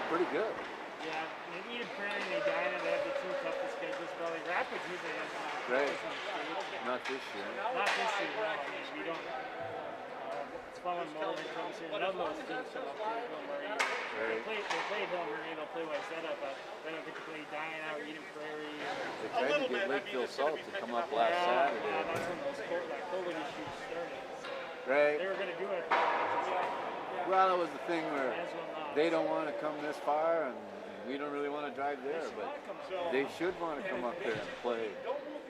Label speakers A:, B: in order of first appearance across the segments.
A: pretty good.
B: Yeah, and Eden Prairie and Edina, they have the two toughest schedules. But like Rapids usually has
A: Right. Not this year.
B: Not this year, no. I mean, we don't. It's fun when Moorhead comes here. None of those teams come up to Hill Murray.
A: Right.
B: They play Hill Murray, they'll play Wayzata, but they don't get to play Edina or Eden Prairie.
A: They tried to get Lakeville South to come up last Saturday.
B: Yeah, that's when those COVID issues started. So
A: right.
B: They were going to do it.
A: Well, it was the thing where they don't want to come this far, and we don't really want to drive there, but they should want to come up there and play.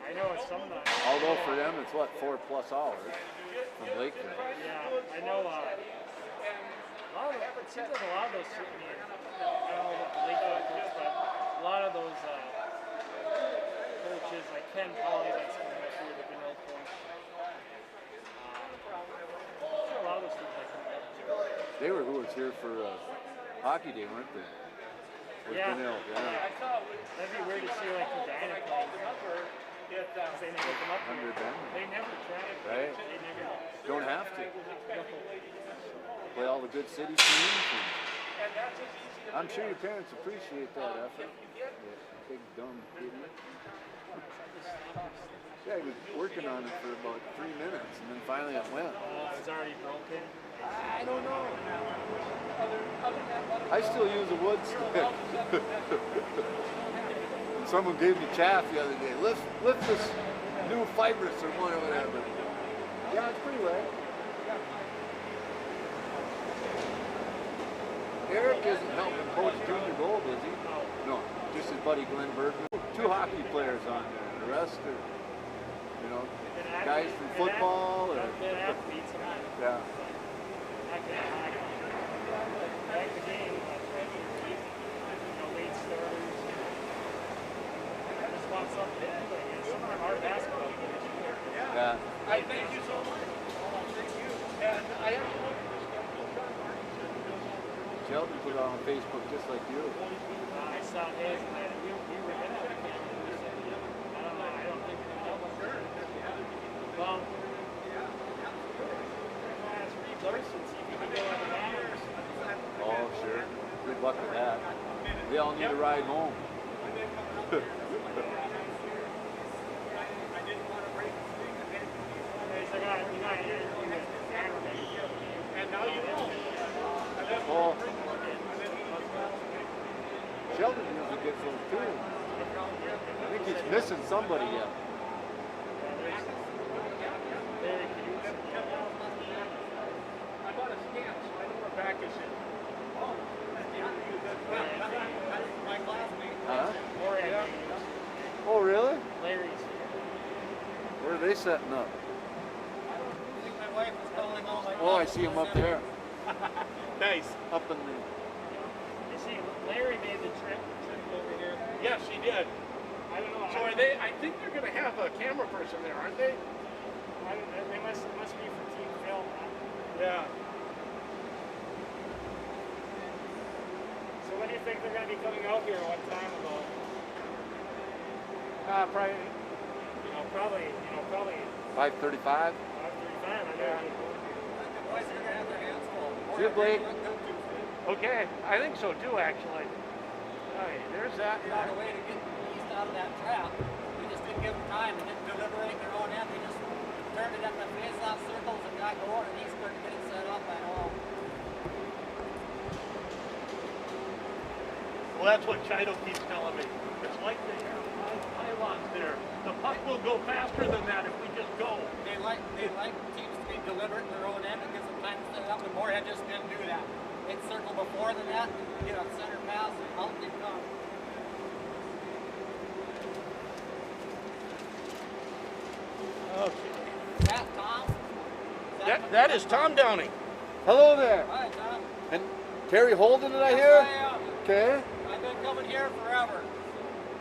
B: I know it's some of them.
A: Although for them, it's what, 4+ hours from Lakeville.
B: Yeah, I know. It seems like a lot of those, I don't know about the Lakeville coaches, but a lot of those coaches, like Ken Pauley, that's coming up here, the Vanille coach. A lot of those things like coming up.
A: They were who was here for hockey day, weren't they? With Vanille,
B: yeah. That'd be weird to see like Edina playing. They never come up here. They never try.
A: Right?
B: They never.
A: Don't have to. Play all the good city teams. I'm sure your parents appreciate that effort. Yeah, big dumb idiot. Yeah, he was working on it for about 3 minutes, and then finally it went.
B: It's already broken.
A: I don't know. I still use a wood stick. Someone gave me chaff the other day. Lift this new fibrous or one or whatever. Yeah, it's pretty wet. Eric isn't helping coach junior gold, is he? No, just his buddy Glenn Bergman. 2 hockey players on there. The rest are, you know, guys from football or
B: athletes.
A: Yeah.
B: Back the game, late starters. I just want something to do. Some of them are basketball players.
A: Yeah.
C: I thank you so much. Thank you. And I have
A: Sheldon put it on Facebook just like you.
B: I saw his, and we were in it. I don't know. I don't think we know. Well, ask Reed Larson, see if he can go on the matters.
A: Oh, sure. Good luck with that. They all need a ride home.
C: and now you know.
A: Oh. Sheldon usually gets those too. I think he's missing somebody yet.
C: I bought a scan, so I know where back is in. Oh, that's my classmate.
A: Huh?
B: Moorhead.
A: Oh, really?
B: Larry's.
A: Where are they setting up?
C: I think my wife was calling all my
A: Oh, I see him up there.
C: Nice.
A: Up in the...
B: You see, Larry made the trip over here.
C: Yes, she did.
B: I don't know.
C: So are they? I think they're going to have a camera person there, aren't they?
B: I don't know. They must be for team film.
C: Yeah.
B: So when do you think they're going to be coming out here? What time about? Probably. Probably.
A: 5:35.
B: 5:35. I know.
C: The boys are going to have their hands full.
A: See you, Blake.
C: Okay, I think so too, actually. Alright, there's that.
D: They found a way to get the east out of that trap. We just didn't give them time. They didn't deliberate their own end. They just turned it at the face-off circles and got going, and East couldn't get it set up at all.
C: Well, that's what Chido keeps telling me. It's like they have pylons there. The puck will go faster than that if we just go.
D: They like teams to be deliberate in their own end and give them time to set it up, and Moorhead just didn't do that. They'd circle before the net, get a center pass, and out they come.
C: Okay.
D: Is that Tom?
C: That is Tom Downey.
A: Hello there.
D: Hi, Tom.
A: And Terry Holden, did I
D: Yes,
A: hear?
D: I am.
A: Okay.
D: I've been coming here forever.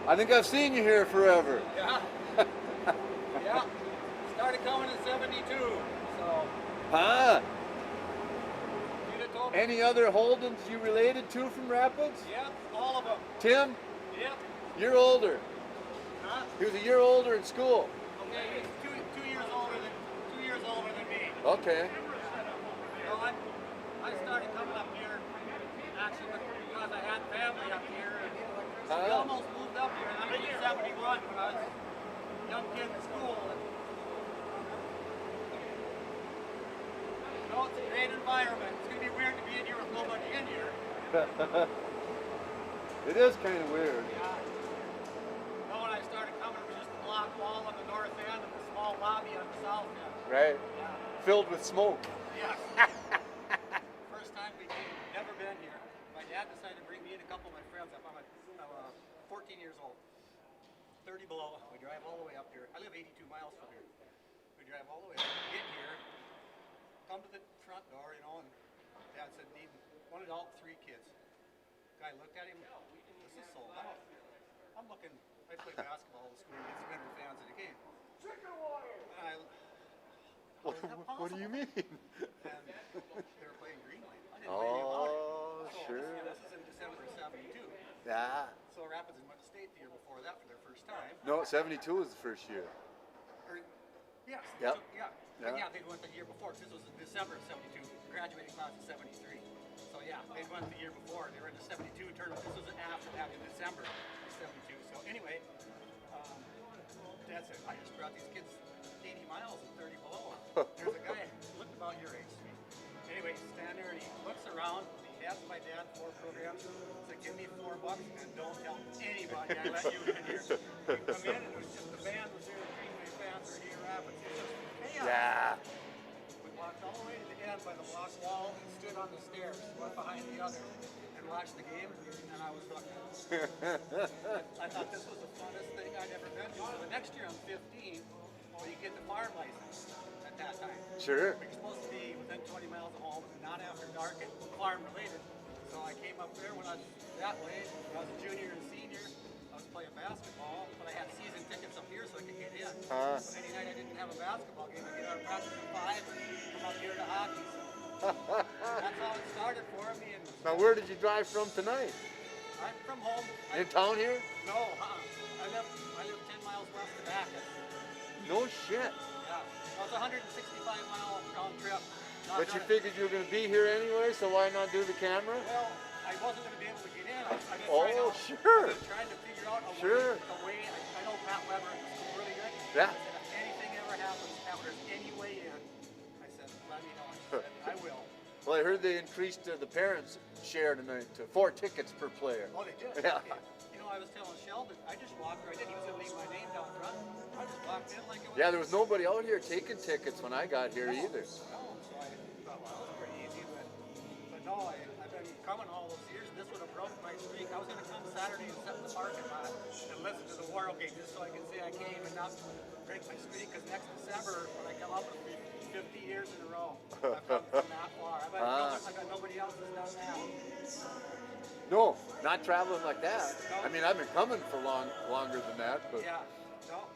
A: I think I've seen you here forever.
D: Yeah. Yeah. Started coming in '72. So.
A: Huh?
D: You'd have told me.
A: Any other Holdens you related to from Rapids?
D: Yep, all of them.
A: Tim,
D: Yep.
A: you're older.
D: Huh?
A: He was a year older in school.
D: Okay, he's two years older than me.
A: Okay.
D: You know what? I started coming up here actually because because I had family up here. And we
A: Ah.
D: almost moved up here in 1971 when I was a young kid in school. No, it's a great environment. It's going to be weird to be in here with nobody in here.
A: It is kind of weird.
D: Yeah. No, when I started coming, it was just a block wall on the north end and a small lobby on the south end.
A: Right.
D: Yeah.
A: Filled with smoke.
D: Yes. First time we came, never been here. My dad decided to bring me and a couple of my friends up. I'm 14 years old, 30 below. We drive all the way up here. I live 82 miles from here. We drive all the way up, get here, come to the front door, you know, and Dad said, need one adult, 3 kids. Guy looked at him, this is sold out. I'm looking, I play basketball at school against Denver fans at a game. And
A: What do you mean?
D: And they were playing Greenland. I didn't know anything about it. So
A: sure.
D: This is in December of '72.
A: Yeah.
D: So Rapids went to state the year before that for their first time.
A: No, 72 was the first year.
D: Or, yes.
A: Yep.
D: So, yeah.
A: Yeah.
D: Yeah, they went the year before. This was in December of '72. Graduating class of '73. So yeah, they went the year before. They were in the '72 tournament. This was after that in December of '72. So anyway, Dad said, I just brought these kids 80 miles and 30 below. There's a guy who looked about your age to me. Anyway, he's standing there and he looks around. He has my dad 4 programs. Said, give me $4 and don't tell anybody I let you in here. We come in and it was just the band was there. The Greenway fans were here. Rapids. It was chaos.
A: Yeah.
D: We walked all the way to the end by the block wall and stood on the stairs, one behind the other, and watched the game, and I was hooked. I thought this was the funnest thing I'd ever been to. So the next year I'm 15, well, you get the farm license at that time.
A: Sure.
D: You're supposed to be within 20 miles of home, and not after dark and farm related. So I came up there when I was that way. When I was a junior and senior, I was playing basketball, but I had season tickets up here so I could get in. So any night I didn't have a basketball game, I'd get out of practice at 5 and come up here to hockey. So that's how it started for me. And
A: Now, where did you drive from tonight?
D: I'm from home.
A: In town here?
D: No, I live 10 miles west of Bacchus.
A: No shit.
D: Yeah. Well, it's a 165-mile round trip. Not
A: But you
D: done it.
A: figured you were going to be here anyway, so why not do the camera?
D: Well, I wasn't going to be able to get in. I've been
A: Oh,
D: trying
A: sure.
D: I've been trying to figure out a
A: Sure.
D: way. I know Pat Weber at the school really good.
A: Yeah.
D: I said, if anything ever happens, Pat, there's any way in, I said, let me know. She said, I will.
A: Well, I heard they increased the parents' share tonight to 4 tickets per player.
D: Oh, they did?
A: Yeah.
D: Okay. You know, I was telling Sheldon, I just walked right in. He was going to leave my name down front. I just walked in like it was.
A: Yeah, there was nobody out here taking tickets when I got here either.
D: No, so I thought, well, that was pretty easy. But no, I've been coming all those years. This would have broke my streak. I was going to come Saturday and sit in the parking lot and listen to the Royal game just so I could say I came and not break my streak. Because next December, when I come up, it'll be 50 years in a row. I've come from that far. I bet nobody else has done that.
A: No, not traveling like that. I mean, I've been coming for longer than that, but
D: Yeah, no,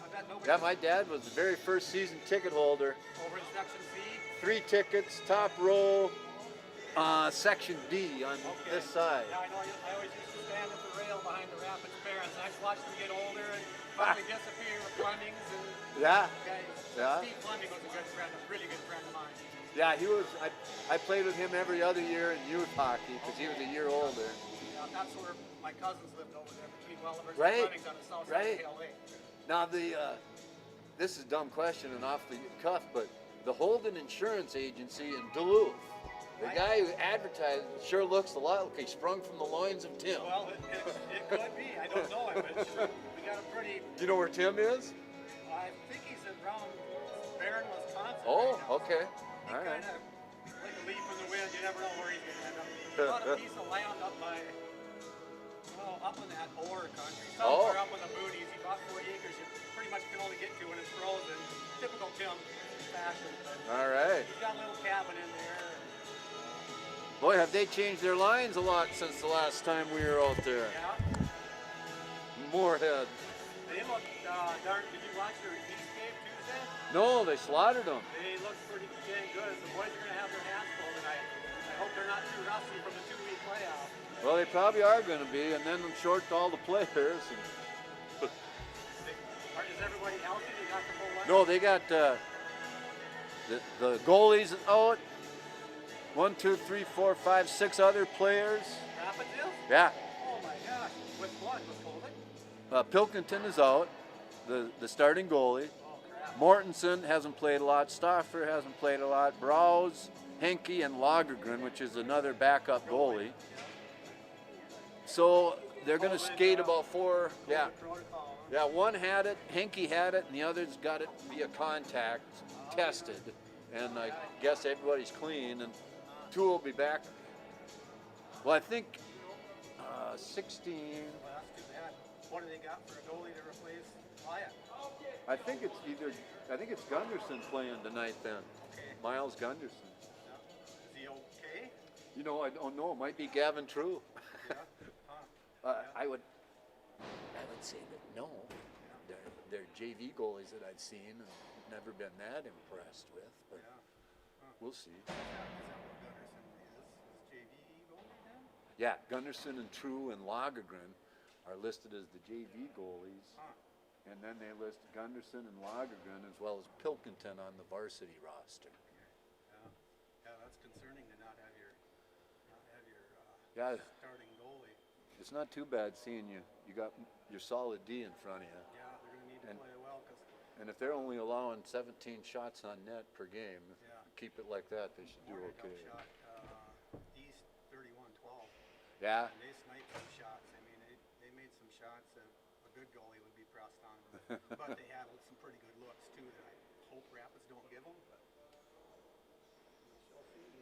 D: I bet nobody.
A: yeah, my dad was the very first season ticket holder.
D: Over in Section C.
A: 3 tickets, top row, section D on this side.
D: Yeah, I know. I always used to stand at the rail behind the Rapids parents. I watched them get older and finally disappear with Flemings and
A: Yeah,
D: guys.
A: yeah.
D: Steve Fleming was a good friend, a really good friend of mine.
A: Yeah, he was. I played with him every other year in youth hockey because he was a year older.
D: Yeah, that's where my cousins lived over there between Wellivers
A: Right,
D: and Flemings on the south side
A: right.
D: of KLA.
A: Now this is a dumb question and off the cuff, but the Holden Insurance Agency in Duluth, the guy who advertised sure looks a lot like he sprung from the loins of Tim.
D: Well, it could be. I don't know him, but we got a pretty.
A: Do you know where Tim is?
D: I think he's around Barron, Wisconsin.
A: Oh,
D: right now.
A: okay.
D: He
A: All right.
D: kind of like a leaf in the wind. You never know where he's going to end up. He bought a piece of land up by, up in that ore country. Somewhere up in the boonies. He bought 40 acres. You pretty much can only get to when it's frozen. Typical Tim fashion. But
A: All right.
D: he's got a little cabin in there.
A: Boy, have they changed their lines a lot since the last time we were out there.
D: Yeah.
A: Moorhead.
D: They look darn. Did you watch their East game Tuesday?
A: No, they slaughtered them.
D: They look pretty dang good. The boys are going to have their hands full tonight. I hope they're not too rusty from the 2-week playoff.
A: Well, they probably are going to be, and then short all the players. And
D: Is everybody healthy? They got the full lineup?
A: no, they got the goalies out. 1, 2, 3, 4, 5, 6 other players.
D: Rapids Rapids is?
A: Yeah.
D: Oh my gosh. With what? With COVID?
A: Pilkington is out, the starting goalie.
D: Oh crap.
A: Mortensen hasn't played a lot. Stauffer hasn't played a lot. Browse, Henke, and Lagergren, which is another backup goalie. So they're going to skate about 4. Yeah.
D: Protocol.
A: Yeah, one had it, Henke had it, and the other's got it via contact, tested. And I guess everybody's clean, and 2 will be back. Well, I think 16.
D: Well, that's too bad. What do they got for a goalie to replace Wyatt?
A: I think it's Gunderson playing tonight then.
D: Okay.
A: Miles Gunderson.
D: Is he okay?
A: You know, I don't know. It might be Gavin True.
D: Yeah. Huh.
A: I would say that no. They're JV goalies that I've seen and never been that impressed with. But we'll see.
D: Is that what Gunderson is? Is JV goalie then?
A: Yeah, Gunderson and True and Lagergren are listed as the JV goalies.
D: Huh.
A: And then they list Gunderson and Lagergren as well as Pilkington on the varsity roster.
D: Yeah, that's concerning to not have your
A: Yeah,
D: starting goalie.
A: it's not too bad seeing you got your solid D in front of you.
D: Yeah, they're going to need to
A: And-
D: play well because
A: And if they're only allowing 17 shots on net per game,
D: Yeah.
A: keep it like that, they should do
D: Moorhead
A: okay.
D: outshot East 31-12.
A: Yeah,
D: And they sniped some shots. I mean, they made some shots that a good goalie would be pressed on. But they had some pretty good looks too that I hope Rapids don't give them. But we shall see.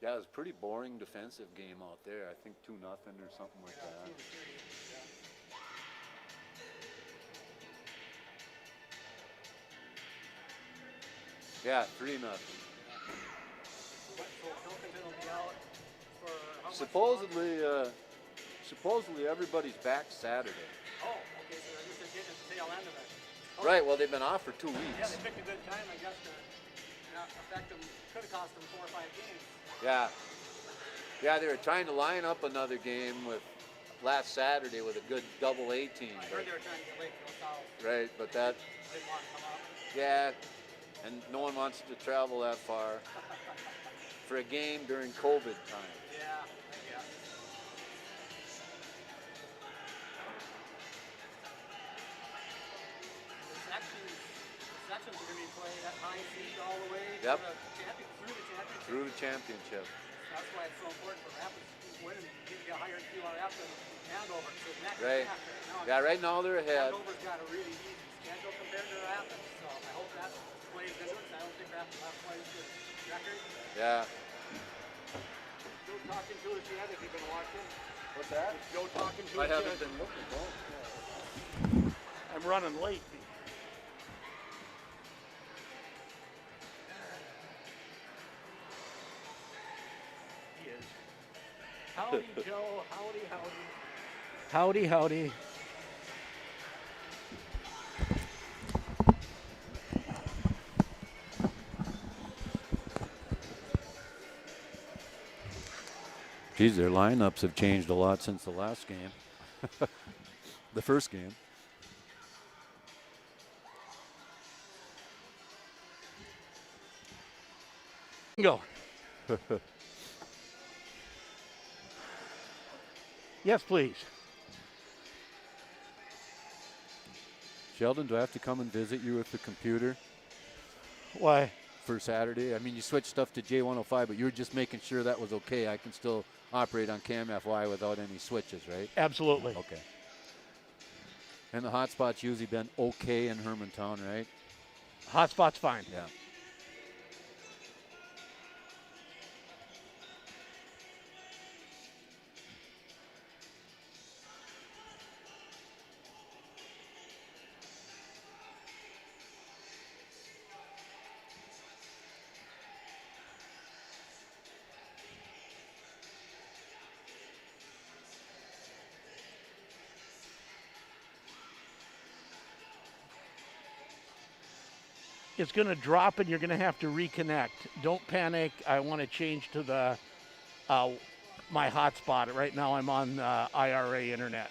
A: yeah, it was a pretty boring defensive game out there. I think 2-0 or something like
D: Yeah,
A: that.
D: 2 or 3. Yeah.
A: Yeah, 3-0.
D: But so Pilkington will be out for how much
A: Supposedly everybody's back Saturday.
D: Oh, okay, so they're just getting at the tail end of it. Okay.
A: Right, well they've been off for 2
D: Yeah,
A: weeks.
D: they picked a good time, I guess, to not affect them. Could have cost them 4 or 5 games.
A: Yeah. Yeah, they were trying to line up another game with last Saturday with a good double A team.
D: I heard they were trying to get Lake south.
A: Right, but that,
D: Didn't want to come up.
A: yeah, and no one wants to travel that far for a game during COVID time.
D: Yeah, I guess. The sections are going to be played at high seed all the way
A: Yep.
D: through the championship.
A: Through the championship.
D: That's why it's so important for Rapids to keep winning. You need to get higher QRF than Andover. So neck and
A: Right.
D: neck right now.
A: Yeah, right now they're ahead.
D: Andover's got a really easy schedule compared to Rapids. So I hope that plays into it. I don't think Rapids will have quite as good record.
A: Yeah.
D: Joe talking to us yet if you've been watching.
A: What's that?
D: Joe talking to
A: I
D: us
A: haven't
D: yet?
A: been looking. No.
C: I'm running late. He is. Howdy, Joe. Howdy, howdy. Howdy, howdy.
A: Geez, their lineups have changed a lot since the last game. The first game.
C: Go. Yes, please.
A: Sheldon, do I have to come and visit you with the computer
C: Why?
A: for Saturday? I mean, you switched stuff to J105, but you were just making sure that was okay. I can still operate on CamFY without any switches, right?
C: Absolutely.
A: Okay. And the hotspot's usually been okay in Hermantown, right?
C: Hotspot's fine.
A: Yeah.
C: It's going to drop and you're going to have to reconnect. Don't panic. I want to change to the my hotspot. Right now I'm on IRA internet.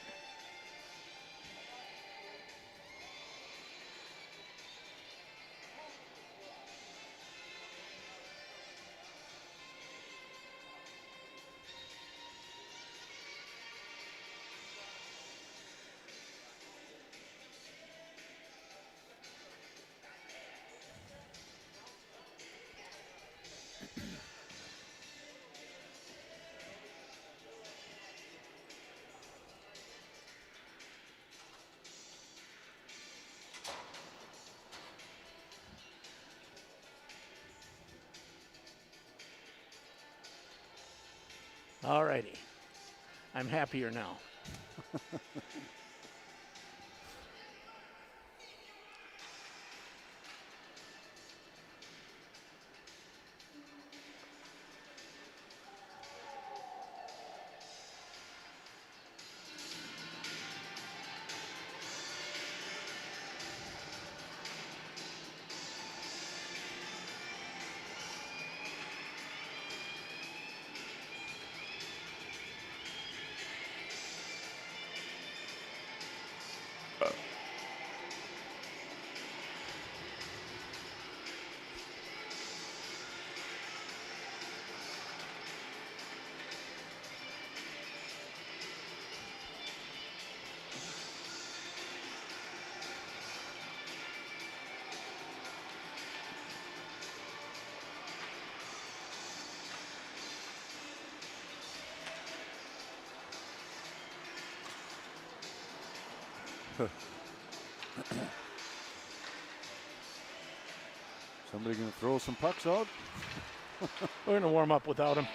C: All righty. I'm happier now.
E: Somebody gonna throw some pucks out?
C: We're going to warm up without him.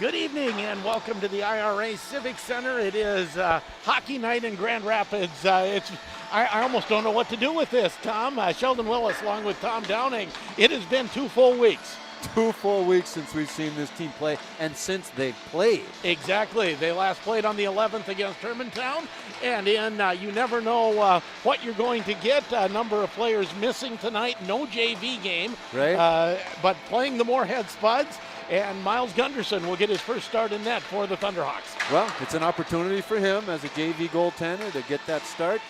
C: Good evening and welcome to the IRA Civic Center. It is hockey night in Grand Rapids. I almost don't know what to do with this, Tom. Sheldon Willis along with Tom Downing. It has been 2 full weeks.
E: 2 full weeks since we've seen this team play and since they've played.
C: Exactly. They last played on the 11th against Hermantown. And you never know what you're going to get. A number of players missing tonight. No JV game.
E: Right.
C: But playing the Moorhead Spuds. And Miles Gunderson will get his first start in net for the Thunderhawks.
E: Well, it's an opportunity for him as a JV goaltender to get that start.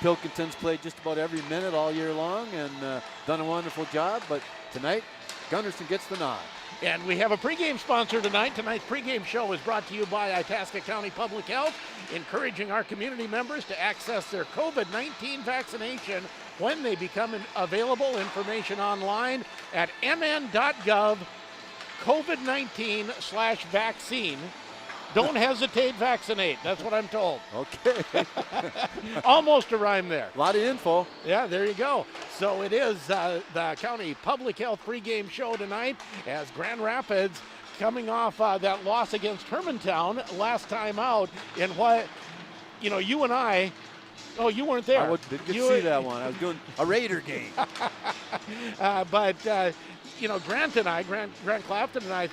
E: Pilkington's played just about every minute all year long and done a wonderful job. But tonight, Gunderson gets the nod.
C: And we have a pregame sponsor tonight. Tonight's pregame show is brought to you by Itasca County Public Health, encouraging our community members to access their COVID-19 vaccination when they become available. Information online at mn.gov. COVID-19/vaccine. Don't hesitate, vaccinate. That's what I'm told.
E: Okay.
C: Almost a rhyme there.
E: A lot of info.
C: Yeah, there you go. So it is the County Public Health pregame show tonight as Grand Rapids coming off that loss against Hermantown last time out in what, you and I, oh, you weren't there.
E: I didn't get to see that one. I was doing a Raider game.
C: Grant and I, Grant Clapton and I,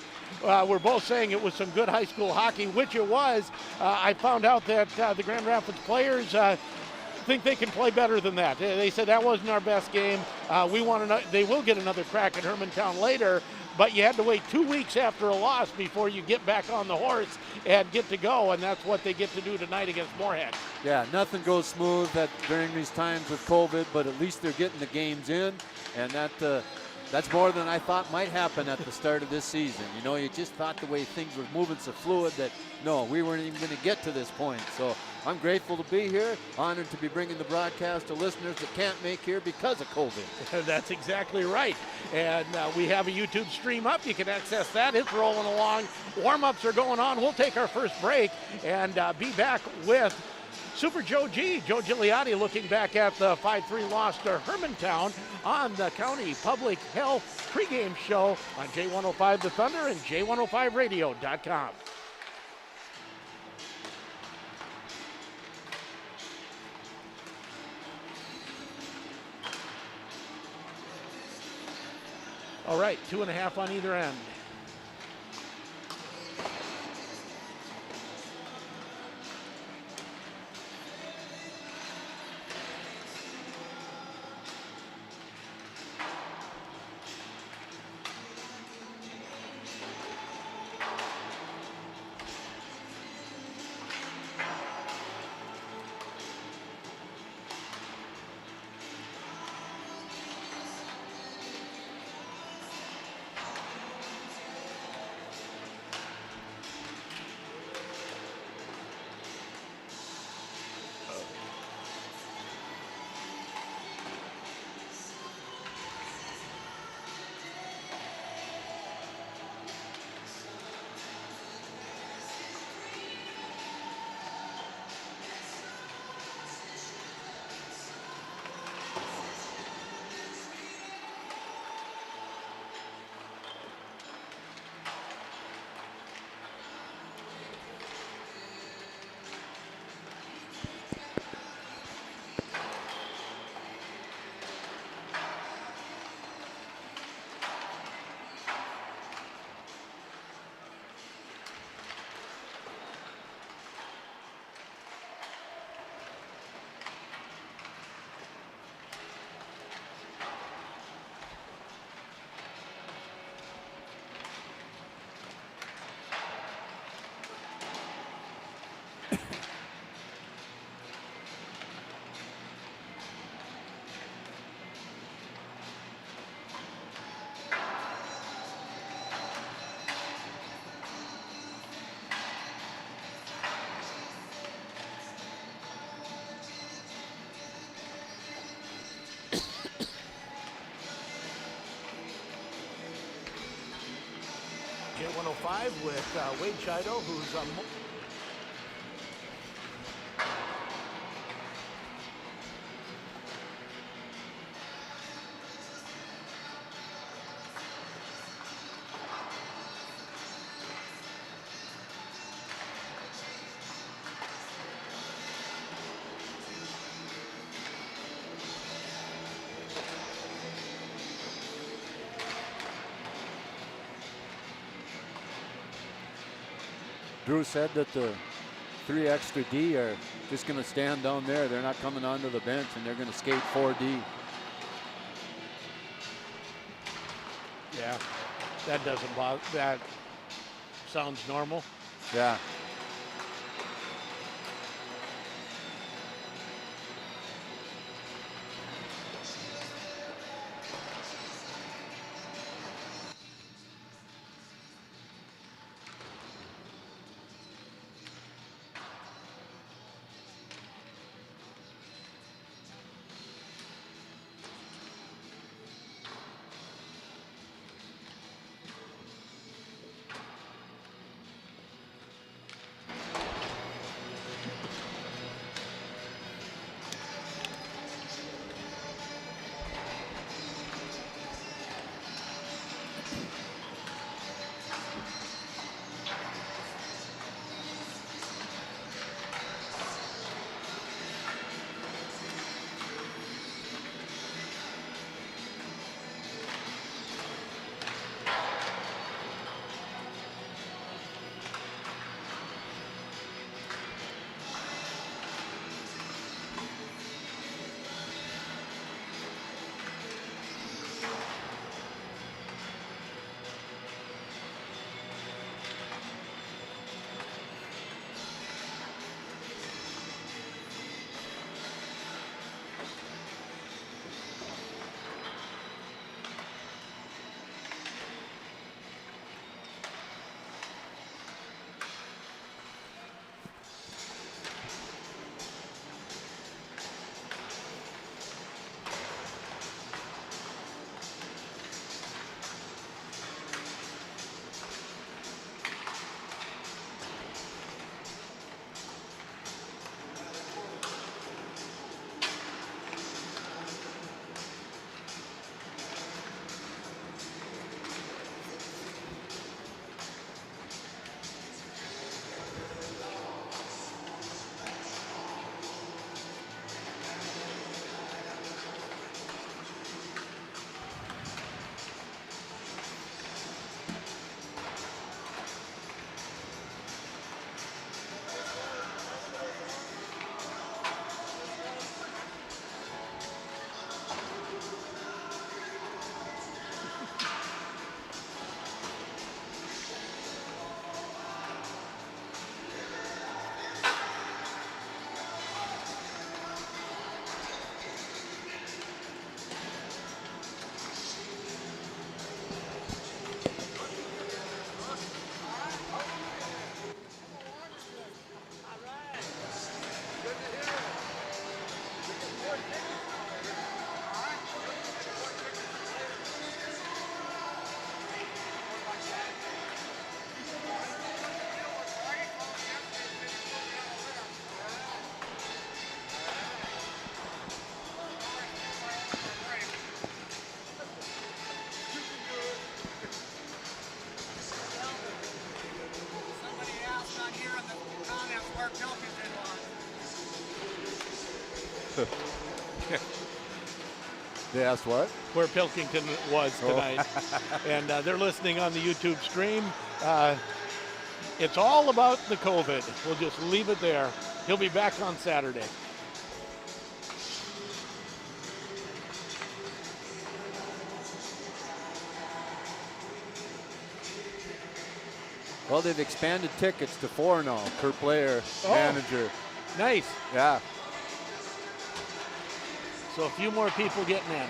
C: were both saying it was some good high school hockey, which it was. I found out that the Grand Rapids players think they can play better than that. They said that wasn't our best game. They will get another crack at Hermantown later, but you had to wait 2 weeks after a loss before you get back on the horse and get to go, and that's what they get to do tonight against Moorhead.
E: Yeah, nothing goes smooth during these times with COVID, but at least they're getting the games in, and that's more than I thought might happen at the start of this season. You know, you just thought the way things were moving so fluid that, no, we weren't even going to get to this point. So I'm grateful to be here, honored to be bringing the broadcast to listeners that can't make here because of COVID.
C: That's exactly right. And we have a YouTube stream up. You can access that. It's rolling along. Warm-ups are going on. We'll take our first break and be back with Super Joe G. Joe Gigliotti looking back at the 5-3 loss to Hermantown on the County Public Health pregame show on J105 The Thunder and J105radio.com. All right, 2.5 on either end. J105 with Wade Chido, who's
E: Drew said that the 3 extra D are just going to stand down there. They're not coming onto the bench, and they're going to skate 4D.
C: yeah, that doesn't bother. That sounds normal.
E: Yeah. They asked what?
C: Where Pilkington was tonight. And they're listening on the YouTube stream. It's all about the COVID. We'll just leave it there. He'll be back on Saturday.
E: Well, they've expanded tickets to 4 now, per player, manager.
C: Nice.
E: Yeah.
C: So a few more people getting in.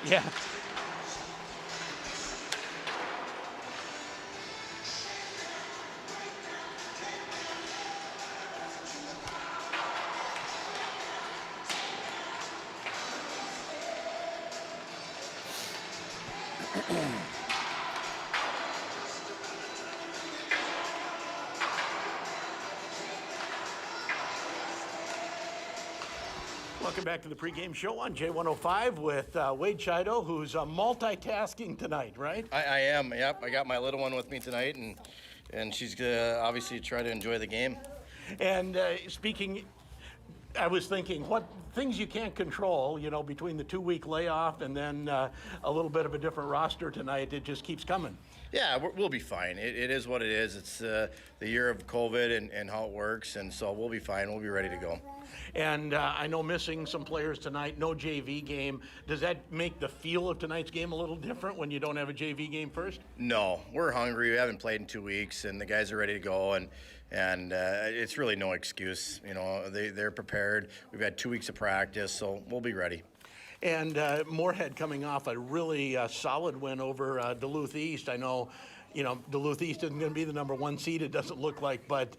C: Yeah. Welcome back to the pregame show on J105 with Wade Chido, who's multitasking tonight, right?
F: I am, yep. I got my little one with me tonight, and she's gonna obviously try to enjoy the game.
C: And speaking, I was thinking, what things you can't control, you know, between the 2-week layoff and then a little bit of a different roster tonight, it just keeps coming.
F: Yeah, we'll be fine. It is what it is. It's the year of COVID and how it works, and so we'll be fine. We'll be ready to go.
C: And I know missing some players tonight, no JV game. Does that make the feel of tonight's game a little different when you don't have a JV game first?
F: No, we're hungry. We haven't played in 2 weeks, and the guys are ready to go, and it's really no excuse. You know, they're prepared. We've had 2 weeks of practice, so we'll be ready.
C: And Moorhead coming off a really solid win over Duluth East. I know, you know, Duluth East isn't going to be the number 1 seed, it doesn't look like, but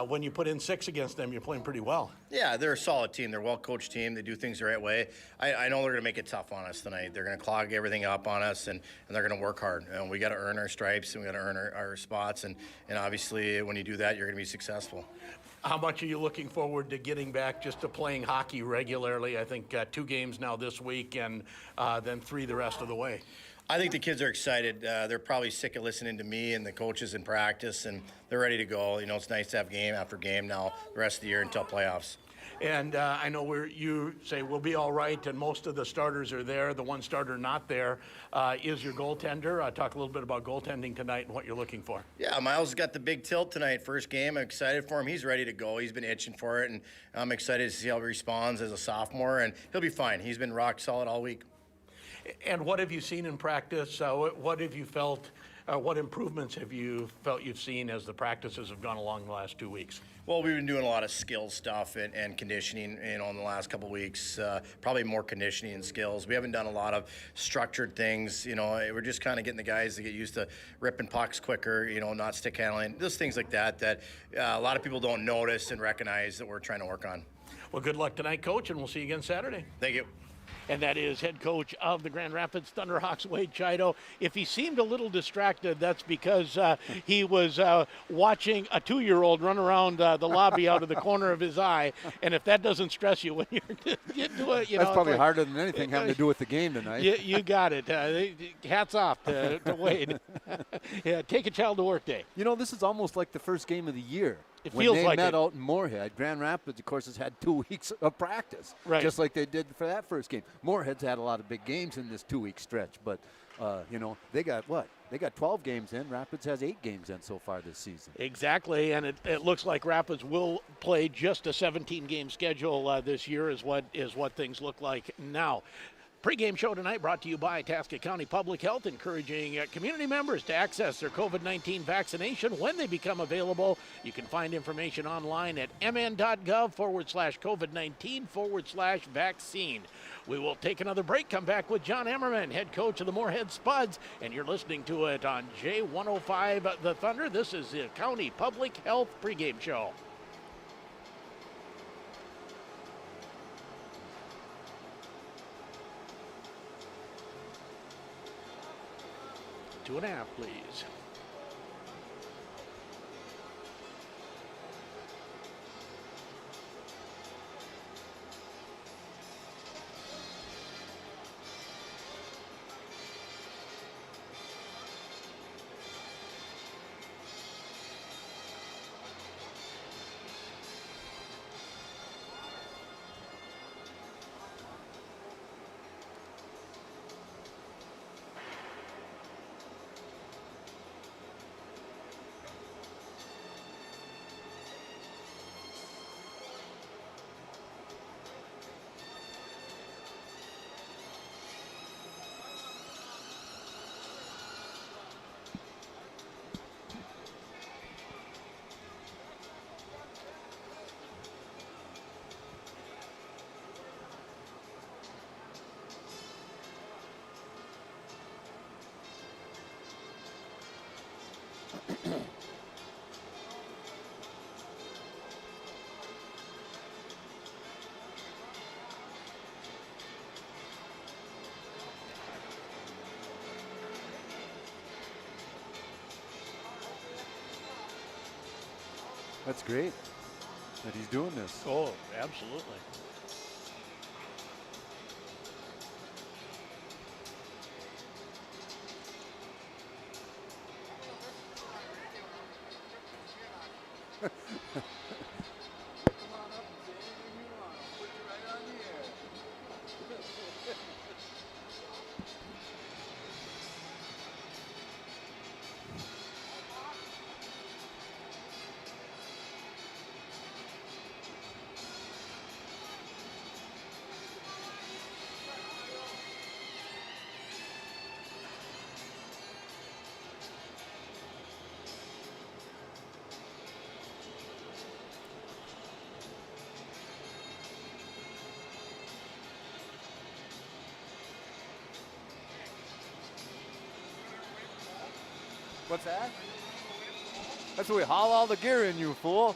C: when you put in 6 against them, you're playing pretty well.
F: Yeah, they're a solid team. They're a well-coached team. They do things the right way. I know they're going to make it tough on us tonight. They're going to clog everything up on us, and they're going to work hard. And we got to earn our stripes, and we got to earn our spots, and obviously when you do that, you're going to be successful.
C: How much are you looking forward to getting back just to playing hockey regularly? I think 2 games now this week and then 3 the rest of the way.
F: I think the kids are excited. They're probably sick of listening to me and the coaches in practice, and they're ready to go. You know, it's nice to have game after game now the rest of the year until playoffs.
C: And I know you say we'll be all right, and most of the starters are there. The one starter not there is your goaltender. Talk a little bit about goaltending tonight and what you're looking for.
F: Yeah, Miles got the big tilt tonight, first game. I'm excited for him. He's ready to go. He's been itching for it, and I'm excited to see how he responds as a sophomore, and he'll be fine. He's been rock solid all week.
C: And what have you seen in practice? What have you felt? What improvements have you felt you've seen as the practices have gone along the last 2 weeks?
F: Well, we've been doing a lot of skill stuff and conditioning, you know, in the last couple of weeks. Probably more conditioning and skills. We haven't done a lot of structured things. You know, we're just kind of getting the guys to get used to ripping pucks quicker. You know, not stick handling. Those things like that a lot of people don't notice and recognize that we're trying to work on.
C: Well, good luck tonight, Coach, and we'll see you again Saturday.
F: Thank you.
C: And that is head coach of the Grand Rapids Thunderhawks, Wade Chido. If he seemed a little distracted, that's because he was watching a 2-year-old run around the lobby out of the corner of his eye. And if that doesn't stress you when you're getting to it, you know.
E: That's probably harder than anything having to do with the game tonight.
C: You got it. Hats off to Wade. Yeah, take a child to work day.
E: You know, this is almost like the first game of the year.
C: It
E: when
C: feels
E: they
C: like
E: met
C: it.
E: out in Moorhead, Grand Rapids, of course, has had 2 weeks of practice,
C: Right.
E: just like they did for that first game. Moorhead's had a lot of big games in this 2-week stretch, but, you know, they got what? They got 12 games in. Rapids has 8 games in so far this season.
C: Exactly, and it looks like Rapids will play just a 17-game schedule this year is what things look like now. Pre-game show tonight brought to you by Itasca County Public Health, encouraging community members to access their COVID-19 vaccination when they become available. You can find information online at mn.gov/COVID-19/vaccine. We will take another break, come back with John Emmerman, head coach of the Moorhead Spuds, and you're listening to it on J105 The Thunder. This is the County Public Health pregame show. Two and a half, please.
E: That's great that he's doing this.
C: Oh, absolutely.
E: What's that? That's where we haul all the gear in, you fool.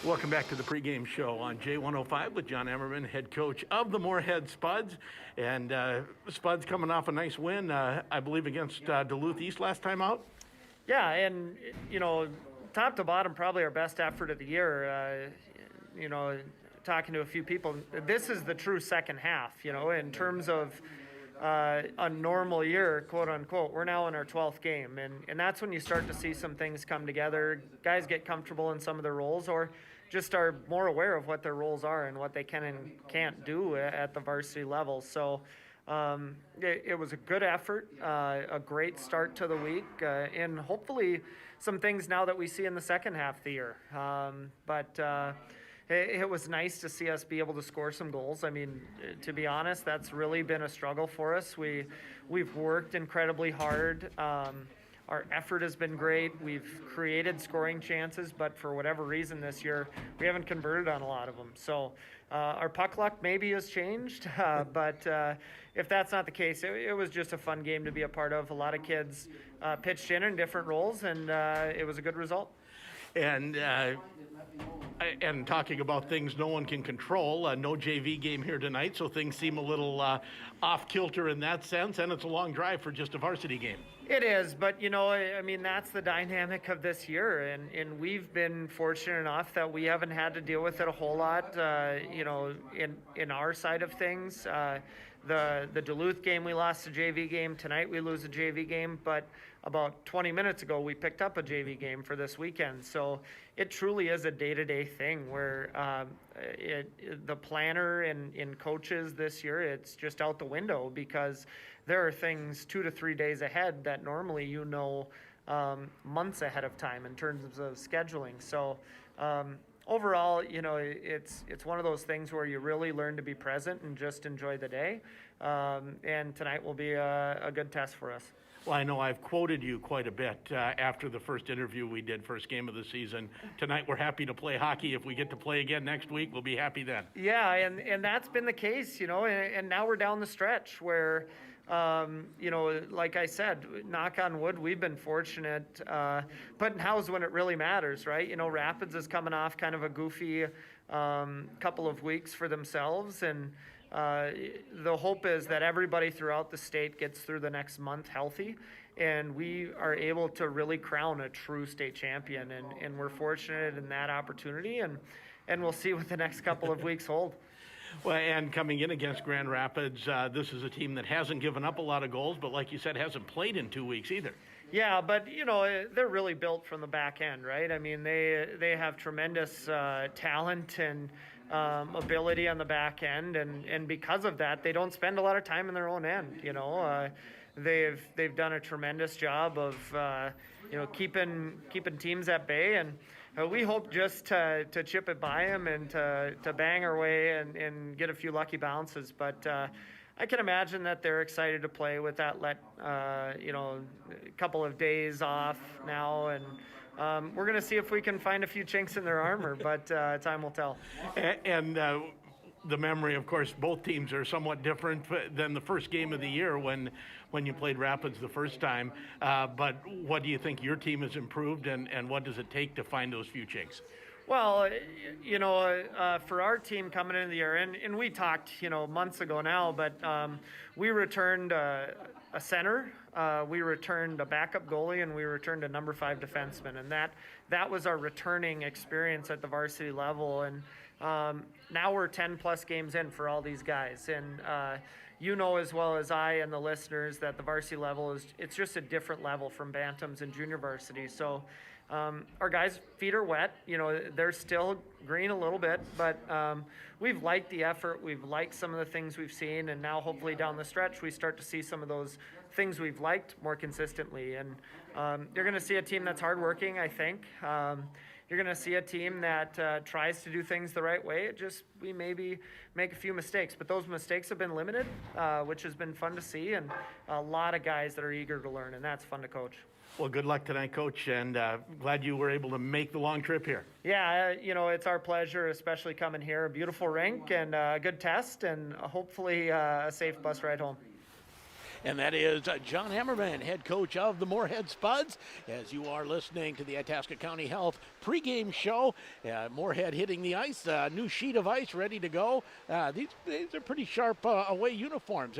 C: Welcome back to the pregame show on J105 with John Emmerman, head coach of the Moorhead Spuds. And Spuds coming off a nice win, I believe, against Duluth East last time out.
B: Yeah, and, you know, top to bottom, probably our best effort of the year. You know, talking to a few people, this is the true second half, you know, in terms of a normal year, quote unquote. We're now in our 12th game, and that's when you start to see some things come together. Guys get comfortable in some of their roles, or just are more aware of what their roles are and what they can and can't do at the varsity level. So it was a good effort, a great start to the week, and hopefully some things now that we see in the second half of the year. It was nice to see us be able to score some goals. I mean, to be honest, that's really been a struggle for us. We've worked incredibly hard. Our effort has been great. We've created scoring chances, but for whatever reason this year, we haven't converted on a lot of them. So our puck luck maybe has changed, but if that's not the case, it was just a fun game to be a part of. A lot of kids pitched in different roles, and it was a good result.
C: And talking about things no one can control, no JV game here tonight, so things seem a little off kilter in that sense, and it's a long drive for just a varsity game.
B: It is, but you know, I mean, that's the dynamic of this year, and we've been fortunate enough that we haven't had to deal with it a whole lot, you know, in our side of things. The Duluth game, we lost a JV game. Tonight we lose a JV game, but about 20 minutes ago we picked up a JV game for this weekend. So it truly is a day-to-day thing where the planner and coaches this year, it's just out the window because there are things 2 to 3 days ahead that normally you know months ahead of time in terms of scheduling. So overall, it's one of those things where you really learn to be present and just enjoy the day. And tonight will be a good test for us.
C: Well, I know I've quoted you quite a bit after the first interview we did, first game of the season. Tonight we're happy to play hockey. If we get to play again next week, we'll be happy then.
B: Yeah, and that's been the case, and now we're down the stretch where, like I said, knock on wood, we've been fortunate. But now's when it really matters, right? Rapids is coming off kind of a goofy couple of weeks for themselves, and the hope is that everybody throughout the state gets through the next month healthy, and we are able to really crown a true state champion, and we're fortunate in that opportunity, and we'll see what the next couple of weeks hold.
C: Well, and coming in against Grand Rapids, this is a team that hasn't given up a lot of goals, but like you said, hasn't played in 2 weeks either.
B: Yeah, but they're really built from the back end, right? I mean, they have tremendous talent and ability on the back end, and because of that, they don't spend a lot of time in their own end. They've done a tremendous job of keeping teams at bay, and we hope just to chip it by them and to bang our way and get a few lucky bounces. But I can imagine that they're excited to play with that a couple of days off now, and we're going to see if we can find a few chinks in their armor, but time will tell.
C: And the memory, of course, both teams are somewhat different than the first game of the year when you played Rapids the first time. But what do you think your team has improved, and what does it take to find those few chinks?
B: Well, for our team coming into the year, and we talked, months ago now, but we returned a center, we returned a backup goalie, and we returned a number 5 defenseman, and that was our returning experience at the varsity level. And now we're 10 plus games in for all these guys, and as well as I and the listeners that the varsity level it's just a different level from bantams and junior varsity. So our guys' feet are wet. They're still green a little bit, but we've liked the effort. We've liked some of the things we've seen, and now hopefully down the stretch we start to see some of those things we've liked more consistently. And you're going to see a team that's hardworking, I think. You're going to see a team that tries to do things the right way. We maybe make a few mistakes, but those mistakes have been limited, which has been fun to see, and a lot of guys that are eager to learn, and that's fun to coach.
C: Well, good luck tonight, Coach, and glad you were able to make the long trip here.
B: Yeah, it's our pleasure, especially coming here. A beautiful rink and a good test, and hopefully a safe bus ride home.
C: And that is John Hammerman, head coach of the Moorhead Spuds, as you are listening to the Itasca County Health pregame show. Moorhead hitting the ice, new sheet of ice ready to go. These are pretty sharp away uniforms.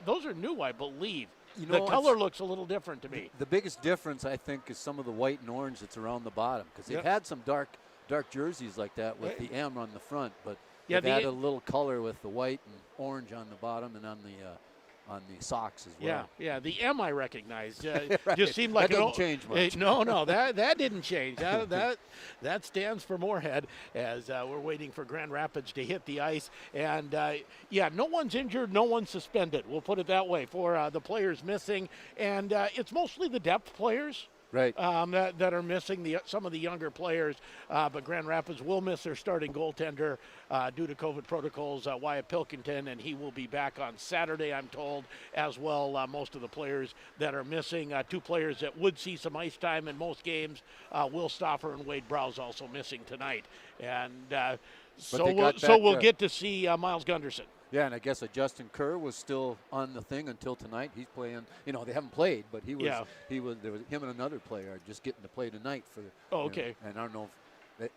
C: Those are new, I believe. The color looks a little different to me.
E: The biggest difference, I think, is some of the white and orange that's around the bottom, because they've had some dark jerseys like that with the M on the front, but they've added a little color with the white and orange on the bottom and on the socks as well.
C: Yeah, the M I recognized.
E: Right.
C: Just seemed like
E: that doesn't change much.
C: No, that didn't change. That stands for Moorhead, as we're waiting for Grand Rapids to hit the ice. And no one's injured, no one's suspended. We'll put it that way for the players missing, and it's mostly the depth players.
E: Right.
C: That are missing some of the younger players, but Grand Rapids will miss their starting goaltender due to COVID protocols, Wyatt Pilkington, and he will be back on Saturday, I'm told, as well. Most of the players that are missing, 2 players that would see some ice time in most games, Will Stoffer and Wade Browse also missing tonight, and we'll get to see Miles Gunderson.
E: Yeah, and I guess Justin Kerr was still on the thing until tonight. He's playing. They haven't played, but he was. Yeah. There was him and another player are just getting to play tonight for.
C: Okay.
E: And I don't know.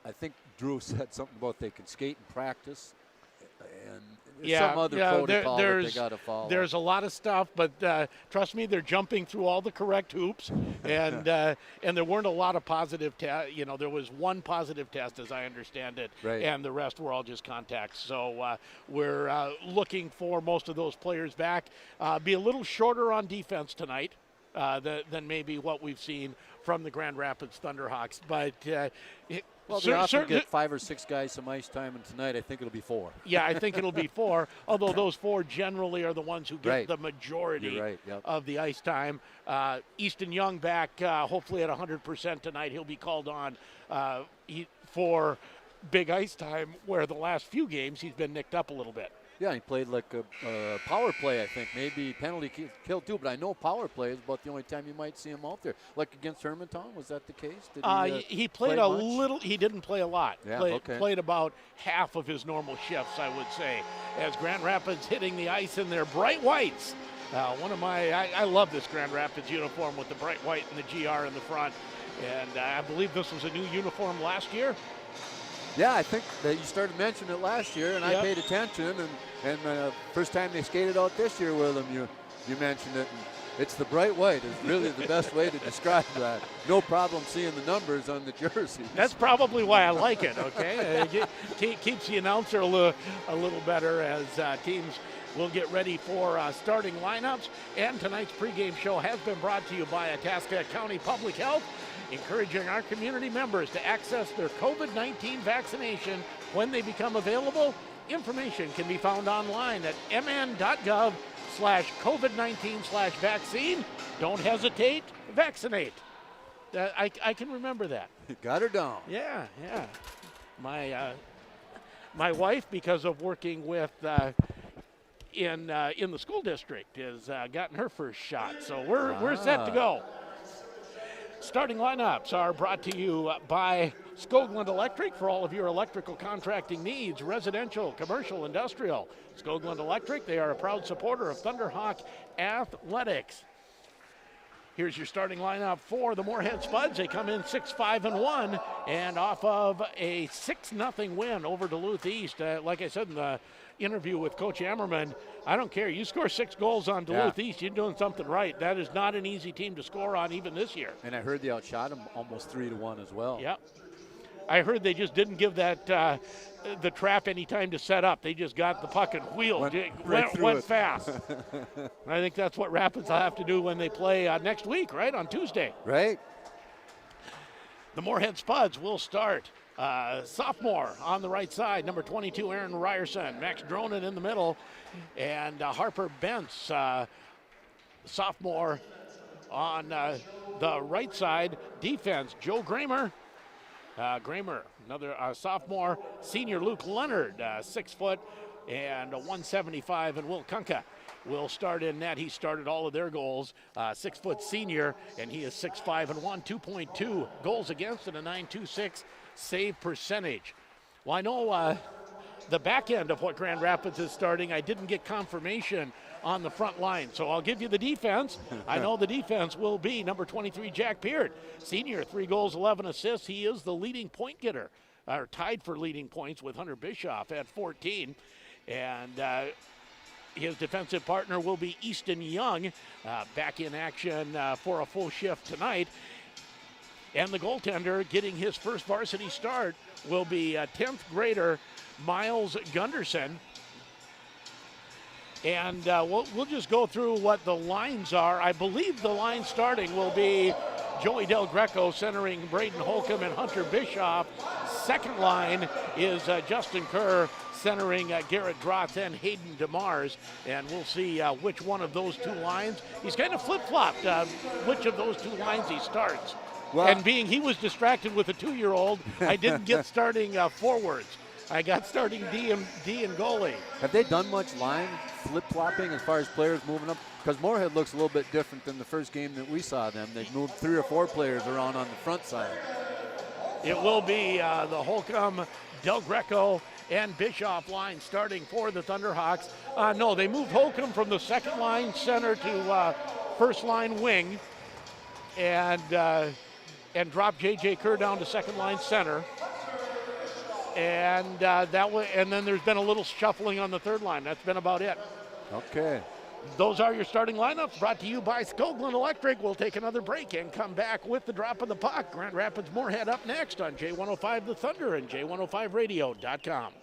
E: I think Drew said something about they can skate and practice, and some other protocol that they got to follow.
C: There's a lot of stuff, but trust me, they're jumping through all the correct hoops, and there weren't a lot of positive tests. There was one positive test, as I understand it,
E: right.
C: And the rest were all just contacts. So we're looking for most of those players back. Be a little shorter on defense tonight than maybe what we've seen from the Grand Rapids Thunderhawks, but.
E: They often get 5 or 6 guys some ice time, and tonight I think it'll be 4.
C: Yeah, I think it'll be 4, although those 4 generally are the ones who get the majority of the ice time. Easton Young back hopefully at 100% tonight. He'll be called on for big ice time, where the last few games he's been nicked up a little bit.
E: Yeah, he played like a power play, I think. Maybe penalty kill too, but I know power play is about the only time you might see him out there. Like against Hermantown, was that the case? Did
C: He played
E: play
C: a
E: much?
C: little. He didn't play a lot.
E: Yeah,
C: Played about half of his normal shifts, I would say. As Grand Rapids hitting the ice in their bright whites. I love this Grand Rapids uniform with the bright white and the GR in the front. And I believe this was a new uniform last year.
E: Yeah, I think that you started mentioning it last year, and I paid attention. And first time they skated out this year with them, you mentioned it. And it's the bright white is really the best way to describe that. No problem seeing the numbers on the jerseys.
C: That's probably why I like it. Okay, it keeps the announcer a little better as teams will get ready for starting lineups. And tonight's pregame show has been brought to you by Itasca County Public Health, encouraging our community members to access their COVID-19 vaccination when they become available. Information can be found online at mn.gov/COVID-19/vaccine. Don't hesitate, vaccinate. I can remember that.
E: Got her down.
C: Yeah. My wife, because of working with in the school district, has gotten her first shot, so we're set to go. Starting lineups are brought to you by Skoglund Electric for all of your electrical contracting needs, residential, commercial, industrial. Skoglund Electric, they are a proud supporter of Thunderhawk Athletics. Here's your starting lineup for the Moorhead Spuds. They come in 6-5-1 and off of a 6-0 win over Duluth East. Like I said in the interview with Coach Ammerman, I don't care. You score 6 goals on Duluth East, you're doing something right. That is not an easy team to score on even this year.
E: And I heard they outshot them almost 3-1 as well.
C: Yep. I heard they just didn't give that the trap any time to set up. They just got the puck and wheeled. Went fast. I think that's what Rapids will have to do when they play next week, right, on Tuesday.
E: Right.
C: The Moorhead Spuds will start. Sophomore on the right side, number 22, Aaron Ryerson. Max Dronin in the middle. And Harper Bentz, sophomore on the right side. Defense, Joe Gramer. Another sophomore. Senior Luke Leonard, 6 foot and 175. And Will Kunka will start in net. He started all of their goals. 6 foot senior, and he is 6'5" and 1, 2.2 goals against and a .926 save percentage. Well, I know the back end of what Grand Rapids is starting, I didn't get confirmation on the front line, so I'll give you the defense. I know the defense will be number 23, Jack Peart, senior, 3 goals, 11 assists. He is the leading point getter, or tied for leading points with Hunter Bischoff at 14. And his defensive partner will be Easton Young, back in action for a full shift tonight. And the goaltender getting his first varsity start will be 10th grader Miles Gunderson. And we'll just go through what the lines are. I believe the line starting will be Joey Del Greco centering Braden Holcomb and Hunter Bischoff. Second line is Justin Kerr centering Garrett Drotz and Hayden DeMars. And we'll see which one of those two lines. He's kind of flip-flopped which of those two lines he starts. Well, and being he was distracted with a 2-year-old, I didn't get starting forwards. I got starting D and goalie.
E: Have they done much line flip-flopping as far as players moving up? Because Moorhead looks a little bit different than the first game that we saw them. They've moved 3 or 4 players around on the front side.
C: It will be the Holcomb, Del Greco, and Bischoff line starting for the Thunderhawks. No, they moved Holcomb from the second line center to first line wing, and dropped J.J. Kerr down to second line center. And and then there's been a little shuffling on the third line. That's been about it.
E: Okay.
C: Those are your starting lineups brought to you by Skoglund Electric. We'll take another break and come back with the drop of the puck. Grand Rapids Moorhead up next on J105 The Thunder and J105radio.com.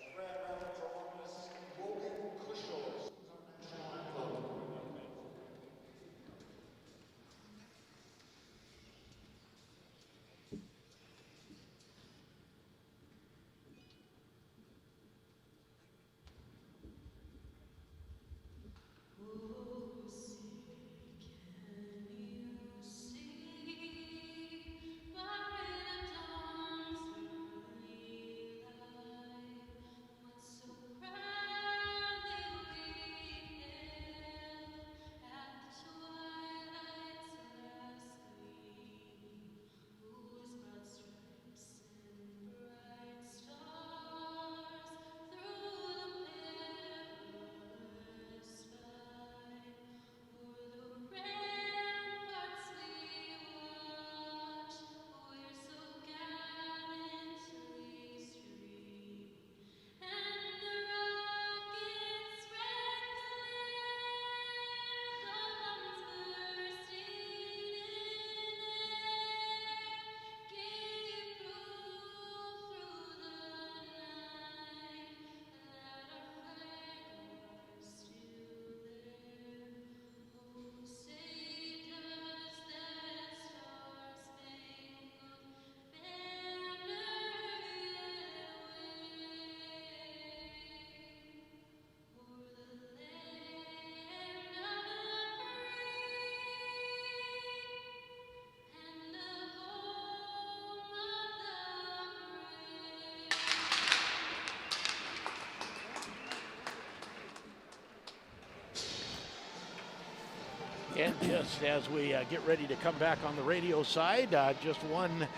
C: And just as we get ready to come back on the radio side, just one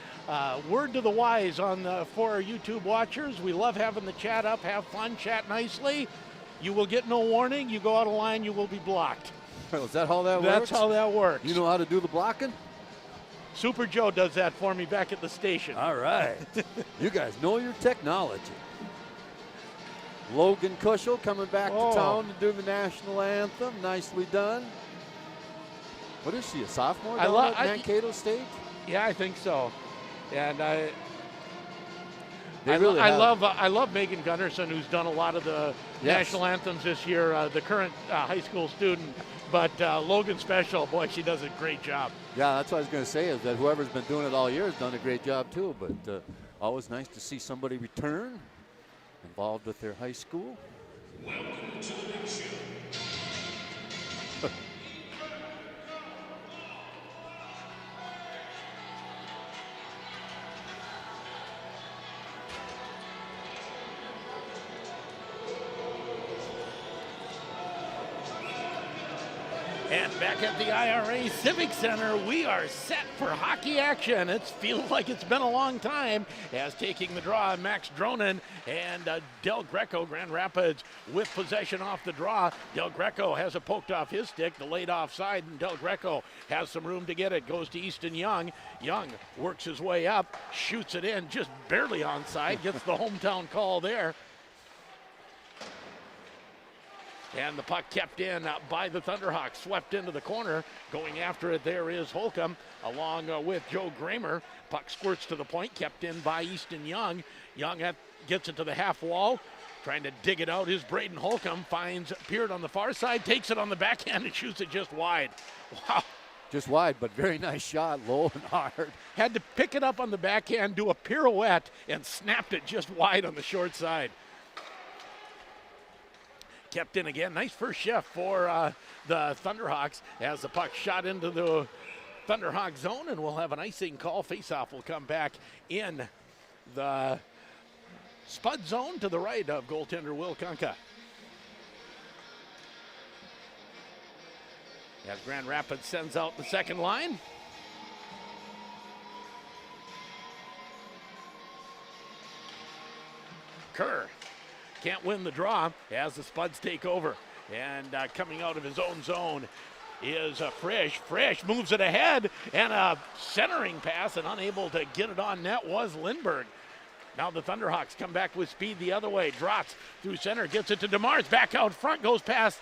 C: word to the wise for our YouTube watchers. We love having the chat up. Have fun, chat nicely. You will get no warning. You go out of line, you will be blocked.
E: Well, is that how that works?
C: That's how that works.
E: You know how to do the blocking?
C: Super Joe does that for me back at the station.
E: All right. You guys know your technology. Logan Kushel coming back to town to do the national anthem. Nicely done. What is she, a sophomore down at Mankato State?
C: Yeah, I think so. And I
E: really
C: love Megan Gunnarsson, who's done a lot of the national anthems this year, the current high school student. But Logan Special, boy, she does a great job.
E: Yeah, that's what I was going to say, is that whoever's been doing it all year has done a great job too. But always nice to see somebody return involved with their high school.
G: Welcome to the big show.
C: And back at the IRA Civic Center, we are set for hockey action. It feels like it's been a long time, as taking the draw, Max Dronin and Del Greco, Grand Rapids, with possession off the draw. Del Greco has it poked off his stick, the late offside, and Del Greco has some room to get it. Goes to Easton Young. Young works his way up, shoots it in, just barely onside, gets the hometown call there. And the puck kept in by the Thunderhawks, swept into the corner. Going after it, there is Holcomb, along with Joe Gramer. Puck squirts to the point, kept in by Easton Young. Young gets it to the half wall, trying to dig it out is Braden Holcomb. Finds Peart on the far side, takes it on the backhand and shoots it just wide. Wow.
E: Just wide, but very nice shot, low and hard.
C: Had to pick it up on the backhand, do a pirouette, and snapped it just wide on the short side. Kept in again. Nice first shift for the Thunderhawks as the puck shot into the Thunderhawk zone, and we'll have an icing call. Faceoff will come back in the Spud zone to the right of goaltender Will Kunka. As Grand Rapids sends out the second line. Kerr can't win the draw as the Spuds take over. And coming out of his own zone is Frisch. Frisch moves it ahead, and a centering pass, and unable to get it on net was Lindbergh. Now the Thunderhawks come back with speed the other way. Drops through center, gets it to DeMars. Back out front, goes past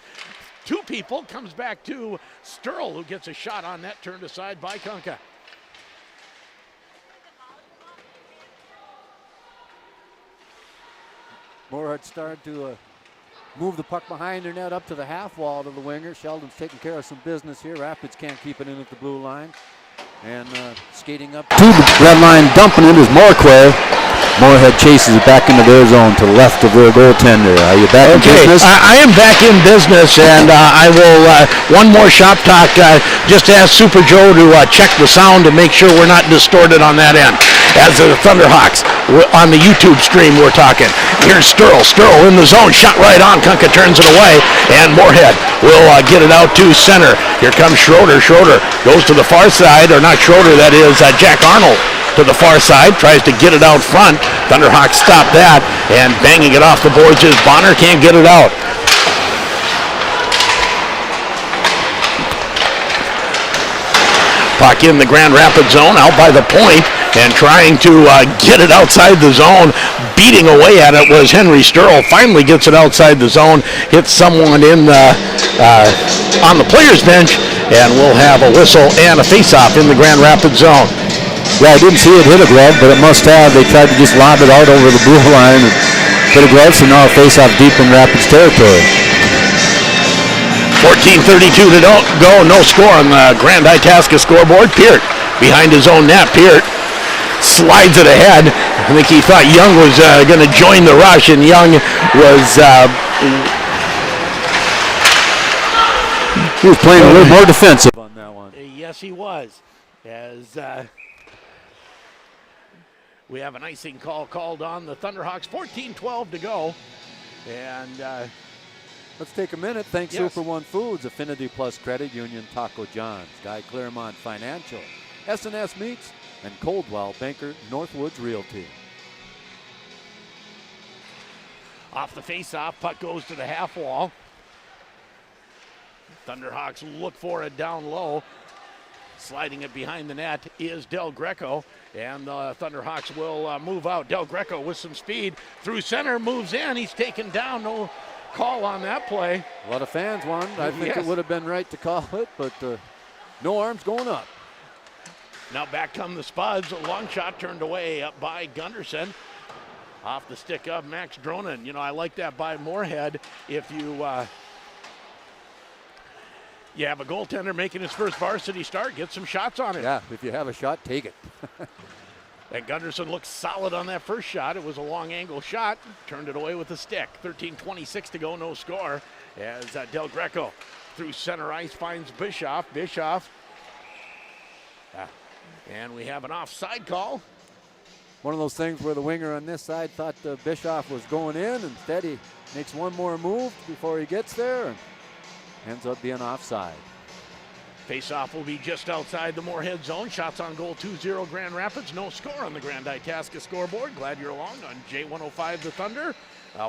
C: two people, comes back to Sturl, who gets a shot on net, turned aside by Kunka.
E: Moorhead started to move the puck behind their net up to the half wall to the winger. Sheldon's taking care of some business here. Rapids can't keep it in at the blue line. And skating up to the red line, dumping it is Moorhead. Moorhead chases it back into their zone to the left of their goaltender. Are you back in business?
C: I am back in business, and I will, one more shop talk, just ask Super Joe to check the sound to make sure we're not distorted on that end. As the Thunderhawks, on the YouTube stream, we're talking. Here's Sturl in the zone, shot right on. Kunka turns it away, and Moorhead will get it out to center. Here comes Schroeder. Schroeder goes to the far side, or not Schroeder, that is Jack Arnold. To the far side, tries to get it out front. Thunderhawks stop that, and banging it off the boards is Bonner, can't get it out. Puck in the Grand Rapids zone, out by the point, and trying to get it outside the zone. Beating away at it was Henry Sturl. Finally gets it outside the zone, hits someone in the on the players' bench, and we'll have a whistle and a face-off in the Grand Rapids zone.
E: Yeah, I didn't see it hit a glove, but it must have. They tried to just lob it out over the blue line and hit a glove, so now a face-off deep in Rapids territory.
C: 14:32 to go, no score on the Grand Itasca scoreboard. Peart behind his own net. Peart slides it ahead. I think he thought Young was going to join the rush, and Young was...
E: he was playing a little more defensive on that one.
C: Yes, he was. As we have an icing call called on the Thunderhawks. 14:12 to go. And
E: Let's take a minute. Thanks
C: Yes.
E: Super One Foods, Affinity Plus Credit Union, Taco John's, Guy Claremont Financial, S&S Meats, and Coldwell Banker Northwoods Realty.
C: Off the face-off, puck goes to the half wall. Thunderhawks look for it down low. Sliding it behind the net is Del Greco, and the Thunderhawks will move out. Del Greco with some speed through center, moves in. He's taken down. No call on that play.
E: A lot of fans won. I think
C: Yes.
E: it would have been right to call it, but no arms going up.
C: Now back come the Spuds. A long shot turned away up by Gunderson. Off the stick of Max Dronin. You know, I like that by Moorhead. If you have a goaltender making his first varsity start, get some shots on it.
E: Yeah, if you have a shot, take it.
C: And Gunderson looks solid on that first shot. It was a long angle shot. Turned it away with a stick. 13:26 to go, no score. As Del Greco through center ice finds Bischoff. And we have an offside call.
E: One of those things where the winger on this side thought Bischoff was going in. Instead, he makes one more move before he gets there and ends up being offside.
C: Face-off will be just outside the Moorhead zone. Shots on goal 2-0 Grand Rapids. No score on the Grand Itasca scoreboard. Glad you're along on J105 The Thunder.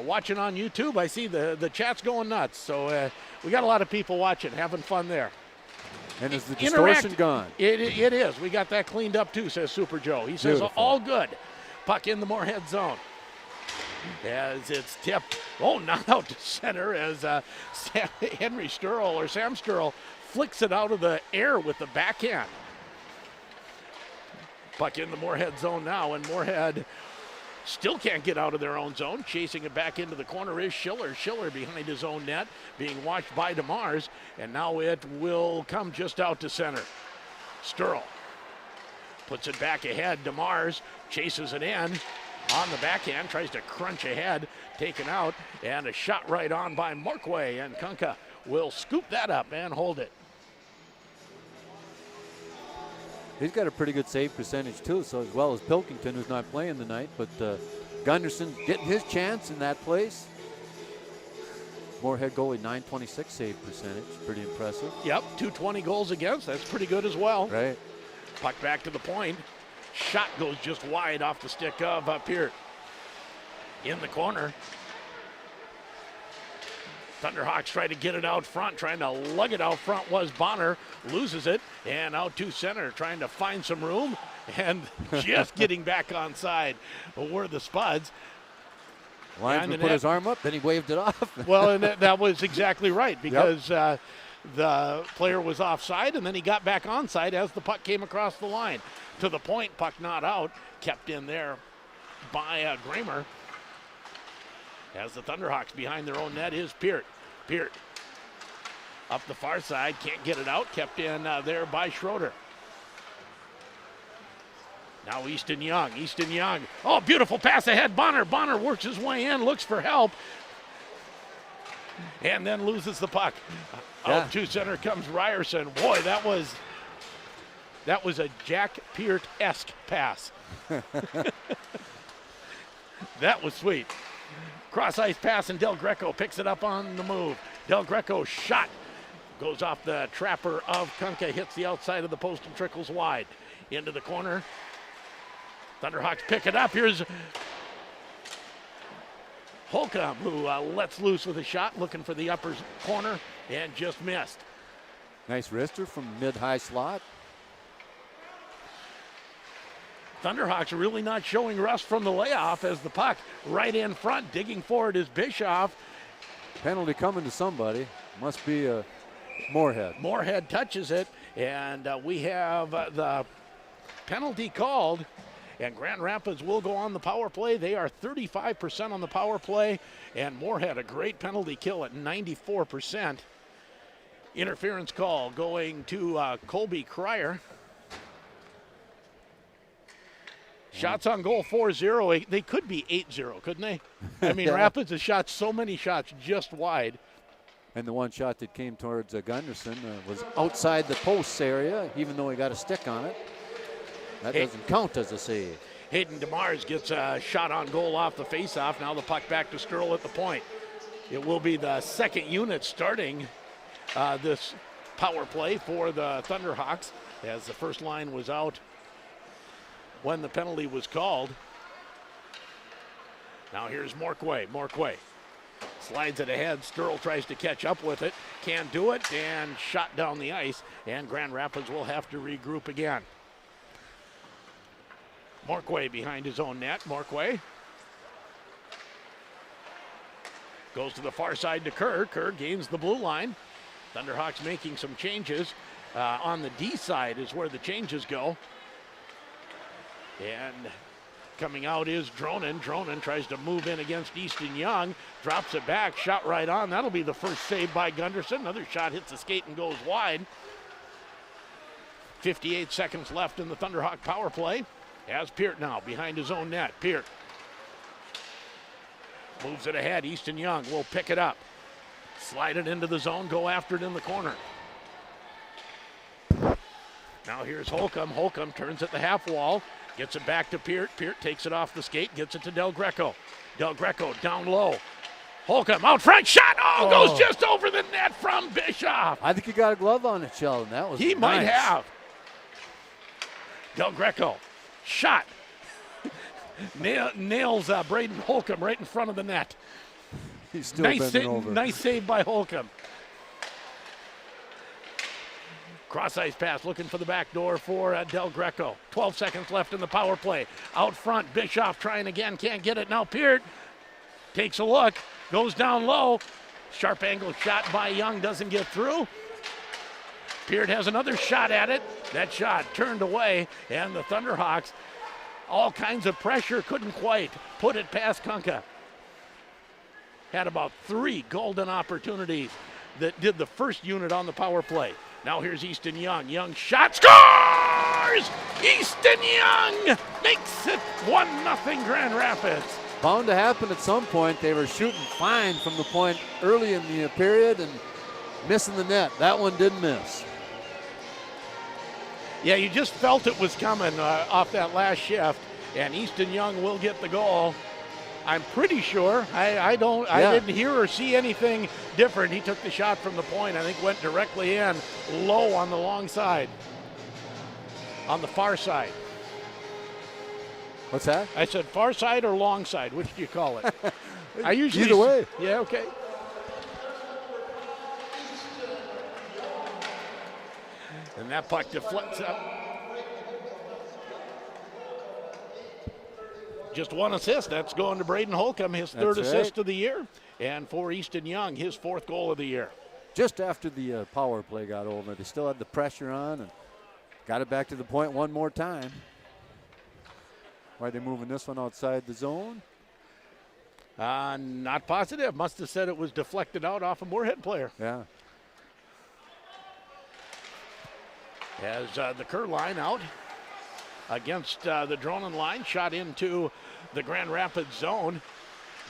C: Watching on YouTube, I see the chat's going nuts. So we got a lot of people watching, having fun there.
E: And is the distortion gone?
C: It is. We got that cleaned up too, says Super Joe. He says
E: Beautiful.
C: all good. Puck in the Moorhead zone. As it's tipped, not out to center as Sam Sturl flicks it out of the air with the backhand. Puck in the Moorhead zone now, and Moorhead still can't get out of their own zone. Chasing it back into the corner is Schiller. Schiller behind his own net, being watched by DeMars, and now it will come just out to center. Sturl puts it back ahead. DeMars chases it in on the backhand, tries to crunch ahead, taken out, and a shot right on by Morkway, and Kunka will scoop that up and hold it.
E: He's got a pretty good save percentage too, so as well as Pilkington, who's not playing tonight, but Gunderson getting his chance in that place. Moorhead goalie, 926 save percentage, pretty impressive.
C: Yep, 220 goals against, that's pretty good as well.
E: Right.
C: Puck back to the point. Shot goes just wide off the stick of Peart. In the corner. Thunderhawks try to get it out front. Trying to lug it out front was Bonner. Loses it. And out to center. Trying to find some room. And just getting back on side were the Spuds.
E: Linesman put his arm up, then he waved it off.
C: Well, and that was exactly right, because the player was offside, and then he got back onside as the puck came across the line. To the point, puck not out, kept in there by Kramer. As the Thunderhawks behind their own net is Peart. Peart up the far side, can't get it out, kept in there by Schroeder. Now Easton Young. Oh, beautiful pass ahead. Bonner works his way in, looks for help, and then loses the puck. Out to center comes Ryerson. Boy, that was a Jack Peart-esque pass. That was sweet. Cross ice pass, and Del Greco picks it up on the move. Del Greco shot goes off the trapper of Kunka, hits the outside of the post and trickles wide into the corner. Thunderhawks pick it up. Here's Holcomb, who lets loose with a shot, looking for the upper corner, and just missed.
E: Nice wrister from mid-high slot.
C: Thunderhawks are really not showing rust from the layoff, as the puck right in front, digging forward is Bischoff.
E: Penalty coming to somebody. Must be Moorhead.
C: Moorhead touches it, and we have the penalty called, and Grand Rapids will go on the power play. They are 35% on the power play, and Moorhead a great penalty kill at 94%. Interference call going to Colby Cryer. Shots on goal 4-0. They could be 8-0, couldn't they? I mean, Rapids has shot so many shots just wide.
E: And the one shot that came towards Gunderson was outside the posts area, even though he got a stick on it. That doesn't count as a save.
C: Hayden DeMars gets a shot on goal off the faceoff. Now the puck back to Sturl at the point. It will be the second unit starting this power play for the Thunderhawks, as the first line was out when the penalty was called. Now here's Morquay. Morquay slides it ahead. Sturl tries to catch up with it. Can't do it, and shot down the ice. And Grand Rapids will have to regroup again. Morquay behind his own net. Morquay goes to the far side to Kerr. Kerr gains the blue line. Thunderhawks making some changes. On the D side is where the changes go. And coming out is Dronen. Dronen tries to move in against Easton Young. Drops it back. Shot right on. That'll be the first save by Gunderson. Another shot hits the skate and goes wide. 58 seconds left in the Thunderhawk power play. Has Peart now behind his own net. Peart moves it ahead. Easton Young will pick it up. Slide it into the zone. Go after it in the corner. Now here's Holcomb. Holcomb turns at the half wall. Gets it back to Peart. Peart takes it off the skate. Gets it to Del Greco. Del Greco down low. Holcomb out front. Shot. Goes just over the net from Bischoff.
E: I think he got a glove on it, Sheldon. That was
C: He
E: nice.
C: might have. Del Greco. Shot. Nails Braden Holcomb right in front of the net.
E: He's still bending over.
C: Nice save by Holcomb. Cross ice pass looking for the back door for Del Greco. 12 seconds left in the power play. Out front, Bischoff trying again, can't get it. Now Peart takes a look, goes down low. Sharp angle shot by Young, doesn't get through. Peart has another shot at it. That shot turned away, and the Thunderhawks, all kinds of pressure, couldn't quite put it past Kunka. Had about 3 golden opportunities that did the first unit on the power play. Now here's Easton Young. Young shot, scores! Easton Young makes it 1-0 Grand Rapids.
E: Bound to happen at some point. They were shooting fine from the point early in the period and missing the net. That one didn't miss.
C: Yeah, you just felt it was coming off that last shift, and Easton Young will get the goal. I'm pretty sure. I didn't hear or see anything different. He took the shot from the point. I think went directly in, low on the long side, on the far side.
E: What's that?
C: I said far side or long side. Which do you call it? I usually
E: Either way.
C: Yeah. Okay. And that puck deflects up. Just 1 assist. That's going to Braden Holcomb, his third assist of the year. And for Easton Young, his 4th goal of the year.
E: Just after the power play got over, they still had the pressure on and got it back to the point one more time. Why are they moving this one outside the zone?
C: Not positive. Must have said it was deflected out off a Moorhead player.
E: Yeah.
C: As the Kerr line out against the Dronen line, shot into the Grand Rapids zone.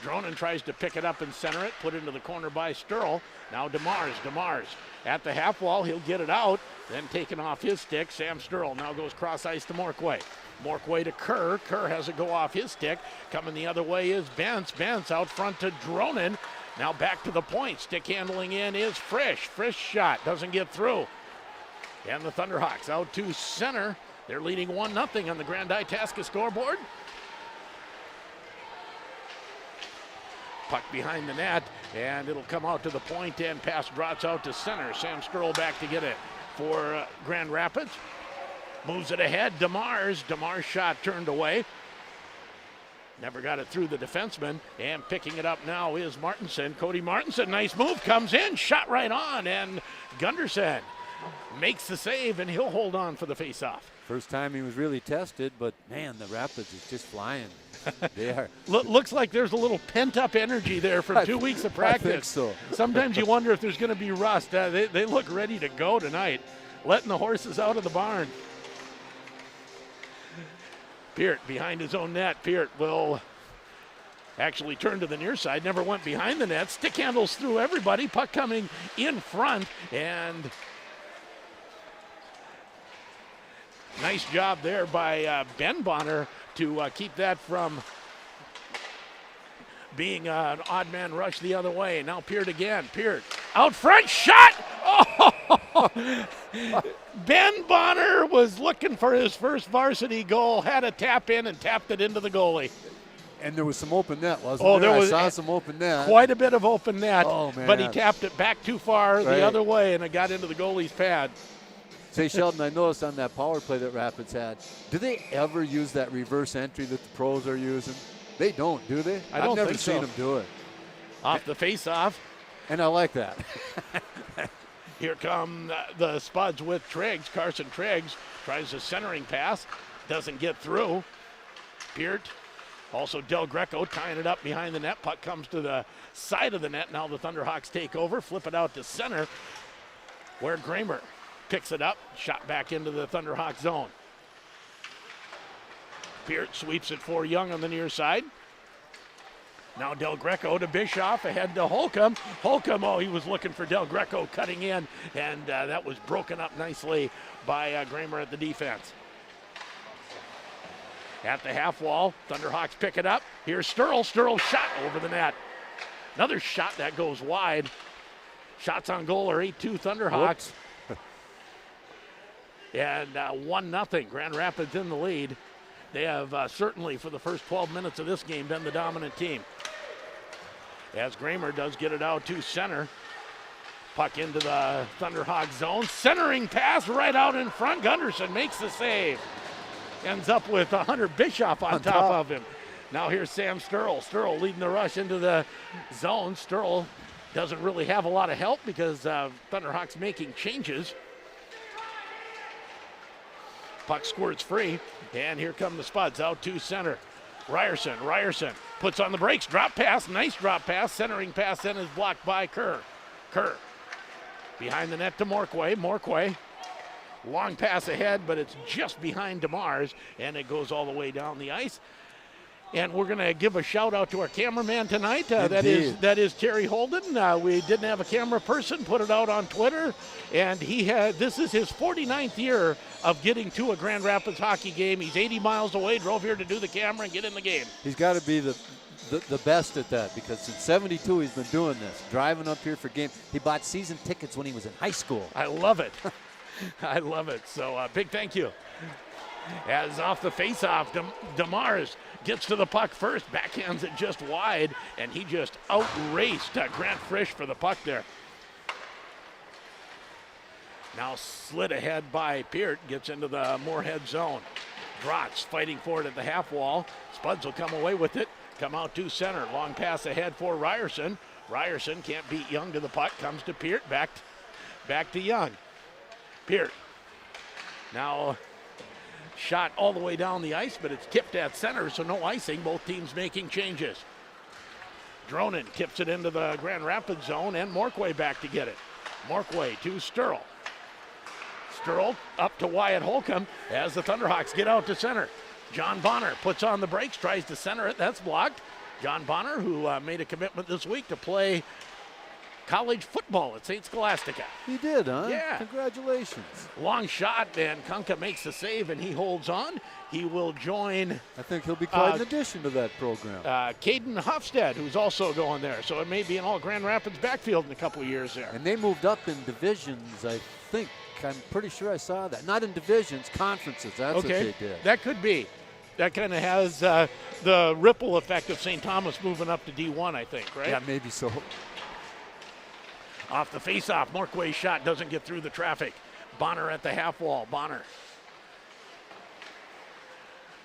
C: Dronen tries to pick it up and center it, put into the corner by Sturl. Now DeMars at the half wall, he'll get it out, then taken off his stick. Sam Sturl now goes cross ice to Morquay. Morquay to Kerr. Kerr has it go off his stick. Coming the other way is Bentz. Bentz out front to Dronen. Now back to the point. Stick handling in is Frisch. Frisch shot doesn't get through. And the Thunderhawks out to center. They're leading 1-0 on the Grand Itasca scoreboard. Puck behind the net, and it'll come out to the point, and pass drops out to center. Sam Sturl back to get it for Grand Rapids. Moves it ahead. DeMars shot turned away. Never got it through the defenseman, and picking it up now is Martinson. Cody Martinson, nice move, comes in, shot right on, and Gunderson makes the save, and he'll hold on for the faceoff.
E: First time he was really tested, but man, the Rapids is just flying. They are.
C: Looks like there's a little pent-up energy there from 2 weeks of practice.
E: I think so.
C: Sometimes you wonder if there's going to be rust. They look ready to go tonight, letting the horses out of the barn. Peart behind his own net. Peart will actually turn to the near side, never went behind the net. Stick handles through everybody. Puck coming in front, and nice job there by Ben Bonner to keep that from being an odd man rush the other way. Now Peart again. Peart out front, shot. Oh! Ben Bonner was looking for his first varsity goal, had a tap in and tapped it into the goalie.
E: And there was some open net, wasn't
C: Oh,
E: there?
C: there was
E: I saw some open net.
C: Quite a bit of open net,
E: Oh, man.
C: but he tapped it back too far the
E: Right.
C: other way, and it got into the goalie's pad.
E: Say, Sheldon, I noticed on that power play that Rapids had, do they ever use that reverse entry that the pros are using? They don't, do they?
C: I don't
E: I've never
C: think
E: seen
C: so.
E: them do it.
C: Off the face-off.
E: And I like that.
C: Here come the Spuds with Triggs. Carson Triggs tries a centering pass, doesn't get through. Peart, also Del Greco tying it up behind the net. Puck comes to the side of the net. Now the Thunderhawks take over, flip it out to center, where Kramer picks it up, shot back into the Thunderhawk zone. Peart sweeps it for Young on the near side. Now Del Greco to Bischoff, ahead to Holcomb. Holcomb, oh, he was looking for Del Greco cutting in, and that was broken up nicely by Kramer at the defense. At the half wall, Thunderhawks pick it up. Here's Sturl. Sturl shot over the net. Another shot that goes wide. Shots on goal are 8-2 Thunderhawks. And 1-0, Grand Rapids in the lead. They have certainly, for the first 12 minutes of this game, been the dominant team. As Kramer does get it out to center. Puck into the Thunderhawk zone. Centering pass right out in front. Gunderson makes the save. Ends up with Hunter Bischoff on top of him. Now here's Sam Sturl. Sturl leading the rush into the zone. Sturl doesn't really have a lot of help because Thunderhawks making changes. Puck squirts free, and here come the Spuds out to center. Ryerson puts on the brakes, drop pass, nice drop pass, centering pass then is blocked by Kerr. Kerr behind the net to Morquay, long pass ahead, but it's just behind DeMars, and it goes all the way down the ice. And we're going to give a shout out to our cameraman tonight. That is Terry Holden. We didn't have a camera person, put it out on Twitter, and this is his 49th year of getting to a Grand Rapids hockey game. He's 80 miles away, drove here to do the camera and get in the game.
E: He's got to be the best at that, because since '72 he's been doing this, driving up here for games. He bought season tickets when he was in high school.
C: I love it. I love it. So big thank you. As off the face-off, DeMars gets to the puck first, backhands it just wide, and he just outraced Grant Frisch for the puck there. Now slid ahead by Peart, gets into the Moorhead zone. Drotz fighting for it at the half wall. Spuds will come away with it, come out to center. Long pass ahead for Ryerson. Ryerson can't beat Young to the puck, comes to Peart, back to Young. Peart now shot all the way down the ice, but it's tipped at center, so no icing. Both teams making changes. Dronin tips it into the Grand Rapids zone, and Morquay back to get it. Morquay to Sturl. Sturl up to Wyatt Holcomb as the Thunderhawks get out to center. John Bonner puts on the brakes, tries to center it. That's blocked. John Bonner, who made a commitment this week to play college football at St. Scholastica.
E: He did, huh?
C: Yeah.
E: Congratulations.
C: Long shot, and Kunka makes the save, and he holds on. He will join
E: I think he'll be quite an addition to that program.
C: Caden Hofstad, who's also going there. So it may be an all Grand Rapids backfield in a couple of years there.
E: And they moved up in divisions, I think. I'm pretty sure I saw that. Not in divisions, conferences. That's what they did.
C: That could be. That kind of has the ripple effect of St. Thomas moving up to D1, I think, right?
E: Yeah, maybe so.
C: Off the face-off, Morquay's shot doesn't get through the traffic. Bonner at the half wall. Bonner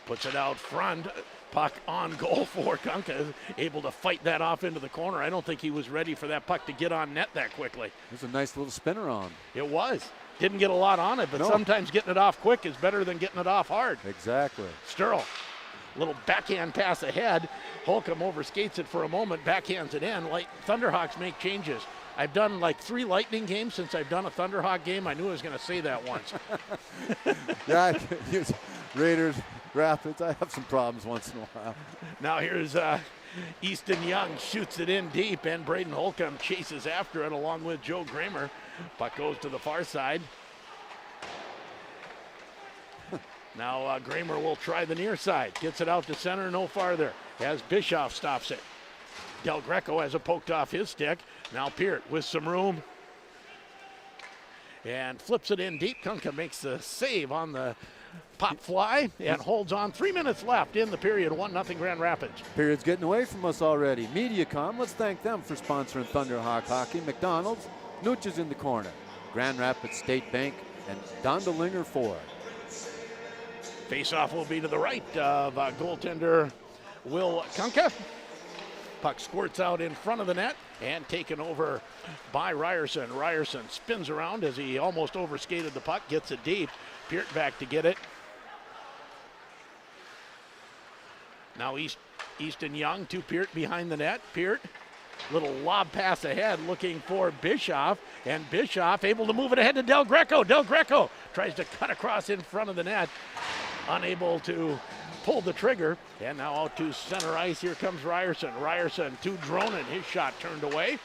C: puts it out front. Puck on goal for Kunka, able to fight that off into the corner. I don't think he was ready for that puck to get on net that quickly.
E: It was a nice little spinner on.
C: It was. Didn't get a lot on it, but sometimes getting it off quick is better than getting it off hard.
E: Exactly.
C: Sturl, little backhand pass ahead. Holcomb overskates it for a moment, backhands it in. Thunderhawks make changes. I've done like 3 Lightning games since I've done a Thunderhawk game. I knew I was going to say that once.
E: Yeah, Raiders, Rapids, I have some problems once in a while.
C: Now here's Easton Young, shoots it in deep, and Braden Holcomb chases after it along with Joe Kramer. Puck goes to the far side. Now Kramer will try the near side. Gets it out to center, no farther, as Bischoff stops it. Del Greco has it poked off his stick. Now Peart with some room. And flips it in deep. Kunka makes the save on the pop fly and holds on. 3 minutes left in the period. 1-0 Grand Rapids.
E: Period's getting away from us already. Mediacom, let's thank them for sponsoring Thunderhawk hockey. McDonald's, Nooch is in the corner. Grand Rapids State Bank and Dondelinger Ford.
C: Face-off will be to the right of goaltender Will Kunka. Puck squirts out in front of the net and taken over by Ryerson. Ryerson spins around as he almost overskated the puck, gets it deep. Peart back to get it. Now Easton Young to Peart behind the net. Peart, little lob pass ahead looking for Bischoff, and Bischoff able to move it ahead to Del Greco. Del Greco tries to cut across in front of the net, unable to pull the trigger, and now out to center ice. Here comes Ryerson. Ryerson to Dronin. His shot turned away.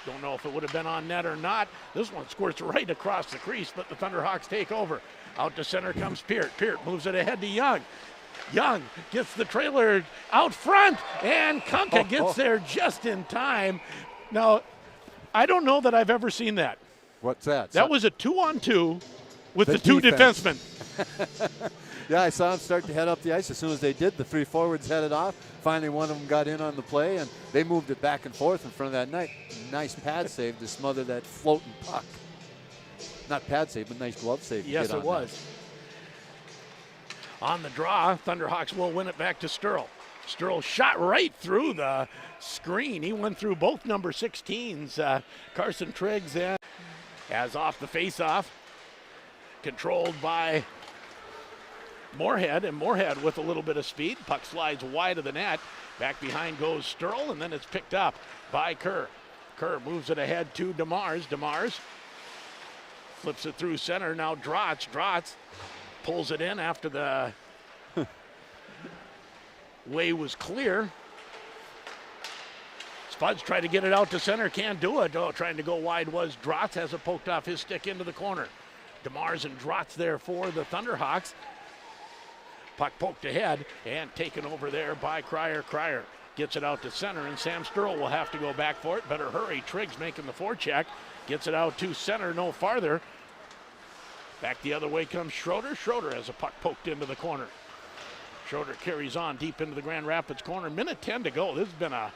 C: Don't know if it would have been on net or not. This one squirts right across the crease, but the Thunderhawks take over. Out to center comes Peart. Peart moves it ahead to Young. Young gets the trailer out front, and Kunka gets there just in time. Now, I don't know that I've ever seen that.
E: What's that?
C: That was a 2-on-2 with
E: The
C: the two
E: defense.
C: defensemen.
E: Yeah, I saw him start to head up the ice. As soon as they did, the three forwards headed off. Finally, one of them got in on the play, and they moved it back and forth in front of that nice pad save to smother that floating puck. Not pad save, but nice glove save.
C: Yes, it was. On the draw, Thunderhawks will win it back to Sturl. Sturl shot right through the screen. He went through both number 16s, Carson Triggs, and as off the face-off, controlled by Moorhead, and Moorhead with a little bit of speed. Puck slides wide of the net. Back behind goes Sturl, and then it's picked up by Kerr. Kerr moves it ahead to DeMars. DeMars flips it through center. Now Drotz. Drotz pulls it in after the way was clear. Spuds tried to get it out to center. Can't do it. Oh, trying to go wide was Drotz. Has it poked off his stick into the corner. DeMars and Drotz there for the Thunderhawks. Puck poked ahead and taken over there by Cryer. Cryer gets it out to center, and Sam Sturl will have to go back for it. Better hurry. Triggs making the forecheck. Gets it out to center, no farther. Back the other way comes Schroeder. Schroeder has a puck poked into the corner. Schroeder carries on deep into the Grand Rapids corner. Minute 10 to go. This has been a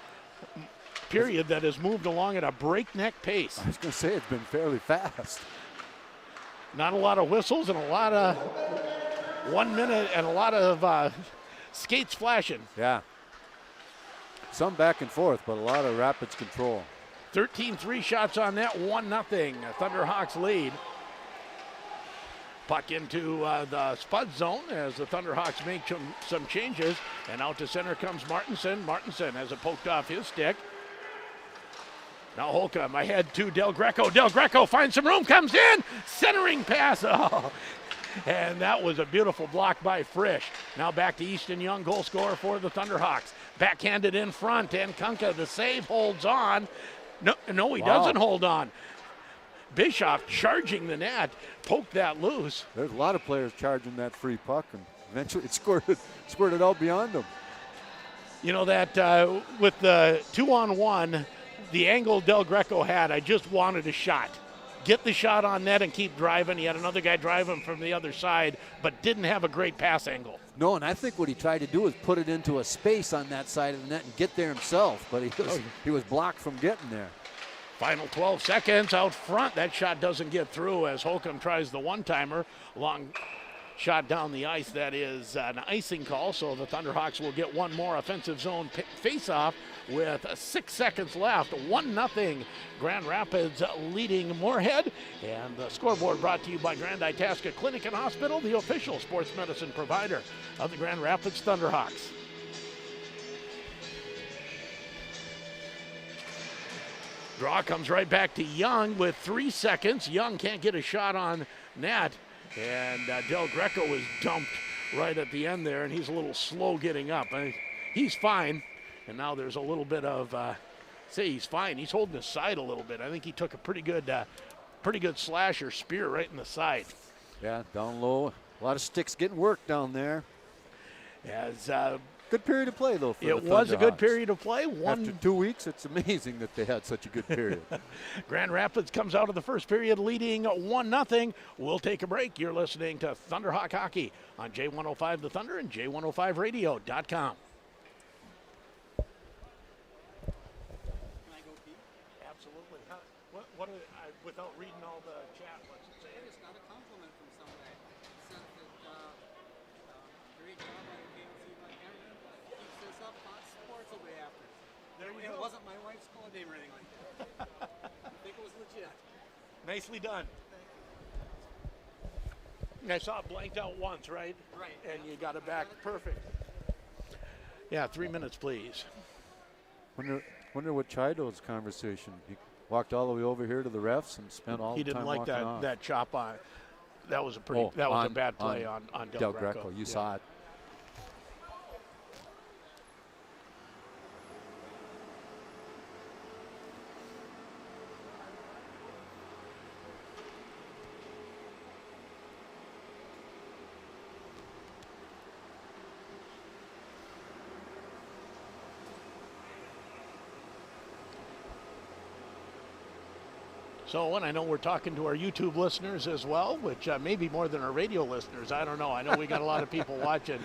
C: period that has moved along at a breakneck pace.
E: I was going to say it's been fairly fast.
C: Not a lot of whistles and a lot of 1 minute and a lot of skates flashing.
E: Yeah. Some back and forth, but a lot of Rapids control.
C: 13-3 shots on net, 1-0. Thunderhawks lead. Puck into the Spud zone as the Thunderhawks make some changes. And out to center comes Martinson. Martinson has it poked off his stick. Now Holcomb ahead to Del Greco. Del Greco finds some room, comes in. Centering pass. Oh. And that was a beautiful block by Frisch. Now back to Easton Young, goal scorer for the Thunderhawks. Backhanded in front, and Kunka, the save, holds on. No, he doesn't hold on. Bischoff charging the net, poked that loose.
E: There's a lot of players charging that free puck, and eventually it squirted out beyond them.
C: You know that with the 2-on-1, the angle Del Greco had, I just wanted a shot. Get the shot on net and keep driving. He had another guy driving from the other side, but didn't have a great pass angle.
E: No, and I think what he tried to do was put it into a space on that side of the net and get there himself, but he was blocked from getting there.
C: Final 12 seconds out front. That shot doesn't get through as Holcomb tries the one-timer. Long shot down the ice. That is an icing call, so the Thunderhawks will get one more offensive zone face-off with 6 seconds left. 1-0 Grand Rapids leading Moorhead. And the scoreboard brought to you by Grand Itasca Clinic and Hospital, the official sports medicine provider of the Grand Rapids Thunderhawks. Draw comes right back to Young with 3 seconds. Young can't get a shot on net. And Del Greco is dumped right at the end there, and he's a little slow getting up. He's fine. And now there's a little bit of, he's fine. He's holding his side a little bit. I think he took a pretty good slash or spear right in the side.
E: Yeah, down low. A lot of sticks getting worked down there.
C: As
E: Good period of play, though, for
C: It
E: the
C: was a good
E: Thunderhawks.
C: period of play.
E: After 2 weeks, it's amazing that they had such a good period.
C: Grand Rapids comes out of the first period leading 1-0. We'll take a break. You're listening to Thunderhawk Hockey on J105 The Thunder and J105radio.com.
D: Can I go pee?
C: Absolutely. Without reading all the chat, what's it say?
D: I just got a compliment from somebody. It said that great job on the KLC by Canada. Keeps this up, hot sports will be after.
C: There you
D: It
C: go.
D: wasn't my wife's call name or anything like that. I think it was legit.
C: Nicely done. I saw it blanked out once, right?
D: Right.
C: And
D: yeah.
C: you got it back. Perfect. Yeah, 3 minutes, please.
E: Wonder what Chido's conversation. He walked all the way over here to the refs and spent all
C: He
E: the time
C: didn't like
E: walking off.
C: that chop on. That was a a bad play on Del Greco.
E: Greco. You saw it.
C: So, and I know we're talking to our YouTube listeners as well, which may be more than our radio listeners. I don't know. I know we got a lot of people watching.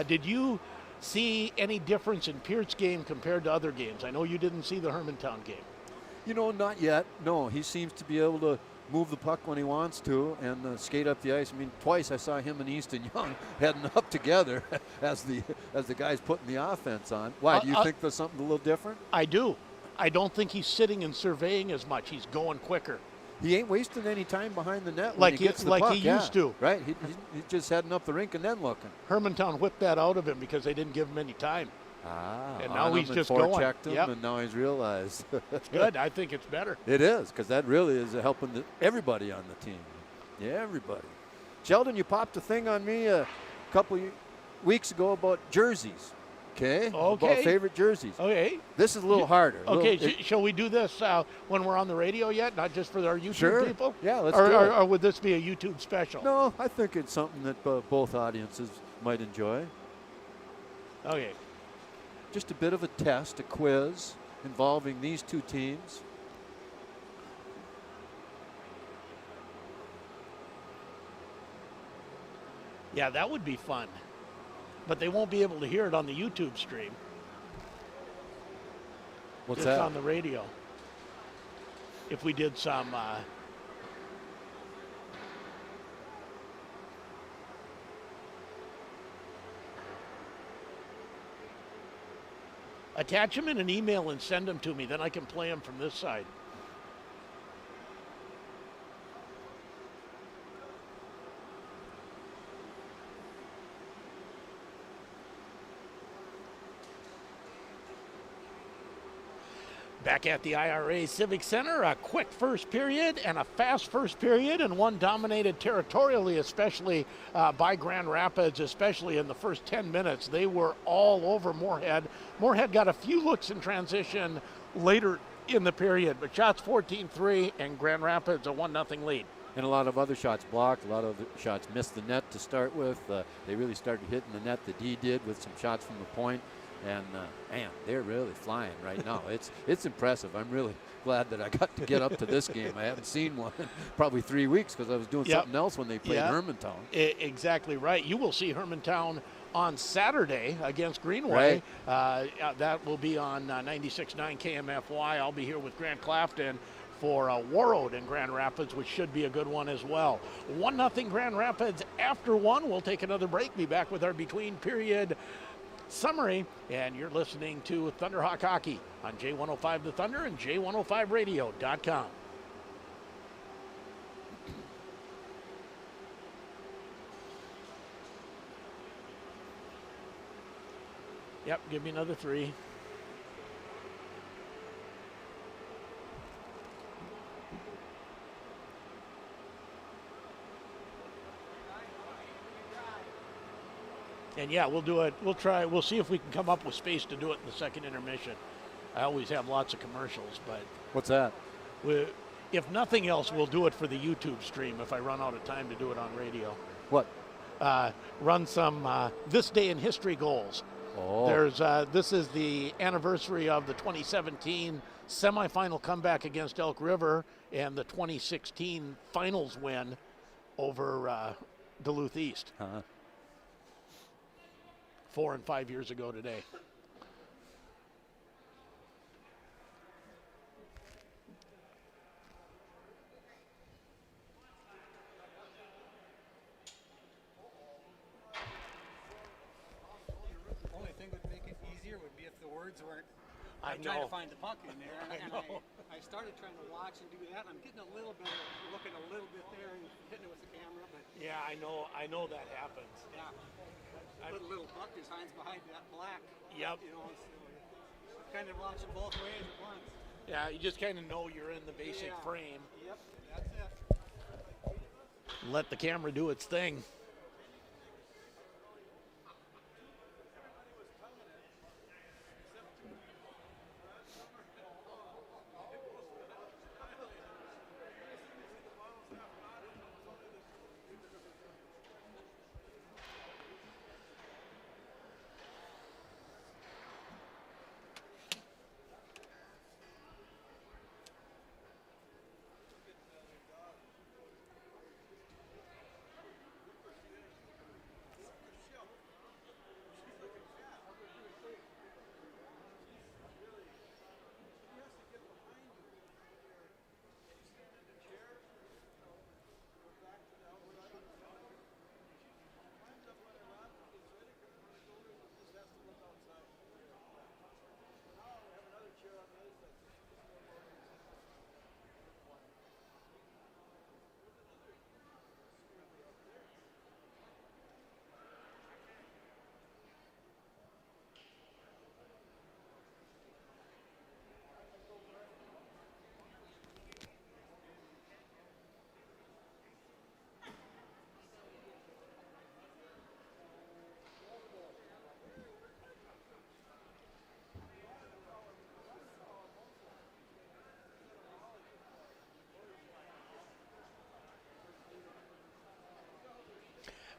C: Did you see any difference in Peart's game compared to other games? I know you didn't see the Hermantown game.
E: You know, not yet. No, he seems to be able to move the puck when he wants to and skate up the ice. I mean, twice I saw him and Easton Young heading up together as the guys putting the offense on. Why, do you think there's something a little different?
C: I do. I don't think he's sitting and surveying as much. He's going quicker.
E: He ain't wasting any time behind the net when
C: Like
E: he gets the
C: like
E: puck.
C: he used to.
E: Right, he's just heading up the rink and then looking.
C: Hermantown whipped that out of him because they didn't give him any time. And now he's just going.
E: Checked him, and now he's realized.
C: It's good. I think it's better.
E: It is, because that really is helping everybody on the team. Yeah, everybody. Sheldon, you popped a thing on me a couple weeks ago about jerseys. Okay. About favorite jerseys.
C: Okay.
E: This is a little harder.
C: Okay. Shall we do this when we're on the radio yet? Not just for our YouTube people?
E: Yeah, let's do it.
C: Or would this be a YouTube special?
E: No, I think it's something that both audiences might enjoy.
C: Okay.
E: Just a bit of a test, a quiz involving these two teams.
C: Yeah, that would be fun. But they won't be able to hear it on the YouTube stream.
E: What's
C: just
E: that?
C: On the radio. If we did some attach them in an email and send them to me, then I can play them from this side. Back at the IRA Civic Center, a quick first period and a fast first period, and one dominated territorially, especially by Grand Rapids, especially in the first 10 minutes. They were all over Moorhead. Moorhead got a few looks in transition later in the period, but shots 14-3 and Grand Rapids a 1-0 lead.
E: And a lot of other shots blocked, a lot of other shots missed the net to start with. They really started hitting the net, the D did, with some shots from the point. And, man, they're really flying right now. It's impressive. I'm really glad that I got to get up to this game. I haven't seen one in probably 3 weeks because I was doing something else when they played Hermantown.
C: Exactly right. You will see Hermantown on Saturday against Greenway.
E: Right.
C: That will be on 96.9 KMFY. I'll be here with Grant Clafton for Warroad in Grand Rapids, which should be a good one as well. 1-0 Grand Rapids after one. We'll take another break. Be back with our between period summary, and you're listening to Thunderhawk Hockey on J105 The Thunder and J105radio.com. Yep, give me another 3. And yeah, we'll do it. We'll try. We'll see if we can come up with space to do it in the second intermission. I always have lots of commercials, but
E: What's that?
C: If nothing else, we'll do it for the YouTube stream if I run out of time to do it on radio.
E: What?
C: Run some This Day in History goals.
E: Oh.
C: There's this is the anniversary of the 2017 semifinal comeback against Elk River and the 2016 finals win over Duluth East. 4 and 5 years ago today.
D: The only thing that would make it easier would be if the words weren't.
C: I
D: I'm trying
C: know.
D: to find the puck in there,
C: I
D: and
C: know.
D: I started trying to watch and do that. I'm getting a little bit, looking a little bit there and hitting it with the camera, but
C: Yeah, I know that happens.
D: yeah, put a little puck just hides behind that black.
C: Yep.
D: You know, so kind of watching both ways at once.
C: Yeah, you just kind of know you're in the basic
D: Yeah.
C: frame.
D: Yep, that's it.
C: Let the camera do its thing.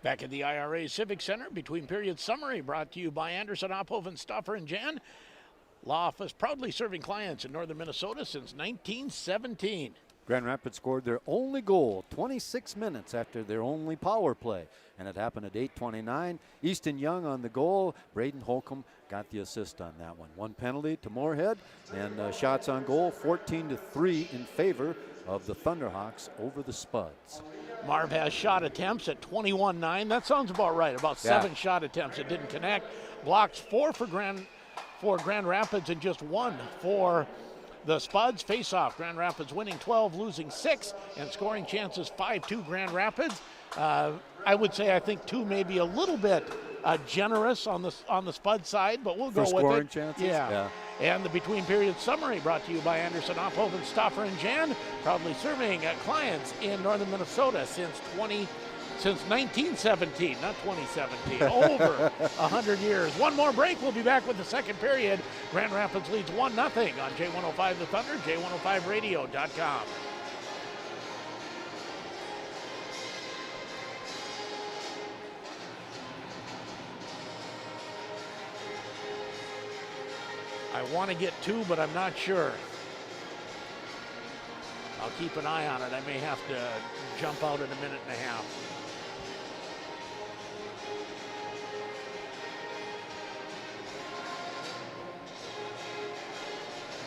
C: Back at the IRA Civic Center, between period summary brought to you by Anderson, Ophoven, Stoffer, and Jan. Law office proudly serving clients in northern Minnesota since 1917.
E: Grand Rapids scored their only goal 26 minutes after their only power play, and it happened at 8:29. Easton Young on the goal. Braden Holcomb got the assist on that one. One penalty to Moorhead, and shots on goal 14-3 in favor of the Thunderhawks over the Spuds.
C: Marv has shot attempts at 21-9. That sounds about right. About 7 shot attempts that didn't connect. Blocks 4 for Grand Rapids and just 1 for the Spuds. Face-off, Grand Rapids winning 12, losing 6, and scoring chances 5-2 Grand Rapids. I would say I think 2 may be a little bit generous on the Spud side, but we'll go with it.
E: Scoring chances?
C: Yeah. And the between period summary brought to you by Anderson, Ophoven, Stoffer, and Jan, proudly serving clients in northern Minnesota since 1917, not 2017, over 100 years. One more break. We'll be back with the second period. Grand Rapids leads 1-0 on J105 The Thunder, J105radio.com. I want to get 2, but I'm not sure. I'll keep an eye on it. I may have to jump out in a minute and a half.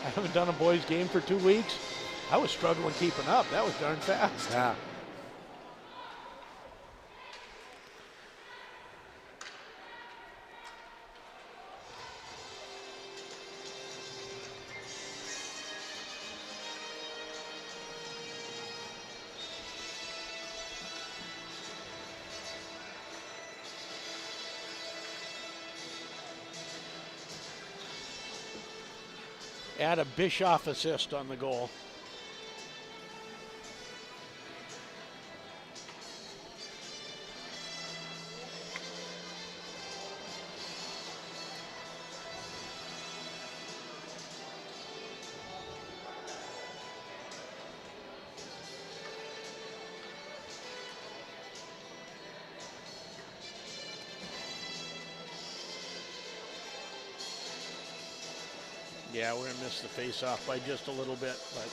C: I haven't done a boys game for 2 weeks. I was struggling keeping up. That was darn fast.
E: Yeah.
C: Add a Bischoff assist on the goal. Yeah, we're going to miss the face-off by just a little bit, but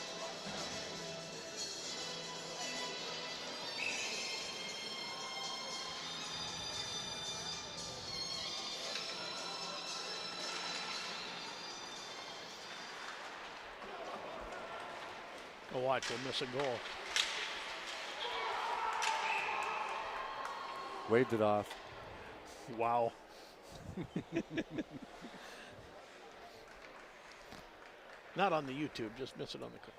C: oh, watch, we'll miss a goal.
E: Waved it off.
C: Wow. Not on the YouTube, just miss it on the call.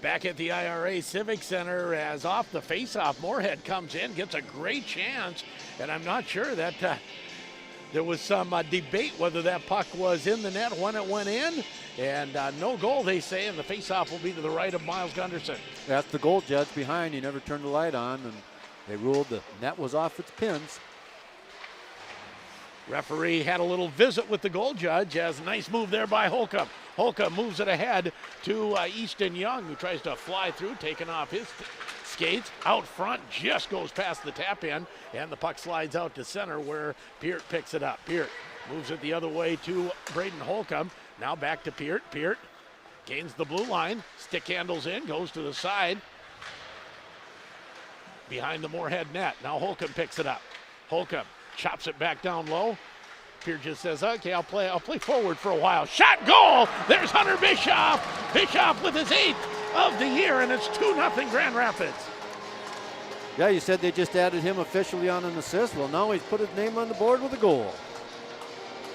C: Back at the IRA Civic Center, as off the faceoff, Moorhead comes in, gets a great chance, and I'm not sure that there was some debate whether that puck was in the net when it went in, and no goal, they say, and the faceoff will be to the right of Miles Gunderson.
E: That's the goal judge behind. He never turned the light on, and they ruled the net was off its pins.
C: Referee had a little visit with the goal judge, as a nice move there by Holcomb. Holcomb moves it ahead to Easton Young, who tries to fly through, taking off his skates. Out front, just goes past the tap in, and the puck slides out to center where Peart picks it up. Peart moves it the other way to Braden Holcomb. Now back to Peart. Peart gains the blue line, stick handles in, goes to the side. Behind the Moorhead net. Now Holcomb picks it up. Holcomb chops it back down low. Peart just says, okay, I'll play forward for a while. Shot, goal! There's Hunter Bischoff. Bischoff with his 8th of the year, and it's 2-0 Grand Rapids.
E: Yeah, you said they just added him officially on an assist. Well, now he's put his name on the board with a goal.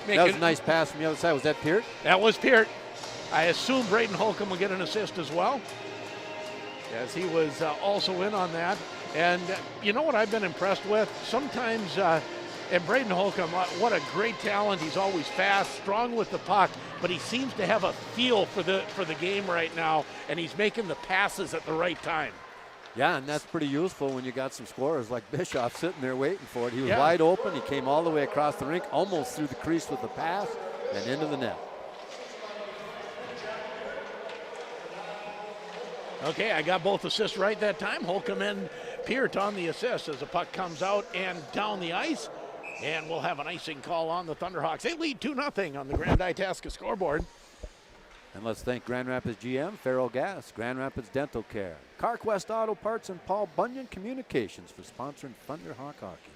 E: That was a nice pass from the other side. Was that Peart?
C: That was Peart. I assume Braden Holcomb will get an assist as well, as he was also in on that. And you know what I've been impressed with? Sometimes, and Braden Holcomb, what a great talent. He's always fast, strong with the puck, but he seems to have a feel for the game right now, and he's making the passes at the right time.
E: Yeah, and that's pretty useful when you got some scorers like Bischoff sitting there waiting for it. He was wide open. He came all the way across the rink, almost through the crease with the pass, and into the net.
C: Okay, I got both assists right that time. Holcomb and Peart on the assist as the puck comes out and down the ice. And we'll have an icing call on the Thunderhawks. They lead 2-0 on the Grand Itasca scoreboard.
E: And let's thank Grand Rapids GM, Farrell Gas, Grand Rapids Dental Care, CarQuest Auto Parts, and Paul Bunyan Communications for sponsoring Thunderhawk hockey.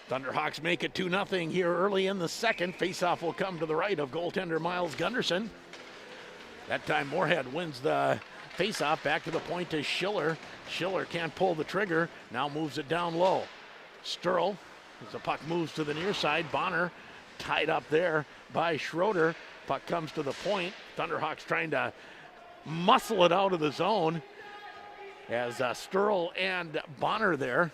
C: Thunderhawks make it 2-0 here early in the second. Faceoff will come to the right of goaltender Miles Gunderson. That time Moorhead wins the faceoff. Back to the point to Schiller. Schiller can't pull the trigger. Now moves it down low. Sturl, as the puck moves to the near side. Bonner tied up there by Schroeder. Puck comes to the point. Thunderhawks trying to muscle it out of the zone as Sturl and Bonner there.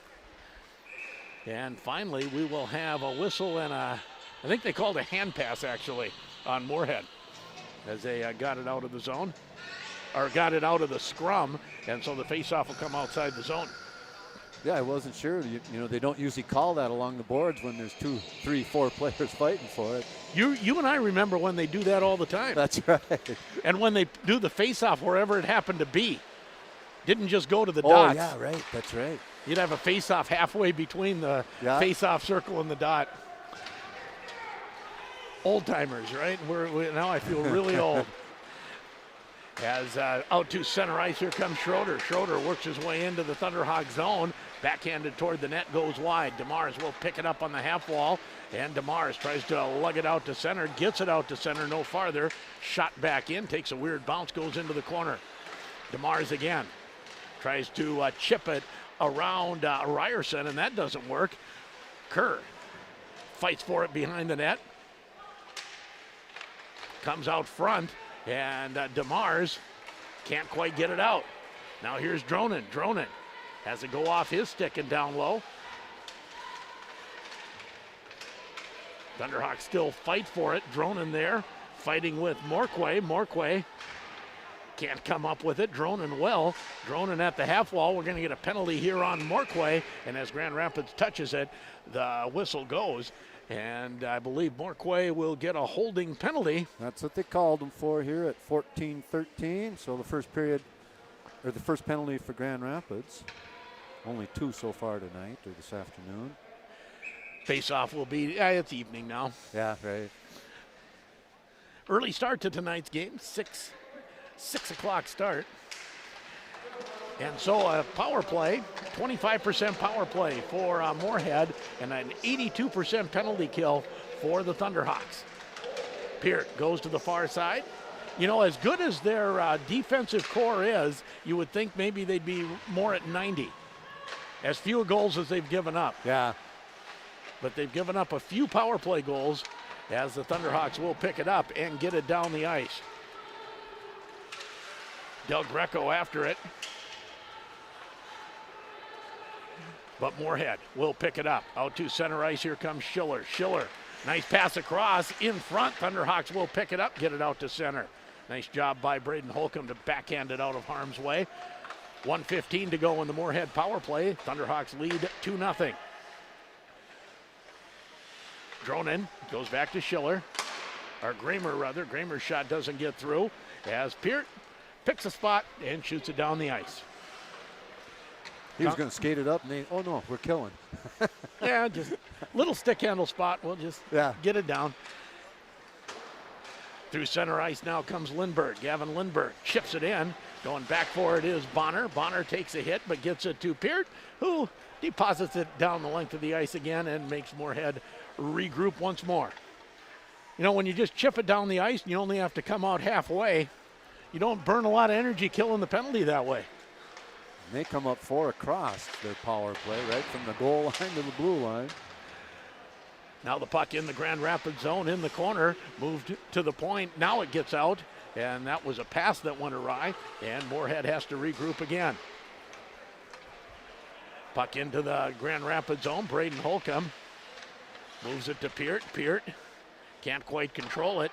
C: And finally, we will have a whistle and I think they called a hand pass actually on Moorhead as they got it out of the zone, or got it out of the scrum, and so the faceoff will come outside the zone.
E: Yeah, I wasn't sure. You know, they don't usually call that along the boards when there's 2, 3, 4 players fighting for it.
C: You and I remember when they do that all the time.
E: That's right.
C: And when they do the faceoff wherever it happened to be. Didn't just go to the dots.
E: Oh, yeah, right. That's right.
C: You'd have a faceoff halfway between the faceoff circle and the dot. Old timers, right? Now I feel really old. As out to center ice, here comes Schroeder. Schroeder works his way into the Thunderhawk zone. Backhanded toward the net, goes wide. DeMars will pick it up on the half wall. And DeMars tries to lug it out to center. Gets it out to center, no farther. Shot back in, takes a weird bounce, goes into the corner. DeMars again. Tries to chip it around Ryerson, and that doesn't work. Kerr fights for it behind the net. Comes out front, and DeMars can't quite get it out. Now here's Dronin. Dronin has it go off his stick and down low. Thunderhawks still fight for it. Dronin there, fighting with Morquay. Morquay can't come up with it. Dronin well. Dronin at the half wall. We're going to get a penalty here on Morquay, and as Grand Rapids touches it, the whistle goes. And I believe Morquay will get a holding penalty.
E: That's what they called him for here at 14-13. So the first period, or the first penalty for Grand Rapids. Only 2 so far tonight or this afternoon.
C: Face-off will be, it's evening now.
E: Yeah, right.
C: Early start to tonight's game, 6 o'clock start. And so a power play, 25% power play for Moorhead, and an 82% penalty kill for the Thunderhawks. Peart goes to the far side. You know, as good as their defensive core is, you would think maybe they'd be more at 90. As few goals as they've given up.
E: Yeah.
C: But they've given up a few power play goals as the Thunderhawks will pick it up and get it down the ice. Del Greco after it. But Moorhead will pick it up. Out to center ice, here comes Schiller. Schiller, nice pass across in front. Thunderhawks will pick it up, get it out to center. Nice job by Braden Holcomb to backhand it out of harm's way. 1:15 to go in the Moorhead power play. Thunderhawks lead 2-0. Dronin goes back to Schiller. Or Gramer, rather. Gramer's shot doesn't get through as Peart picks a spot and shoots it down the ice.
E: He was going to skate it up, and oh no, we're killing.
C: Yeah, just little stick handle spot. We'll just get it down. Through center ice now comes Lindbergh. Gavin Lindbergh chips it in. Going back for it is Bonner. Bonner takes a hit but gets it to Peart, who deposits it down the length of the ice again and makes Moorhead regroup once more. You know, when you just chip it down the ice and you only have to come out halfway, you don't burn a lot of energy killing the penalty that way.
E: And they come up 4 across their power play, right from the goal line to the blue line.
C: Now the puck in the Grand Rapids zone in the corner, moved to the point. Now it gets out, and that was a pass that went awry, and Moorhead has to regroup again. Puck into the Grand Rapids zone. Braden Holcomb moves it to Peart. Peart can't quite control it.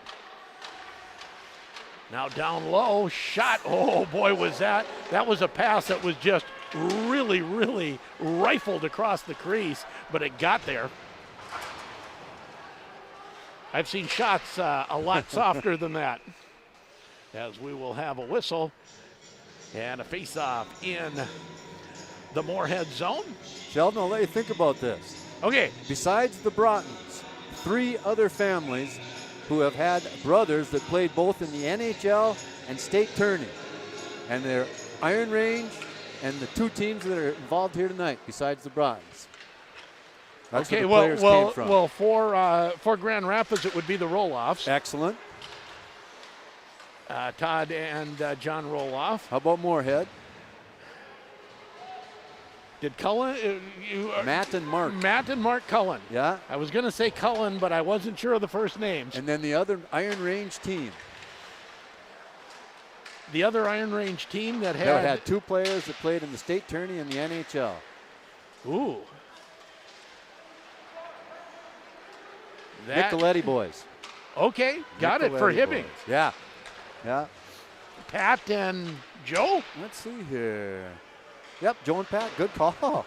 C: Now down low, shot. Oh boy, was that was a pass that was just really, really rifled across the crease, but it got there. I've seen shots a lot softer than that. As we will have a whistle and a face-off in the Moorhead zone.
E: Sheldon, I'll let you think about this.
C: Okay.
E: Besides the Broughtons, 3 other families who have had brothers that played both in the NHL and state tourney. And they're Iron Range and the 2 teams that are involved here tonight, besides the Broughtons. That's
C: okay,
E: where the players came from.
C: Well, for Grand Rapids, it would be the Roloffs.
E: Excellent.
C: Todd and John Roloff.
E: How about Moorhead?
C: Did Cullen?
E: Matt and Mark.
C: Matt and Mark Cullen.
E: Yeah.
C: I was going to say Cullen, but I wasn't sure of the first names.
E: And then the other Iron Range team.
C: The other Iron Range team that
E: had 2 players that played in the state tourney and the NHL.
C: Ooh.
E: Nicoletti boys.
C: Okay, got it for Hibbing.
E: Boys. Yeah. Yeah.
C: Pat and Joe?
E: Let's see here. Yep, Joe and Pat, good call.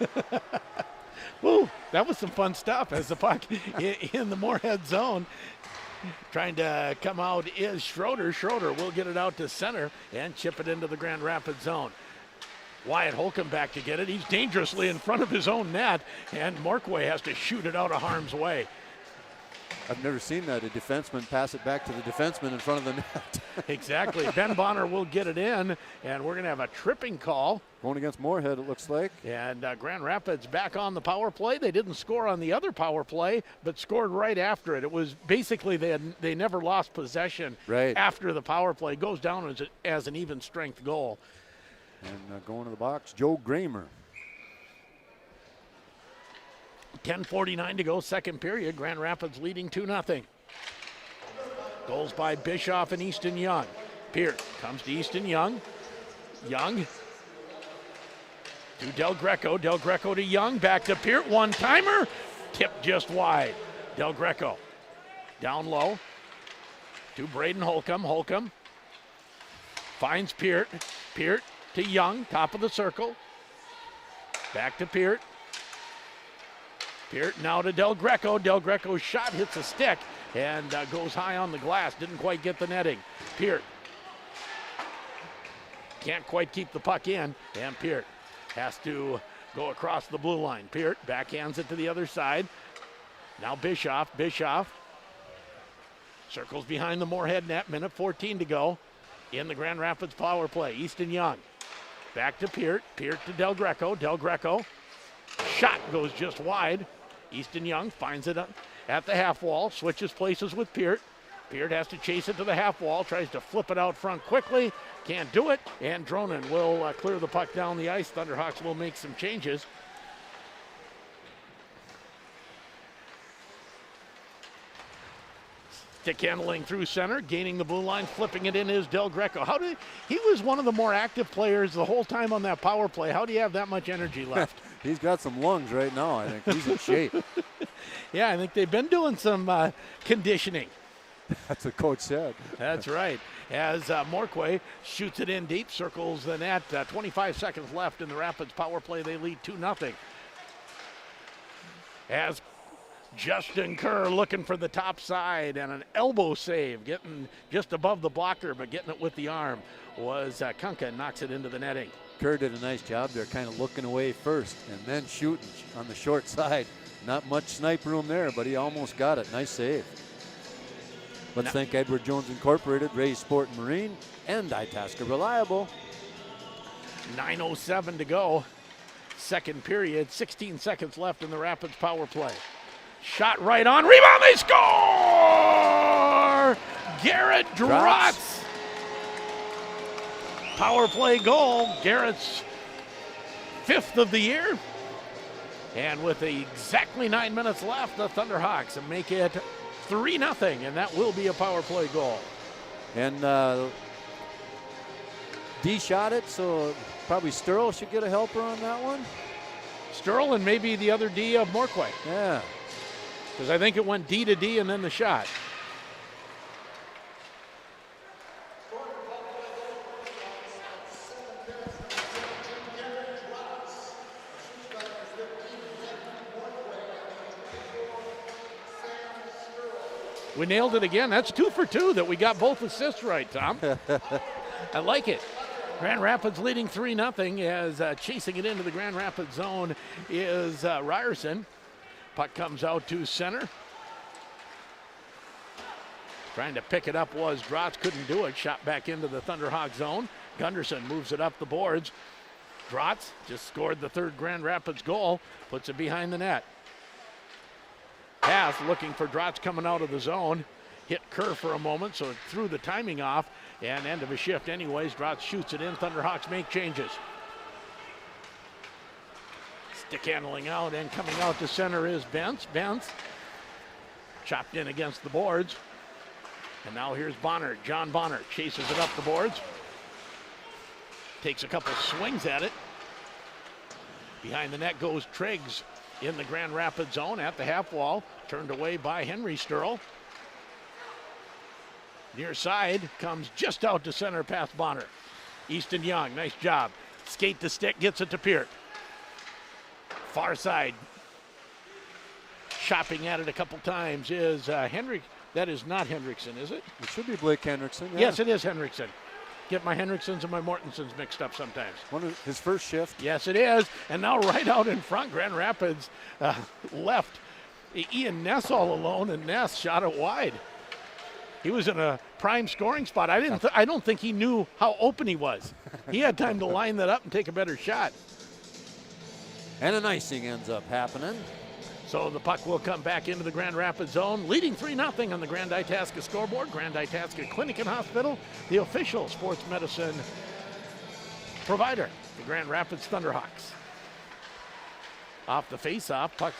C: Woo, that was some fun stuff as the puck in the Moorhead zone. Trying to come out is Schroeder. Schroeder will get it out to center and chip it into the Grand Rapids zone. Wyatt Holcomb back to get it. He's dangerously in front of his own net, and Markway has to shoot it out of harm's way.
E: I've never seen that, a defenseman pass it back to the defenseman in front of the net.
C: Exactly. Ben Bonner will get it in, and we're going to have a tripping call.
E: Going against Moorhead, it looks like.
C: And Grand Rapids back on the power play. They didn't score on the other power play, but scored right after it. It was basically they never lost possession after the power play. Goes down as an even strength goal.
E: And going to the box, Joe Gramer.
C: 10:49 to go, second period. Grand Rapids leading 2-0. Goals by Bischoff and Easton Young. Peart comes to Easton Young. Young to Del Greco. Del Greco to Young. Back to Peart. One-timer. Tipped just wide. Del Greco down low to Braden Holcomb. Holcomb finds Peart. Peart to Young. Top of the circle. Back to Peart. Peart now to Del Greco. Del Greco's shot hits a stick and goes high on the glass. Didn't quite get the netting. Peart can't quite keep the puck in, and Peart has to go across the blue line. Peart backhands it to the other side. Now Bischoff circles behind the Moorhead net, minute 14 to go in the Grand Rapids power play. Easton Young back to Peart to Del Greco, shot goes just wide. Easton Young finds it at the half wall, switches places with Peart. Peart has to chase it to the half wall, tries to flip it out front quickly, can't do it, and Dronen will clear the puck down the ice. Thunderhawks will make some changes. Stick handling through center, gaining the blue line, flipping it in is Del Greco. He was one of the more active players the whole time on that power play. How do you have that much energy left?
E: He's got some lungs right now. I think he's in shape.
C: Yeah, I think they've been doing some conditioning.
E: That's what Coach said.
C: That's right. As Morquay shoots it in deep, circles the net. 25 seconds left in the Rapids power play. They lead 2-0. As Justin Kerr looking for the top side and an elbow save, getting just above the blocker, but getting it with the arm was Kunka, knocks it into the netting.
E: Kerr did a nice job there, kind of looking away first and then shooting on the short side. Not much snipe room there, but he almost got it. Nice save. Let's thank Edward Jones Incorporated, Ray's Sport and Marine, and Itasca Reliable.
C: 9:07 to go. Second period, 16 seconds left in the Rapids power play. Shot right on, rebound, they score! Garrett Drotz. Power play goal, Garrett's 5th of the year. And with exactly 9 minutes left, the Thunderhawks make it 3-0, and that will be a power play goal.
E: And D shot it, so probably Sturl should get a helper on that one.
C: Sturl and maybe the other D of Morquay.
E: Yeah.
C: Because I think it went D to D and then the shot. We nailed it again. That's 2 for 2 that we got both assists right, Tom. I like it. Grand Rapids leading 3-0 as chasing it into the Grand Rapids zone is Ryerson. Puck comes out to center. Trying to pick it up was Drotz, couldn't do it. Shot back into the Thunderhawk zone. Gunderson moves it up the boards. Drotz just scored the 3rd Grand Rapids goal, puts it behind the net. Pass looking for Drotz coming out of the zone. Hit Kerr for a moment, so it threw the timing off. And end of a shift anyways. Drotz shoots it in. Thunderhawks make changes. Stick handling out and coming out to center is Bentz. Bentz chopped in against the boards. And now here's Bonner. John Bonner chases it up the boards. Takes a couple swings at it. Behind the net goes Triggs in the Grand Rapids zone at the half wall. Turned away by Henry Sturl. Near side comes just out to center past Bonner. Easton Young, nice job. Skate to stick, gets it to Peart. Far side. Shopping at it a couple times is Henrik. That is not Henriksen, is it?
E: It should be Blake Henriksen. Yeah.
C: Yes, it is Henriksen. Get my Henriksens and my Mortensens mixed up sometimes.
E: One of his first shift.
C: Yes, it is. And now right out in front, Grand Rapids left Ian Ness all alone, and Ness shot it wide. He was in a prime scoring spot. I don't think he knew how open he was. He had time to line that up and take a better shot.
E: And an icing ends up happening.
C: So the puck will come back into the Grand Rapids zone, leading 3-0 on the Grand Itasca scoreboard. Grand Itasca Clinic and Hospital, the official sports medicine provider, the Grand Rapids Thunderhawks. Off the face-off, puck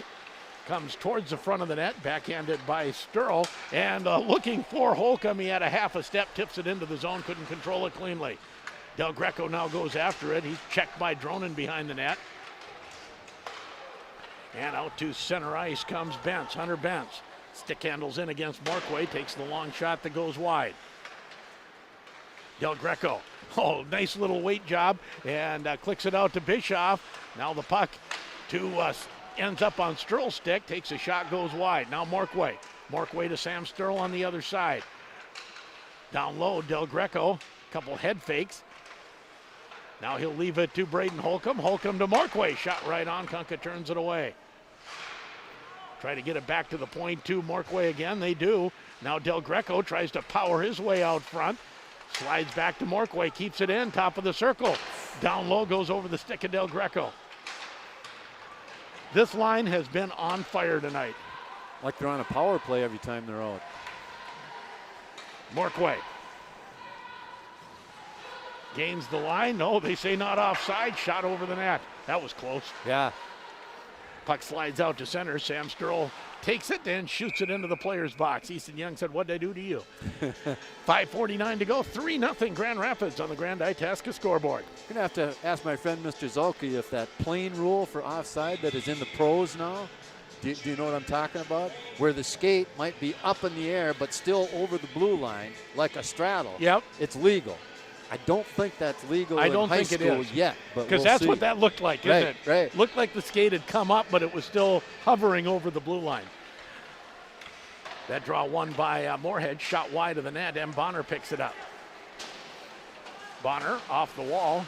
C: comes towards the front of the net, backhanded by Sturl, and looking for Holcomb. He had a half a step, tips it into the zone, couldn't control it cleanly. Del Greco now goes after it. He's checked by Dronen behind the net. And out to center ice comes Bentz, Hunter Bentz. Stick handles in against Morquay, takes the long shot that goes wide. Del Greco, oh, nice little weight job, and clicks it out to Bischoff. Now the puck to ends up on Sturl's stick, takes a shot, goes wide. Now Morquay. Morquay to Sam Sturl on the other side. Down low, Del Greco, couple head fakes. Now he'll leave it to Braden Holcomb. Holcomb to Morquay, shot right on, Kunka turns it away. Try to get it back to the point to Morquay again. They do. Now Del Greco tries to power his way out front. Slides back to Morquay, keeps it in, top of the circle. Down low, goes over the stick of Del Greco. This line has been on fire tonight.
E: Like they're on a power play every time they're out.
C: Morquay gains the line. No, they say not offside. Shot over the net. That was close.
E: Yeah.
C: Puck slides out to center. Sam Sturl takes it and shoots it into the player's box. Easton Young said, "What'd I do to you?" 5:49 to go. 3-0 Grand Rapids on the Grand Itasca scoreboard.
E: I'm going to have to ask my friend Mr. Zolke if that plain rule for offside that is in the pros now, do you know what I'm talking about? Where the skate might be up in the air but still over the blue line like a straddle.
C: Yep.
E: It's legal. I don't think that's legal
C: I
E: in
C: don't
E: high
C: think it
E: school
C: is.
E: yet.
C: Because
E: we'll
C: that's
E: see.
C: what that looked like, isn't it?
E: Right.
C: Looked like the skate had come up, but it was still hovering over the blue line. That draw won by Moorhead, shot wide of the net, and Bonner picks it up. Bonner off the wall.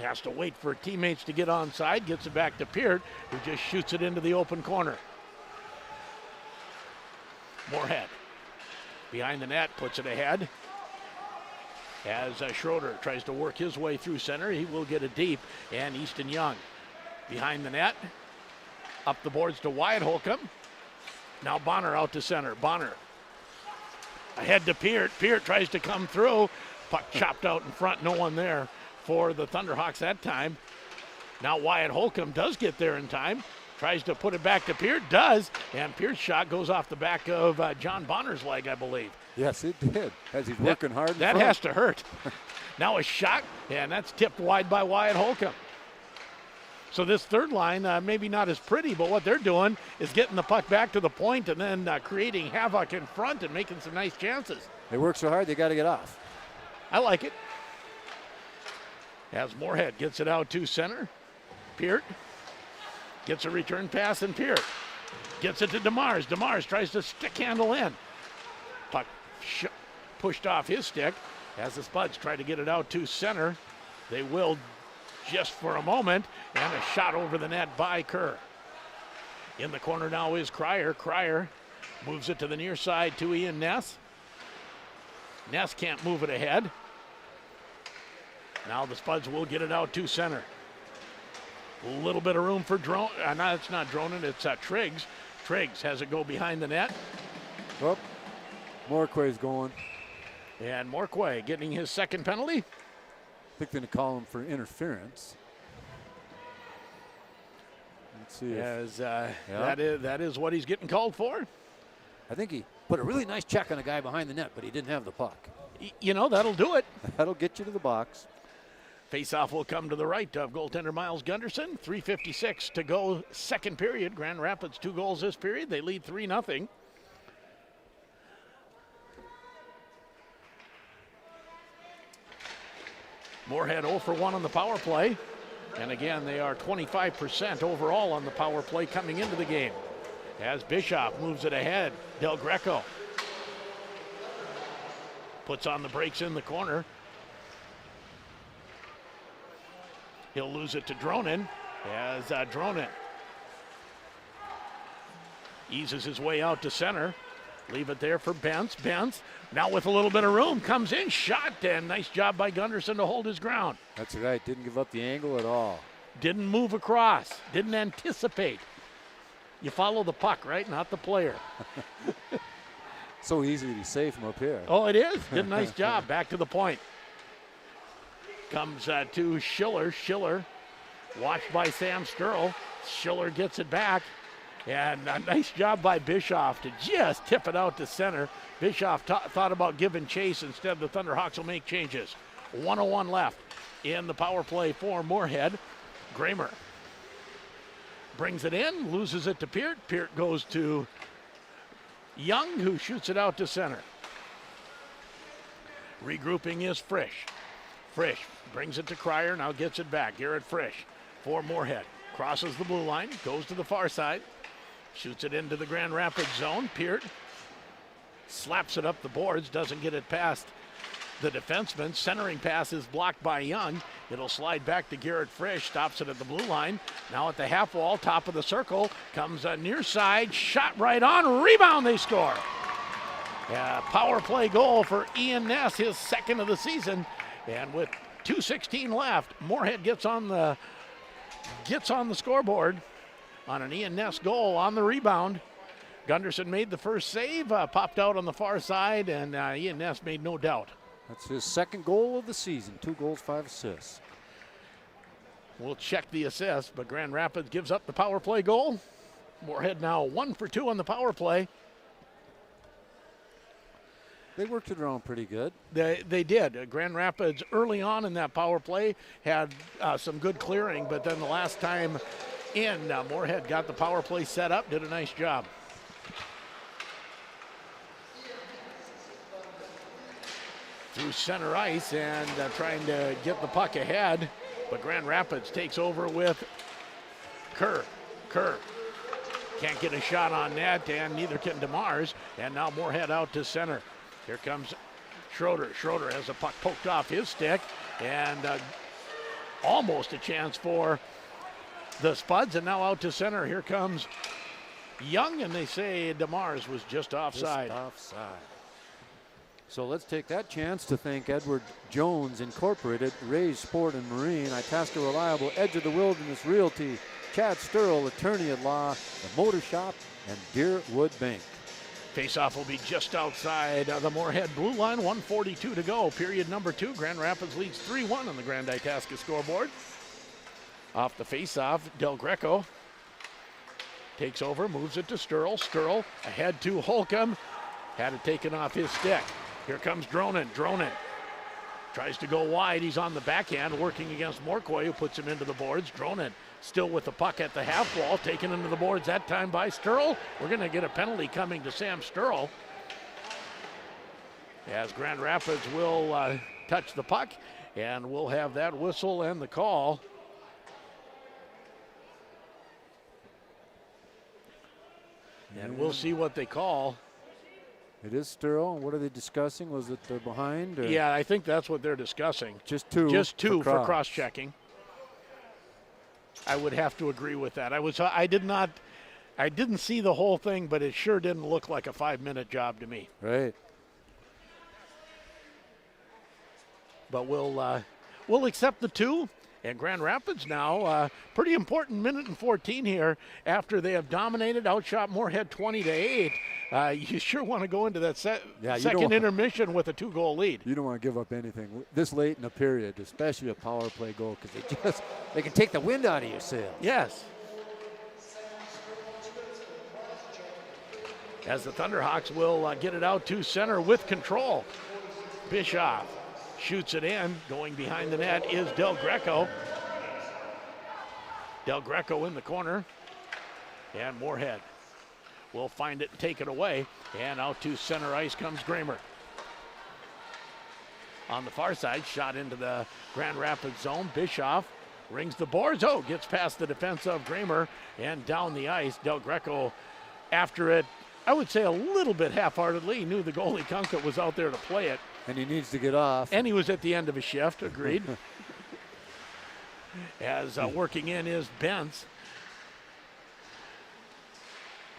C: Has to wait for teammates to get onside, gets it back to Peart, who just shoots it into the open corner. Moorhead behind the net, puts it ahead. As Schroeder tries to work his way through center, he will get it deep, and Easton Young behind the net. Up the boards to Wyatt Holcomb. Now Bonner out to center. Bonner ahead to Peart. Peart tries to come through. Puck chopped out in front. No one there for the Thunderhawks that time. Now Wyatt Holcomb does get there in time. Tries to put it back to Peart. Does. And Peart's shot goes off the back of John Bonner's leg, I believe.
E: Yes, it did. As he's working hard. in
C: That
E: front.
C: has to hurt. Now a shot, and that's tipped wide by Wyatt Holcomb. So this third line, maybe not as pretty, but what they're doing is getting the puck back to the point and then creating havoc in front and making some nice chances.
E: They work so hard, they got to get off.
C: I like it. As Moorhead gets it out to center. Peart gets a return pass, and Peart gets it to DeMars. DeMars tries to stick handle in. Puck pushed off his stick as the Spuds try to get it out to center. They will just for a moment, and a shot over the net by Kerr. In the corner now is Cryer. Cryer moves it to the near side to Ian Ness. Ness can't move it ahead. Now the Spuds will get it out to center. A little bit of room for Drone. No, it's not Dronen, it's Triggs. Triggs has it go behind the net.
E: Oh, Morquay's going.
C: And Morquay getting his second penalty.
E: I think they're going to call him for interference. Let's see.
C: As that is what he's getting called for.
E: I think he put a really nice check on a guy behind the net, but he didn't have the puck.
C: You know, that'll do it.
E: That'll get you to the box.
C: Face-off will come to the right of goaltender Miles Gunderson. 3:56 to go, second period. Grand Rapids 2 goals this period. They lead 3-0. Moorhead 0 for 1 on the power play. And again, they are 25% overall on the power play coming into the game. As Bischoff moves it ahead, Del Greco puts on the brakes in the corner. He'll lose it to Dronen as Dronen eases his way out to center. Leave it there for Bentz. Bentz, now with a little bit of room, comes in, shot, and nice job by Gunderson to hold his ground.
E: That's right. Didn't give up the angle at all.
C: Didn't move across. Didn't anticipate. You follow the puck, right? Not the player.
E: So easy to be safe from up here.
C: Oh, it is. Did a nice job. Back to the point. Comes to Schiller. Schiller watched by Sam Sturl. Schiller gets it back. And a nice job by Bischoff to just tip it out to center. Bischoff thought about giving chase. Instead, the Thunderhawks will make changes. 1:01 left in the power play for Moorhead. Kramer brings it in, loses it to Peart. Peart goes to Young, who shoots it out to center. Regrouping is Frisch. Frisch brings it to Cryer, now gets it back. Garrett Frisch for Moorhead. Crosses the blue line, goes to the far side. Shoots it into the Grand Rapids zone. Peart slaps it up the boards, doesn't get it past the defenseman. Centering pass is blocked by Young. It'll slide back to Garrett Frisch. Stops it at the blue line. Now at the half wall, top of the circle, comes a near side. Shot right on. Rebound, they score. Yeah, power play goal for Ian Ness, his second of the season. And with 2:16 left, Moorhead gets on the scoreboard on an Ian Ness goal on the rebound. Gunderson made the first save, popped out on the far side, and Ian Ness made no doubt.
E: That's his second goal of the season. 2 goals, 5 assists.
C: We'll check the assist, but Grand Rapids gives up the power play goal. Moorhead now 1 for 2 on the power play.
E: They worked it around pretty good.
C: They did. Grand Rapids early on in that power play had some good clearing, but then the last time in, Moorhead got the power play set up, did a nice job. Through center ice and trying to get the puck ahead, but Grand Rapids takes over with Kerr. Kerr can't get a shot on net, and neither can DeMars, and now Moorhead out to center. Here comes Schroeder. Schroeder has a puck poked off his stick, and almost a chance for the Spuds, and now out to center. Here comes Young, and they say DeMars was just offside.
E: Just offside. So let's take that chance to thank Edward Jones Incorporated, Ray's Sport and Marine, Itasca Reliable, Edge of the Wilderness Realty, Chad Sturl, Attorney at Law, the Motor Shop, and Deerwood Bank.
C: Faceoff will be just outside the Moorhead blue line. 1:42 to go. Period number 2. Grand Rapids leads 3-1 on the Grand Itasca scoreboard. Off the faceoff, Del Greco takes over, moves it to Sturl. Sturl ahead to Holcomb. Had it taken off his stick. Here comes Dronin. Dronin tries to go wide. He's on the backhand, working against Morcoy, who puts him into the boards. Dronin still with the puck at the half wall, taken into the boards that time by Sturl. We're going to get a penalty coming to Sam Sturl, as Grand Rapids will touch the puck, and we'll have that whistle and the call. And we'll see what they call.
E: It is Sturl. What are they discussing? Was it behind? Or?
C: Yeah, I think that's what they're discussing.
E: Just two.
C: Just two for cross-checking. I would have to agree with that. I didn't see the whole thing, but it sure didn't look like a 5-minute job to me.
E: Right.
C: But we'll accept the 2. And Grand Rapids now, pretty important minute and 14 here after they have dominated, outshot Moorhead 20-8. You sure want to go into that second intermission with a 2-goal lead.
E: You don't want to give up anything this late in a period, especially a power play goal, because they can take the wind out of your sails.
C: Yes. As the Thunderhawks will get it out to center with control. Bischoff shoots it in. Going behind the net is Del Greco. Del Greco in the corner. And Moorhead will find it and take it away. And out to center ice comes Kramer. On the far side, shot into the Grand Rapids zone. Bischoff rings the boards. Oh, gets past the defense of Kramer and down the ice. Del Greco after it, I would say a little bit half-heartedly. He knew the goalie Kunka was out there to play it.
E: And he needs to get off.
C: And he was at the end of his shift, agreed. As working in is Bentz.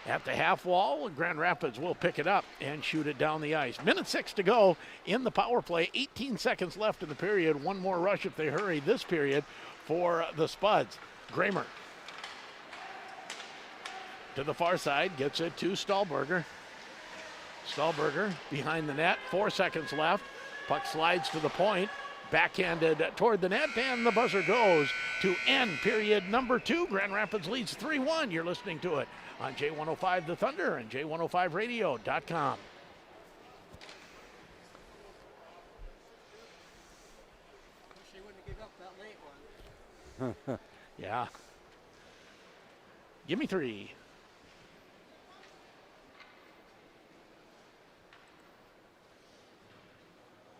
C: At the half wall, Grand Rapids will pick it up and shoot it down the ice. Minute 6 to go in the power play. 18 seconds left in the period. One more rush if they hurry this period for the Spuds. Kramer to the far side, gets it to Stahlberger. Stahlberger behind the net, 4 seconds left. Puck slides to the point, backhanded toward the net, and the buzzer goes to end period number 2. Grand Rapids leads 3-1. You're listening to it on J105 The Thunder and J105radio.com.
D: She wouldn't give up that late one.
C: Yeah. Give me 3.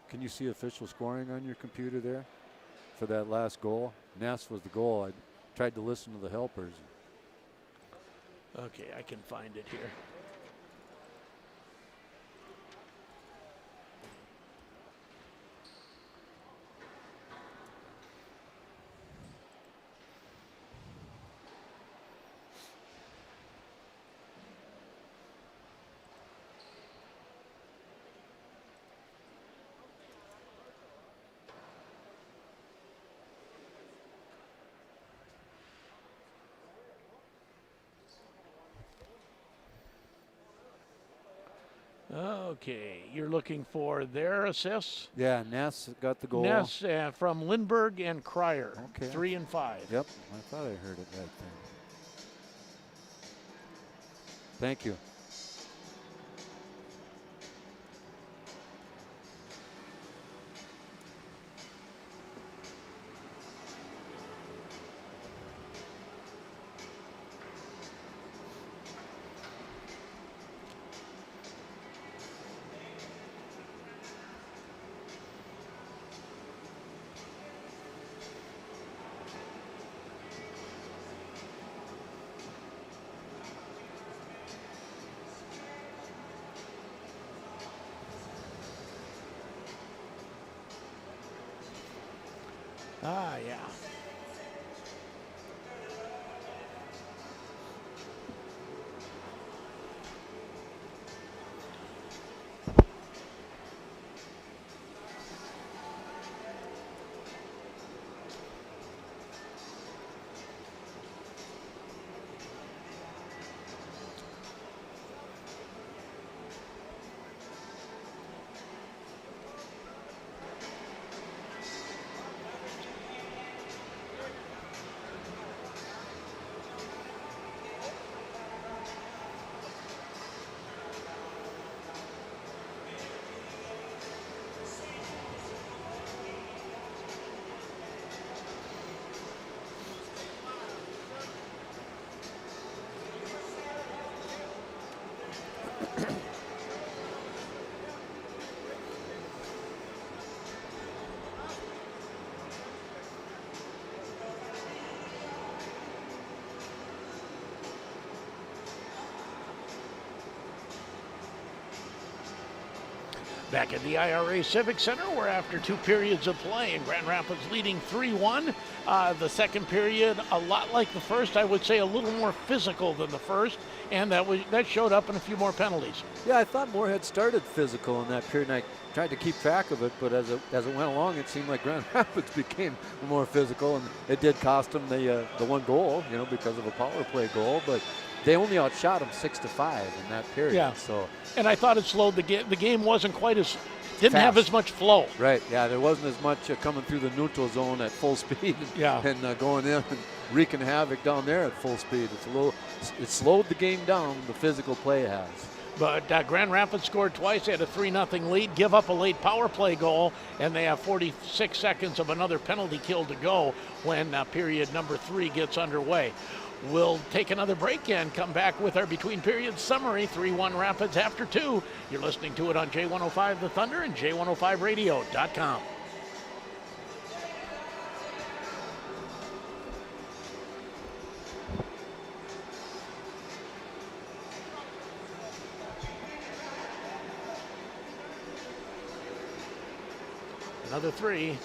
E: Can you see official scoring on your computer there for that last goal? Ness was the goal. I tried to listen to the helpers.
C: Okay, I can find it here. Okay, you're looking for their assists.
E: Yeah, Ness got the goal.
C: Ness from Lindbergh and Cryer,
E: Okay.
C: 3 and 5.
E: Yep, I thought I heard it right there. Thank you.
C: Ah, yeah. Back at the IRA Civic Center, we're after 2 periods of play, and Grand Rapids leading 3-1. The second period, a lot like the first, I would say a little more physical than the first, and that showed up in a few more penalties.
E: Yeah, I thought Moorhead started physical in that period, and I tried to keep track of it, but as it went along, it seemed like Grand Rapids became more physical, and it did cost them the one goal, because of a power play goal, but they only outshot them 6-5 in that period.
C: Yeah.
E: So.
C: And I thought it slowed the game. The game wasn't quite as, didn't
E: Fast.
C: have as much flow.
E: Right, yeah, there wasn't as much coming through the neutral zone at full speed and going in and wreaking havoc down there at full speed. It slowed the game down, the physical play has.
C: But Grand Rapids scored twice. They had a 3-0 lead, give up a late power play goal, and they have 46 seconds of another penalty kill to go when period number 3 gets underway. We'll take another break and come back with our between periods summary. 3-1 Rapids after 2. You're listening to it on J105 The Thunder and J105radio.com. Another 3.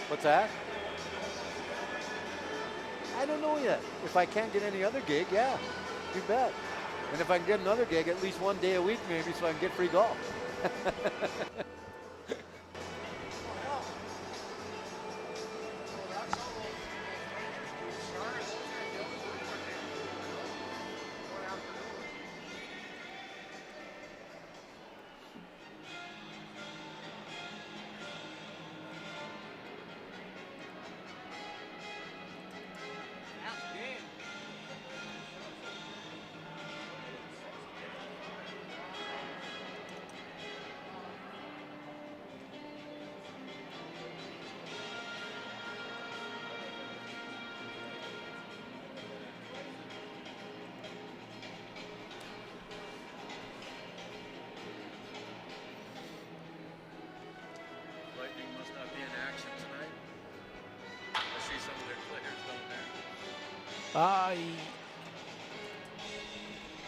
E: What's that? I don't know yet. If I can't get any other gig, yeah, you bet. And if I can get another gig at least one day a week maybe so I can get free golf.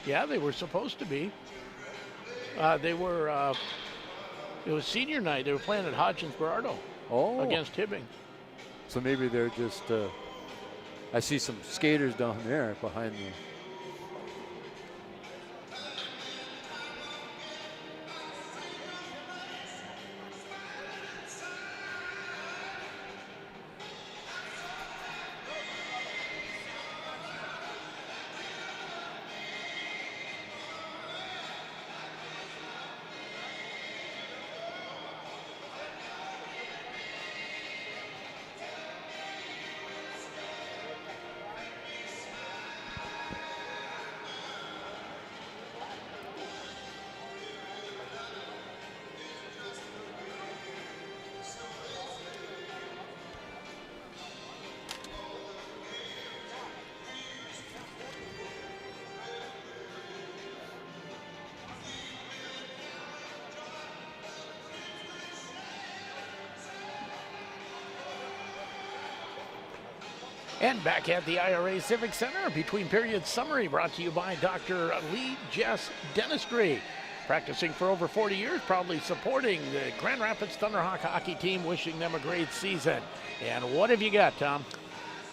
C: Yeah, they were supposed to be. They were, it was senior night. They were playing at Hodgins Berardo against Hibbing.
E: So maybe they're just, I see some skaters down there behind me.
C: And back at the IRA Civic Center, between periods summary brought to you by Dr. Lee Jess Dentistry. Practicing for over 40 years, proudly supporting the Grand Rapids Thunderhawk hockey team, wishing them a great season. And what have you got, Tom?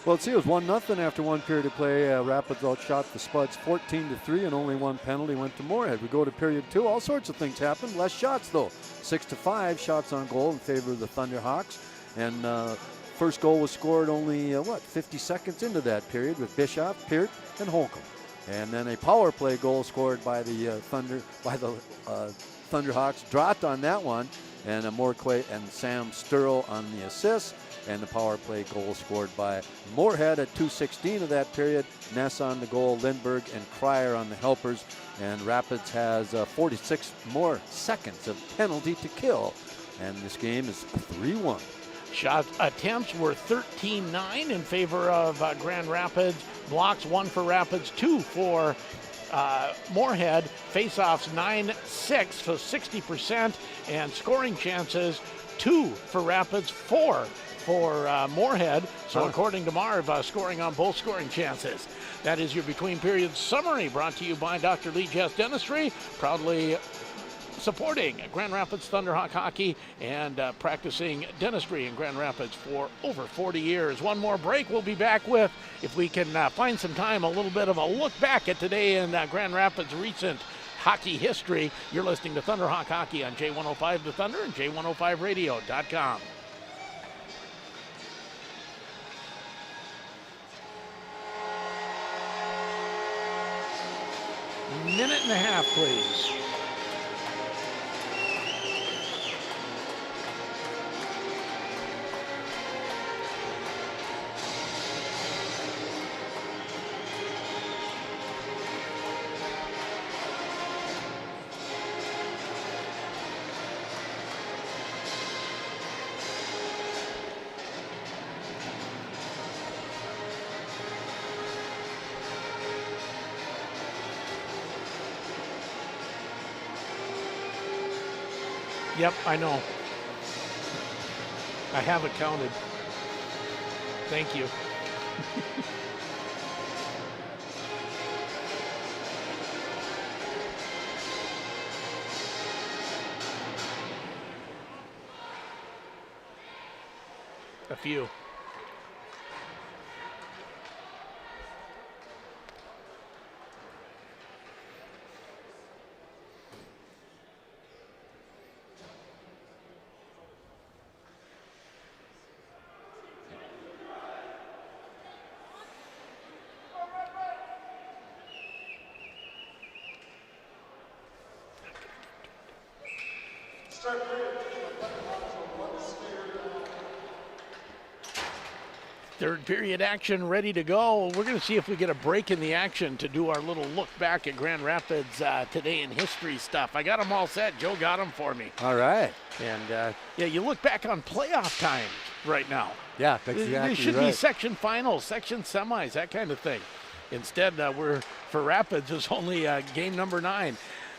E: Well, see, it was 1-0 after one period of play. Rapids outshot the Spuds 14-3, and only one penalty went to Moorhead. We go to period 2. All sorts of things happened. Less shots, though. 6-5 shots on goal in favor of the Thunderhawks. And first goal was scored only, 50 seconds into that period with Bischoff, Peart, and Holcomb. And then a power play goal scored by the Thunderhawks. Dropped on that one, and Morquay and Sam Sturl on the assist. And the power play goal scored by Moorhead at 2:16 of that period. Ness on the goal, Lindbergh and Cryer on the helpers. And Rapids has 46 more seconds of penalty to kill. And this game is 3-1.
C: Shot attempts were 13-9 in favor of Grand Rapids. Blocks 1 for Rapids, 2 for Moorhead. Faceoffs 9-6, so 60%. And scoring chances 2 for Rapids, 4 for Moorhead. So according to Marv, scoring on both scoring chances. That is your between periods summary brought to you by Dr. Lee Jess Dentistry, proudly supporting Grand Rapids Thunderhawk hockey and practicing dentistry in Grand Rapids for over 40 years. One more break. We'll be back with, if we can find some time, a little bit of a look back at today in Grand Rapids' recent hockey history. You're listening to Thunderhawk Hockey on J105 The Thunder and J105radio.com. Minute and a half, please. Yep, I know. I have it counted. Thank you. A few. Third period action ready to go. We're going to see if we get a break in the action to do our little look back at Grand Rapids today in history stuff. I got them all set. Joe got them for me.
E: All right.
C: And yeah, you look back on playoff times right now.
E: Yeah, that's exactly
C: They should
E: right.
C: be section finals, section semis, that kind of thing. Instead, for Rapids, it's only game number 9.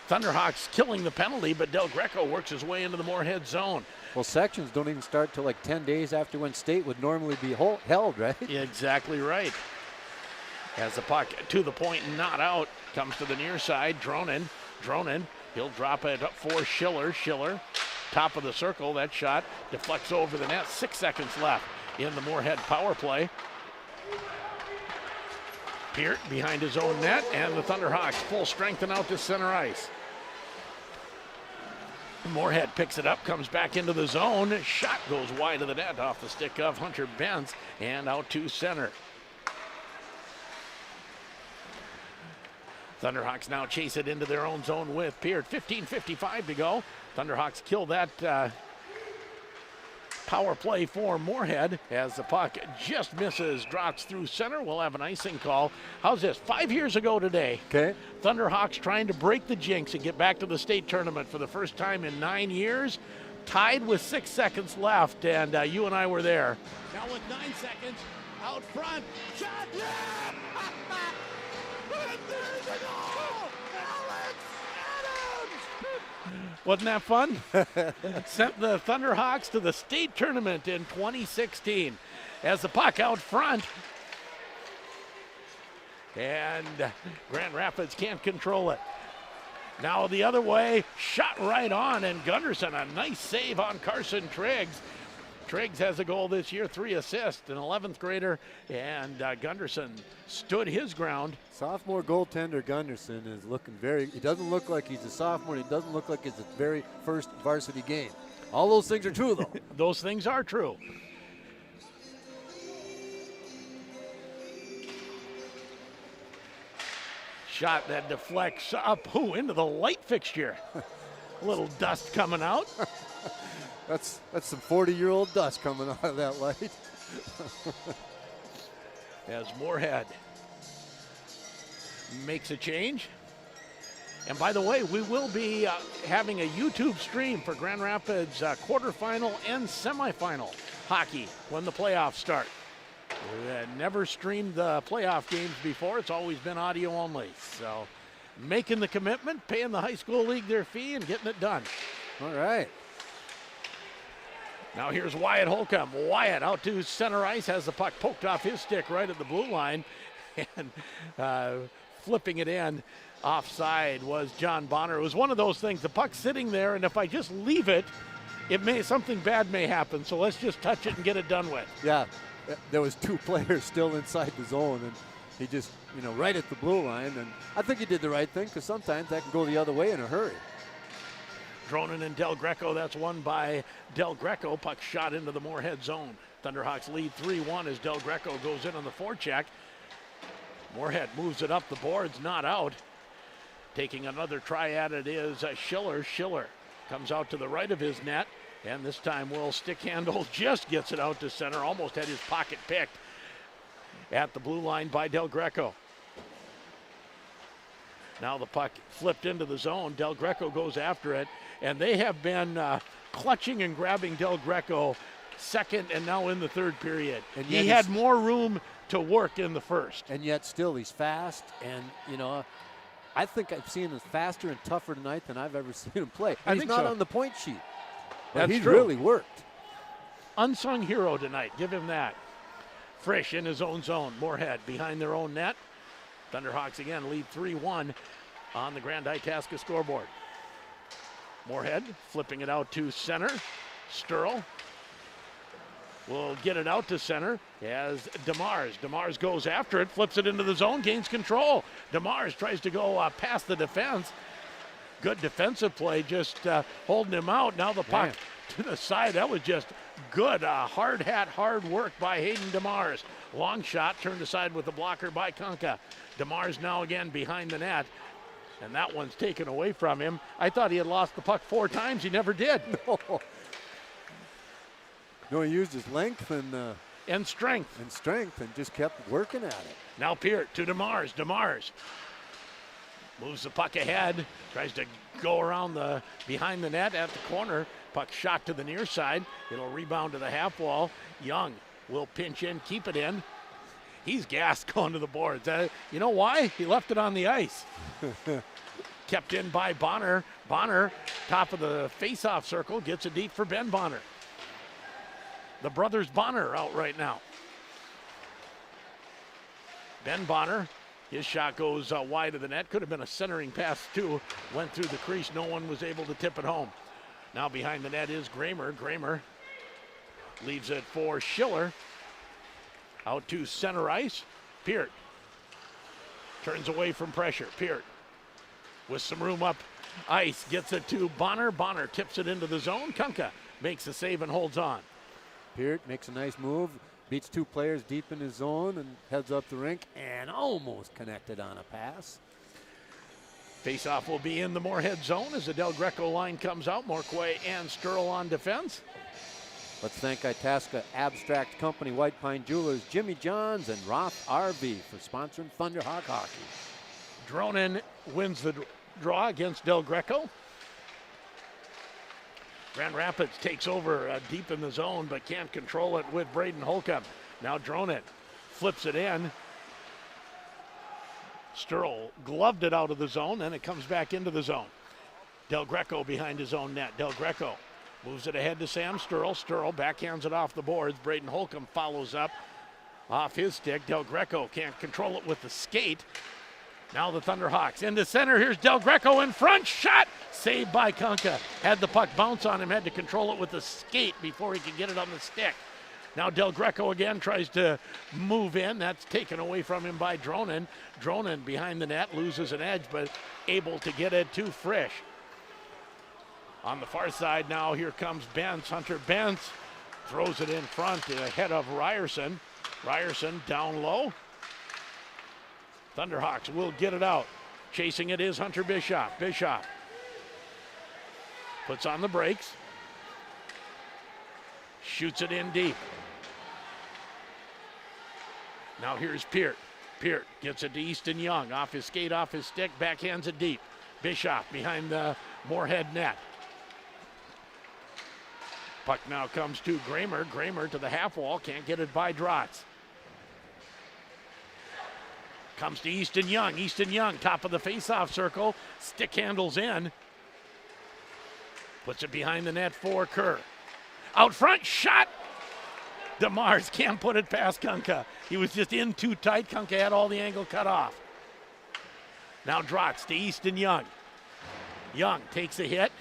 C: Thunderhawks killing the penalty, but Del Greco works his way into the Moorhead zone.
E: Well, sections don't even start till like 10 days after when state would normally be held, right?
C: Yeah, exactly right. As the puck to the point and not out, comes to the near side. Dronin, he'll drop it up for Schiller. Schiller, top of the circle. That shot deflects over the net. 6 seconds left in the Moorhead power play. Peart behind his own net, and the Thunderhawks full strength and out to center ice. Moorhead picks it up, comes back into the zone. Shot goes wide of the net off the stick of Hunter Benz and out to center. Thunderhawks now chase it into their own zone with Peart. 15:55 to go. Thunderhawks kill that power play for Moorhead as the puck just misses, drops through center. We'll have an icing call. How's this? 5 years ago today,
E: Okay.
C: Thunderhawks trying to break the jinx and get back to the state tournament for the first time in 9 years. Tied with 6 seconds left, and you and I were there. Now with 9 seconds, out front, shot, yeah! And there's a goal! Alex Adams! Wasn't that fun? Sent the Thunderhawks to the state tournament in 2016. As the puck out front, and Grand Rapids can't control it. Now the other way, shot right on, and Gunderson, a nice save on Carson Triggs. Triggs has a goal this year, 3 assists, an 11th grader, and Gunderson stood his ground.
E: Sophomore goaltender Gunderson is looking he doesn't look like he's a sophomore. He doesn't look like it's his very first varsity game. All those things are true, though.
C: Those things are true. Shot that deflects up, into the light fixture. A little dust coming out.
E: That's some 40-year-old dust coming out of that light.
C: As Moorhead makes a change. And by the way, we will be having a YouTube stream for Grand Rapids quarterfinal and semifinal hockey when the playoffs start. We had never streamed the playoff games before. It's always been audio only. So making the commitment, paying the high school league their fee, and getting it done.
E: All right.
C: Now here's Wyatt Holcomb. Wyatt out to center ice, has the puck poked off his stick right at the blue line, and flipping it in offside was John Bonner. It was one of those things, the puck's sitting there, and if I just leave it, something bad may happen, so let's just touch it and get it done with.
E: Yeah, there was 2 players still inside the zone, and he just, right at the blue line, and I think he did the right thing, because sometimes that can go the other way in a hurry.
C: Dronin and Del Greco, that's won by Del Greco. Puck shot into the Moorhead zone. Thunderhawks lead 3-1 as Del Greco goes in on the forecheck. Moorhead moves it up the boards, not out. Taking another try at it is Schiller. Schiller comes out to the right of his net, and this time Will Stickhandle just gets it out to center. Almost had his pocket picked at the blue line by Del Greco. Now the puck flipped into the zone. Del Greco goes after it, and they have been clutching and grabbing Del Greco second and now in the third period. And he had more room to work in the first.
E: And yet still he's fast, and, I think I've seen him faster and tougher tonight than I've ever seen him play. And he's not on the point sheet. But he's really worked.
C: Unsung hero tonight. Give him that. Frisch in his own zone. Moorhead behind their own net. Thunderhawks again lead 3-1 on the Grand Itasca scoreboard. Moorhead flipping it out to center. Sturl will get it out to center as DeMars. DeMars goes after it, flips it into the zone, gains control. DeMars tries to go past the defense. Good defensive play, just holding him out. Now the puck to the side. That was just good. Hard hat, hard work by Hayden DeMars. Long shot, turned aside with the blocker by Konka. DeMars now again behind the net, and that one's taken away from him. I thought he had lost the puck 4 times. He never did.
E: No, he used his length
C: and strength.
E: And just kept working at it.
C: Now Peart to DeMars. DeMars moves the puck ahead, tries to go around behind the net at the corner. Puck shot to the near side. It'll rebound to the half wall. Young will pinch in, keep it in. He's gassed going to the boards. You know why? He left it on the ice. Kept in by Bonner. Bonner, top of the face-off circle, gets it deep for Ben Bonner. The brothers Bonner out right now. Ben Bonner, his shot goes wide of the net. Could have been a centering pass too. Went through the crease. No one was able to tip it home. Now behind the net is Gramer. Gramer leaves it for Schiller. Out to center ice. Peart turns away from pressure. Peart with some room up ice. Gets it to Bonner. Bonner tips it into the zone. Kunka makes the save and holds on.
E: Peart makes a nice move, beats two players deep in his zone and heads up the rink and almost connected on a pass.
C: Faceoff will be in the Moorhead zone as the Del Greco line comes out. Morquay and Sturl on defense.
E: Let's thank Itasca Abstract Company, White Pine Jewelers, Jimmy Johns, and Roth RV for sponsoring Thunderhawk Hockey.
C: Dronin wins the draw against Del Greco. Grand Rapids takes over deep in the zone, but can't control it with Braden Holcomb. Now Dronin flips it in. Sturl gloved it out of the zone, and it comes back into the zone. Del Greco behind his own net. Del Greco moves it ahead to Sam Sturl. Sturl backhands it off the boards. Braden Holcomb follows up off his stick. Del Greco can't control it with the skate. Now the Thunderhawks into center. Here's Del Greco in front. Shot saved by Kunka. Had the puck bounce on him. Had to control it with the skate before he could get it on the stick. Now Del Greco again tries to move in. That's taken away from him by Dronin. Dronin behind the net loses an edge, but able to get it to Frisch. On the far side now, here comes Bentz. Hunter Bentz throws it in front ahead of Ryerson. Ryerson down low. Thunderhawks will get it out. Chasing it is Hunter Bischoff. Bischoff puts on the brakes. Shoots it in deep. Now here's Peart. Peart gets it to Easton Young. Off his skate, off his stick, backhands it deep. Bischoff behind the Moorhead net. Puck now comes to Gramer. Gramer to the half wall. Can't get it by Drotz. Comes to Easton Young. Easton Young, top of the face-off circle. Stick handles in. Puts it behind the net for Kerr. Out front, shot. DeMars can't put it past Kunka. He was just in too tight. Kunka had all the angle cut off. Now Drotz to Easton Young. Young takes a hit.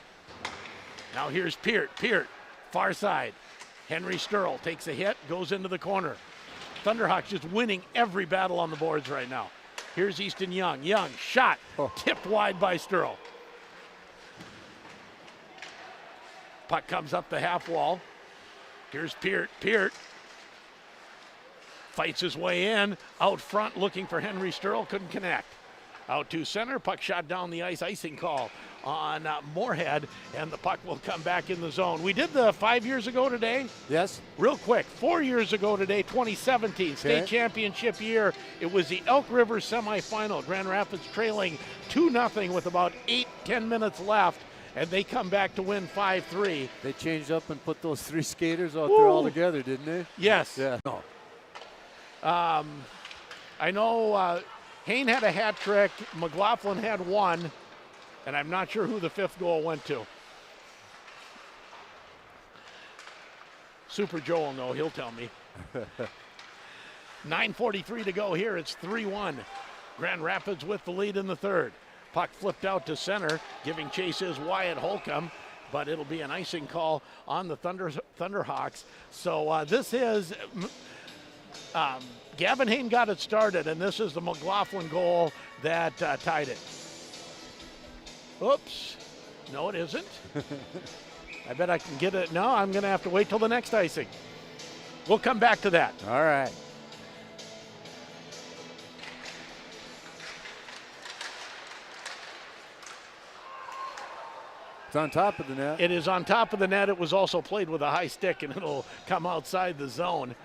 C: Now here's Peart. Peart, far side. Henry Sturl takes a hit, goes into the corner. Thunderhawks just winning every battle on the boards right now. Here's Easton Young. Young, shot, tipped wide by Sturl. Puck comes up the half wall. Here's Peart. Peart fights his way in. Out front looking for Henry Sturl. Couldn't connect. Out to center. Puck shot down the ice. Icing call on Moorhead. And the puck will come back in the zone. We did the 5 years ago today.
E: Yes.
C: Real quick. 4 years ago today, 2017. State championship year. It was the Elk River semifinal. Grand Rapids trailing 2-0 with about 8-10 minutes left. And they come back to win 5-3.
E: They changed up and put those three skaters out there all together, didn't they?
C: Yes.
E: Yeah. No.
C: I know Hayne had a hat trick. McLaughlin had one. And I'm not sure who the fifth goal went to. Super Joe will know. He'll tell me. 9:43 to go here. It's 3-1. Grand Rapids with the lead in the third. Puck flipped out to center. Giving chase is Wyatt Holcomb, but it'll be an icing call on the Thunderhawks. So this is Gavin Hayne got it started, and this is the McLaughlin goal that tied it. Oops. No, it isn't. I bet I can get it. No, I'm going to have to wait till the next icing. We'll come back to that.
E: All right. It's on top of the net.
C: It is on top of the net. It was also played with a high stick, and it'll come outside the zone.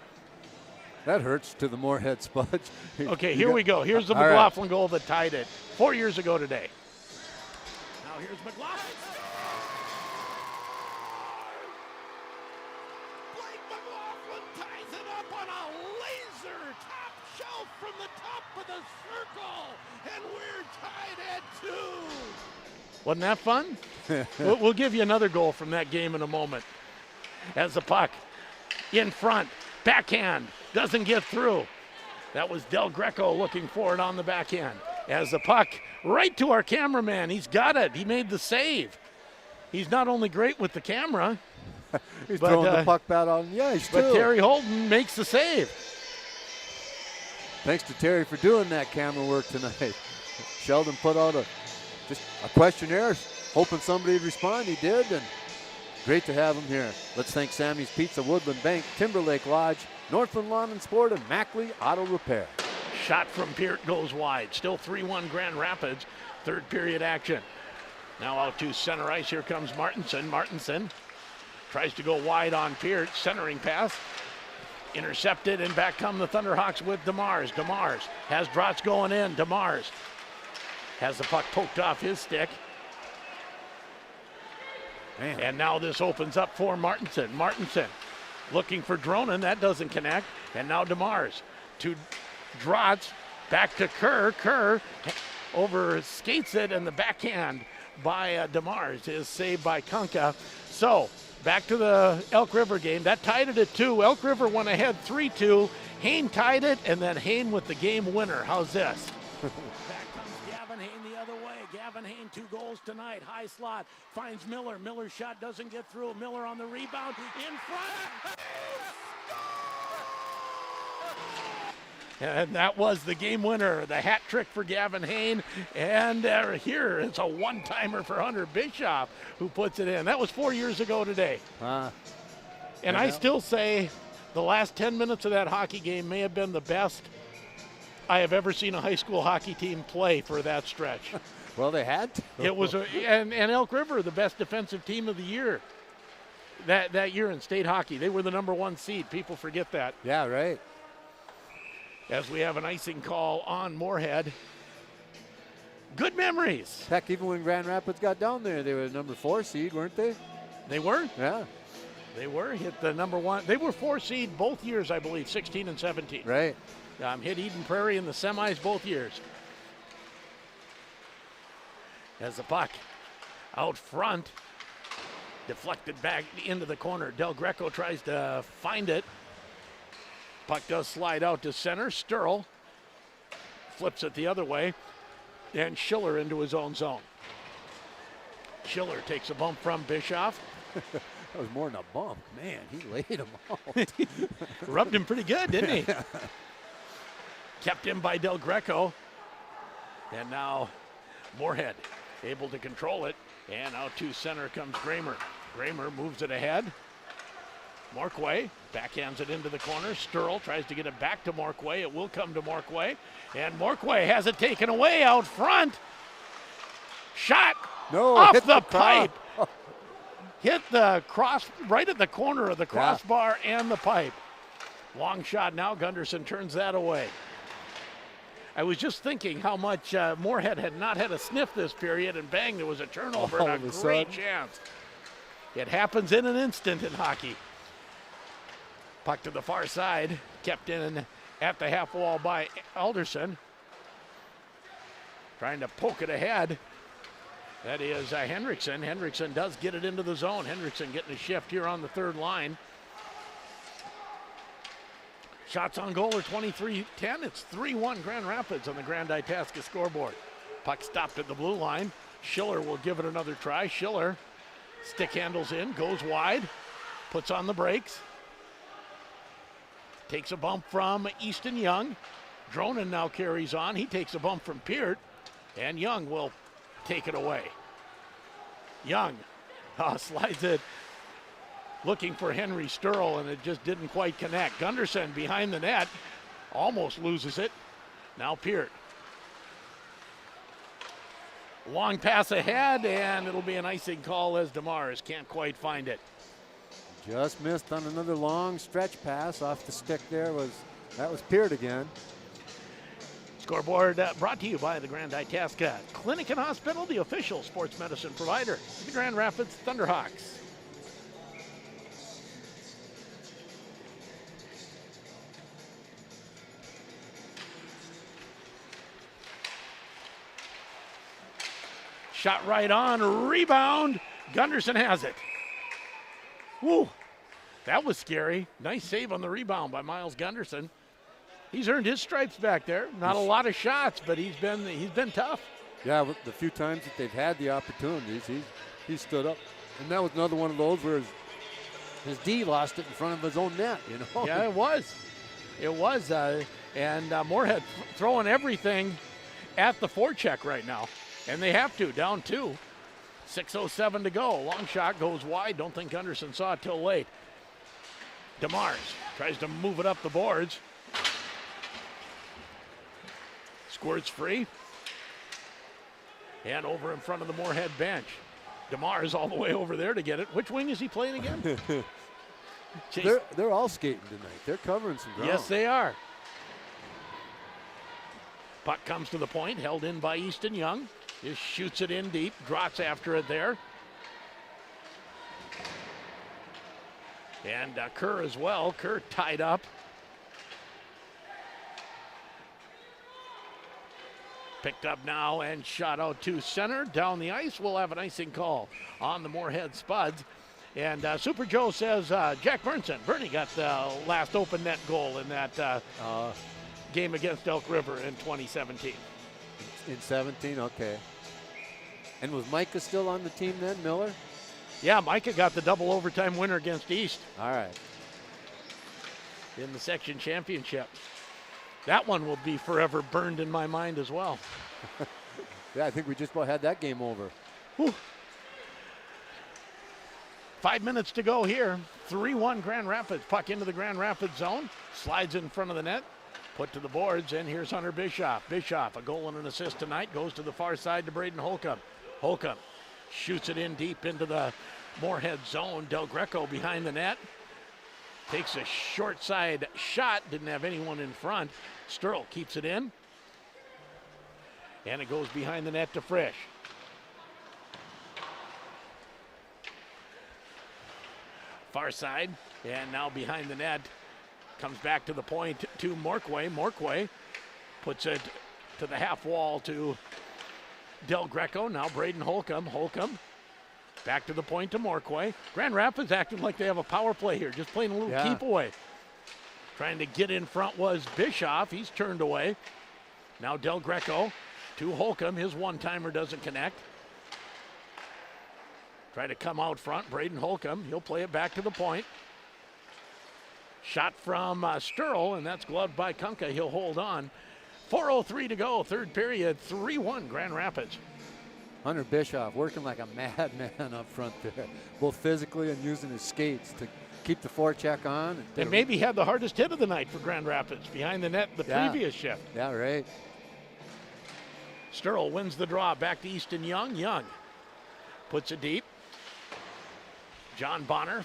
E: That hurts to the Moorhead Spudge.
C: Okay, here we go. Here's the McLaughlin goal that tied it 4 years ago today. Now here's McLaughlin. Blake McLaughlin ties it up on a laser top shelf from the top of the circle, and we're tied at 2. Wasn't that fun? We'll give you another goal from that game in a moment. As the puck in front, backhand, doesn't get through. That was Del Greco looking for it on the back end. As the puck right to our cameraman. He's got it. He made the save. He's not only great with the camera.
E: He's throwing the puck back on. Yeah, he's
C: But Terry Holden makes the save.
E: Thanks to Terry for doing that camera work tonight. Sheldon put out just a questionnaire, hoping somebody would respond. He did, and great to have him here. Let's thank Sammy's Pizza, Woodland Bank, Timberlake Lodge, Northland Lawn and Sport, and Mackley Auto Repair.
C: Shot from Peart goes wide. Still 3-1 Grand Rapids. Third period action. Now out to center ice. Here comes Martinson. Martinson tries to go wide on Peart. Centering pass. Intercepted, and back come the Thunderhawks with DeMars. DeMars has Drotz going in. DeMars has the puck poked off his stick.
E: Man.
C: And now this opens up for Martinson. Martinson looking for Dronen. That doesn't connect. And now DeMars to Drotz. Back to Kerr. Kerr over skates it, and the backhand by DeMars is saved by Kunka. So back to the Elk River game. That tied it at 2. Elk River went ahead 3-2. Hain tied it, and then Hain with the game winner. How's this? Back comes Gavin Hain the other way. Gavin Hain, 2 goals tonight. High slot. Finds Miller. Miller's shot doesn't get through. Miller on the rebound. In front. And that was the game winner, the hat trick for Gavin Hain. And here it's a one-timer for Hunter Bischoff who puts it in. That was 4 years ago today. And I still say the last 10 minutes of that hockey game may have been the best I have ever seen a high school hockey team play for that stretch.
E: Well, they had to.
C: It was, and Elk River, the best defensive team of the year. That year in state hockey. They were the #1 seed. People forget that.
E: Yeah, right.
C: As we have an icing call on Moorhead. Good memories.
E: Heck, even when Grand Rapids got down there, they were the #4 seed, weren't they?
C: They were?
E: Yeah.
C: They were. Hit the #1. They were 4 seed both years, I believe, 16 and 17.
E: Right.
C: Hit Eden Prairie in the semis both years. As the puck out front, deflected back into the corner. Del Greco tries to find it. Puck does slide out to center. Sturl flips it the other way, and Schiller into his own zone. Schiller takes a bump from Bischoff.
E: That was more than a bump. Man, he laid him out.
C: Rubbed him pretty good, didn't he? Kept him by Del Greco. And now Moorhead able to control it. And out to center comes Kramer. Kramer moves it ahead. Morquay backhands it into the corner. Sturl tries to get it back to Morquay. It will come to Morquay. And Morquay has it taken away out front. Shot off the pipe. Hit the cross right at the corner of the crossbar and the pipe. Long shot now. Gunderson turns that away. I was just thinking how much Moorhead had not had a sniff this period, and bang, there was a turnover and a great chance. It happens in an instant in hockey. Puck to the far side, kept in at the half wall by Alderson. Trying to poke it ahead. That is Hendrickson. Hendrickson does get it into the zone. Hendrickson getting a shift here on the third line. Shots on goal are 23-10. It's 3-1 Grand Rapids on the Grand Itasca scoreboard. Puck stopped at the blue line. Schiller will give it another try. Schiller stick handles in, goes wide, puts on the brakes. Takes a bump from Easton Young. Dronen now carries on. He takes a bump from Peart, and Young will take it away. Young slides it, looking for Henry Sturl, and it just didn't quite connect. Gunderson behind the net, almost loses it. Now Peart. Long pass ahead, and it'll be an icing call as DeMars can't quite find it.
E: Just missed on another long stretch pass off the stick there. That was Peart again.
C: Scoreboard brought to you by the Grand Itasca Clinic and Hospital, the official sports medicine provider of the Grand Rapids Thunderhawks. Shot right on, rebound. Gunderson has it. Woo, that was scary. Nice save on the rebound by Miles Gunderson. He's earned his stripes back there. Not a lot of shots, but he's been tough.
E: Yeah, with the few times that they've had the opportunities, he stood up. And that was another one of those where his D lost it in front of his own net, you know?
C: Yeah, it was. It was. And Moorhead throwing everything at the forecheck right now. And they have to, down 2. 6:07 to go. Long shot goes wide. Don't think Gunderson saw it till late. DeMars tries to move it up the boards. Squirts free. And over in front of the Moorhead bench. DeMars all the way over there to get it. Which wing is he playing again?
E: They're all skating tonight. They're covering some ground.
C: Yes, they are. Puck comes to the point, held in by Easton Young. Just shoots it in deep, drops after it there. And Kerr as well. Kerr tied up. Picked up now and shot out to center. Down the ice, we'll have an icing call on the Moorhead Spuds. And Super Joe says Jack Bernie got the last open net goal in that game against Elk River in 2017.
E: In 17, okay. And was Micah still on the team then, Miller?
C: Yeah, Micah got the double overtime winner against East.
E: All right.
C: In the section championship. That one will be forever burned in my mind as well.
E: Yeah, I think we just about had that game over.
C: Whew. 5 minutes to go here. 3-1 Grand Rapids. Puck into the Grand Rapids zone. Slides in front of the net. Put to the boards, and here's Hunter Bischoff. Bischoff, a goal and an assist tonight, goes to the far side to Braden Holcomb. Holcomb shoots it in deep into the Moorhead zone. Del Greco behind the net. Takes a short side shot, didn't have anyone in front. Sturl keeps it in. And it goes behind the net to Frisch. Far side, and now behind the net. Comes back to the point to Morquay. Morquay puts it to the half wall to Del Greco. Now Braden Holcomb. Holcomb back to the point to Morquay. Grand Rapids acting like they have a power play here, just playing a little keep away. Trying to get in front was Bischoff. He's turned away. Now Del Greco to Holcomb. His one-timer doesn't connect. Try to come out front. Braden Holcomb. He'll play it back to the point. Shot from Sturl, and that's gloved by Kunka. He'll hold on. 4:03 to go, third period, 3-1 Grand Rapids.
E: Hunter Bischoff working like a madman up front there, both physically and using his skates to keep the forecheck on.
C: And maybe had the hardest hit of the night for Grand Rapids, behind the net the previous shift.
E: Yeah, right.
C: Sturl wins the draw, back to Easton Young. Young puts it deep. John Bonner.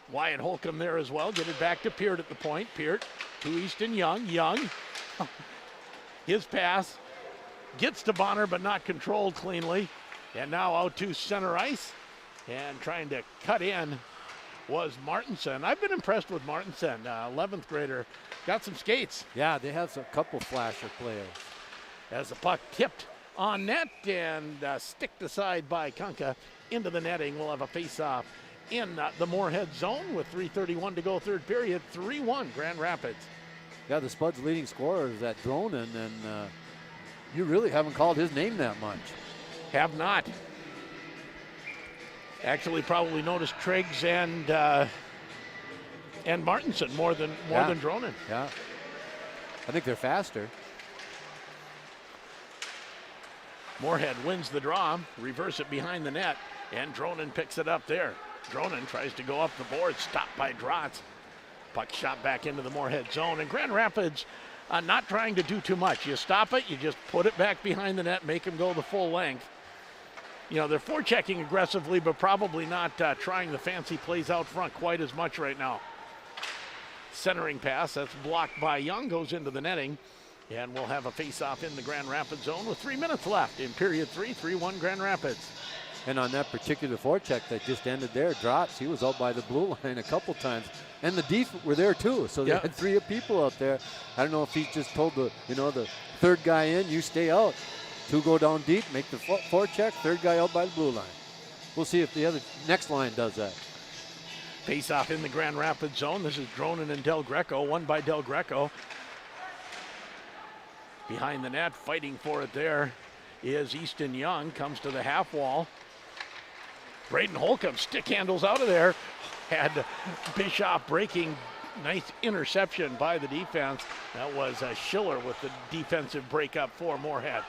C: Wyatt Holcomb there as well. Get it back to Peart at the point. Peart to Easton Young. Young. His pass gets to Bonner, but not controlled cleanly. And now out to center ice. And trying to cut in was Martinson. I've been impressed with Martinson, 11th grader. Got some skates.
E: Yeah, they have a couple flasher players.
C: As the puck tipped on net and sticked aside by Kunka into the netting. We'll have a face-off in the Moorhead zone with 3:31 to go, third period. 3-1 Grand Rapids.
E: Yeah, the Spuds' leading scorer is that Dronin, and you really haven't called his name that much.
C: Have not. Actually, probably noticed Triggs and Martinson more than Dronin.
E: Yeah, I think they're faster.
C: Moorhead wins the draw, reverse it behind the net, and Dronin picks it up there. Dronin tries to go up the board, stopped by Drotz. Puck shot back into the Moorhead zone, and Grand Rapids not trying to do too much. You stop it, you just put it back behind the net, make them go the full length. You know, they're forechecking aggressively, but probably not trying the fancy plays out front quite as much right now. Centering pass, that's blocked by Young, goes into the netting, and we'll have a face-off in the Grand Rapids zone with 3 minutes left in period 3, 3-1 Grand Rapids.
E: And on that particular forecheck that just ended there, Drotz, he was out by the blue line a couple times. And the Deef were there too, so they had 3 people out there. I don't know if he just told the third guy in, you stay out. 2 go down deep, make the forecheck, third guy out by the blue line. We'll see if the next line does that.
C: Face off in the Grand Rapids zone. This is Dronin and Del Greco, won by Del Greco. Behind the net, fighting for it there is Easton Young, comes to the half wall. Braden Holcomb stick handles out of there. Had Bischoff breaking. Nice interception by the defense. That was Schiller with the defensive breakup for Moorhead.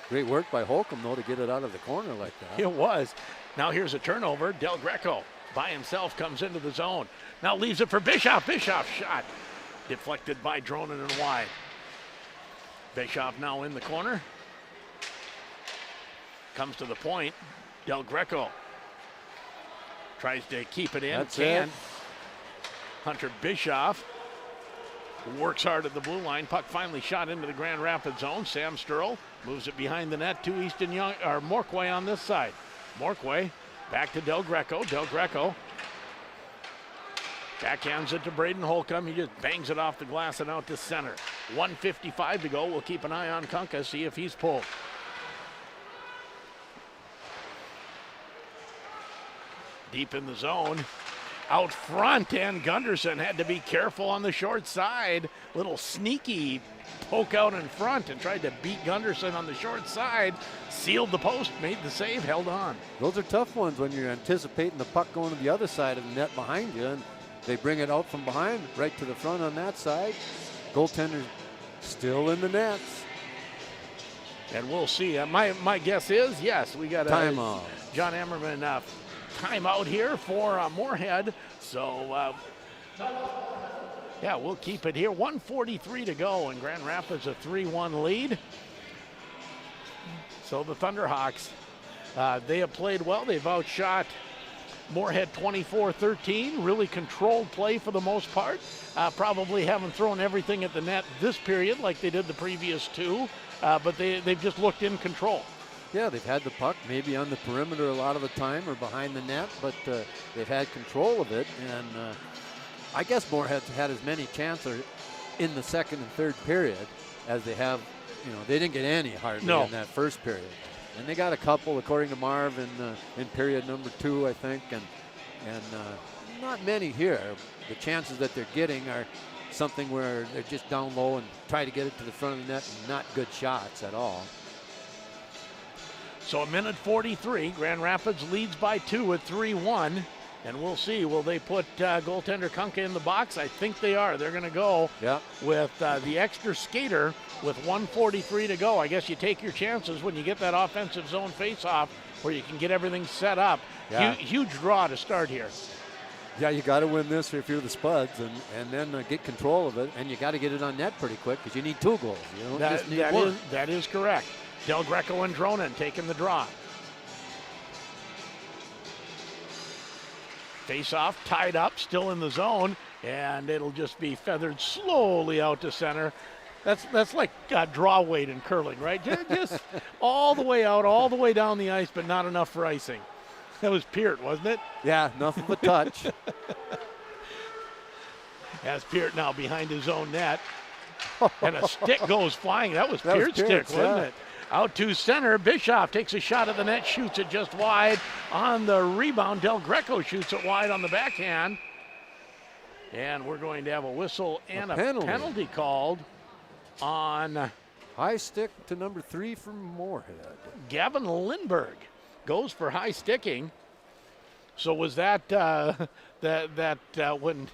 E: Great work by Holcomb, though, to get it out of the corner like that.
C: It was. Now here's a turnover. Del Greco by himself comes into the zone. Now leaves it for Bischoff. Bischoff shot deflected by Dronin and wide. Bischoff now in the corner. Comes to the point. Del Greco tries to keep it in.
E: That's
C: Can.
E: it.
C: Hunter Bischoff works hard at the blue line. Puck finally shot into the Grand Rapids zone. Sam Sturl moves it behind the net to Easton Young, or Morquay on this side. Morquay back to Del Greco. Del Greco backhands it to Braden Holcomb. He just bangs it off the glass and out to center. 1:55 to go. We'll keep an eye on Kunka, see if he's pulled. Deep in the zone. Out front, and Gunderson had to be careful on the short side. Little sneaky poke out in front and tried to beat Gunderson on the short side. Sealed the post, made the save, held on.
E: Those are tough ones when you're anticipating the puck going to the other side of the net behind you, and they bring it out from behind right to the front on that side. Goaltender still in the nets.
C: And we'll see. My guess is, yes, we got a
E: Timeout.
C: John Emmerman timeout here for Moorhead. So, yeah, we'll keep it here. 1:43 to go, and Grand Rapids a 3-1 lead. So the Thunderhawks, they have played well. They've outshot Moorhead 24-13. Really controlled play for the most part. Probably haven't thrown everything at the net this period like they did the previous two, but they've just looked in control.
E: Yeah, they've had the puck maybe on the perimeter a lot of the time or behind the net, but they've had control of it. And I guess Moorhead's had as many chances in the second and third period as they have. You know, they didn't get any hardly in that first period. And they got a couple, according to Marv, in period number 2, I think, and not many here. The chances that they're getting are something where they're just down low and try to get it to the front of the net, and not good shots at all.
C: So 1:43, Grand Rapids leads by 2 at 3-1. And we'll see, will they put goaltender Kunka in the box? I think they are. They're going to go with the extra skater with 1:43 to go. I guess you take your chances when you get that offensive zone face-off where you can get everything set up.
E: Yeah.
C: Huge draw to start here.
E: Yeah, you got to win this if you're the Spuds, and then get control of it, and you got to get it on net pretty quick because you need 2 goals. You don't just need one.
C: That is correct. Del Greco and Dronin taking the draw. Face-off, tied up, still in the zone, and it'll just be feathered slowly out to center. That's like draw weight in curling, right? Just all the way out, all the way down the ice, but not enough for icing. That was Peart, wasn't it?
E: Yeah, nothing but touch.
C: As Peart now behind his own net, and a stick goes flying. That was Peart's stick, wasn't it? Out to center, Bischoff takes a shot at the net, shoots it just wide. On the rebound, Del Greco shoots it wide on the backhand. And we're going to have a whistle and a penalty called on
E: high stick to number 3 from Moorhead.
C: Gavin Lindberg goes for high sticking. So was that when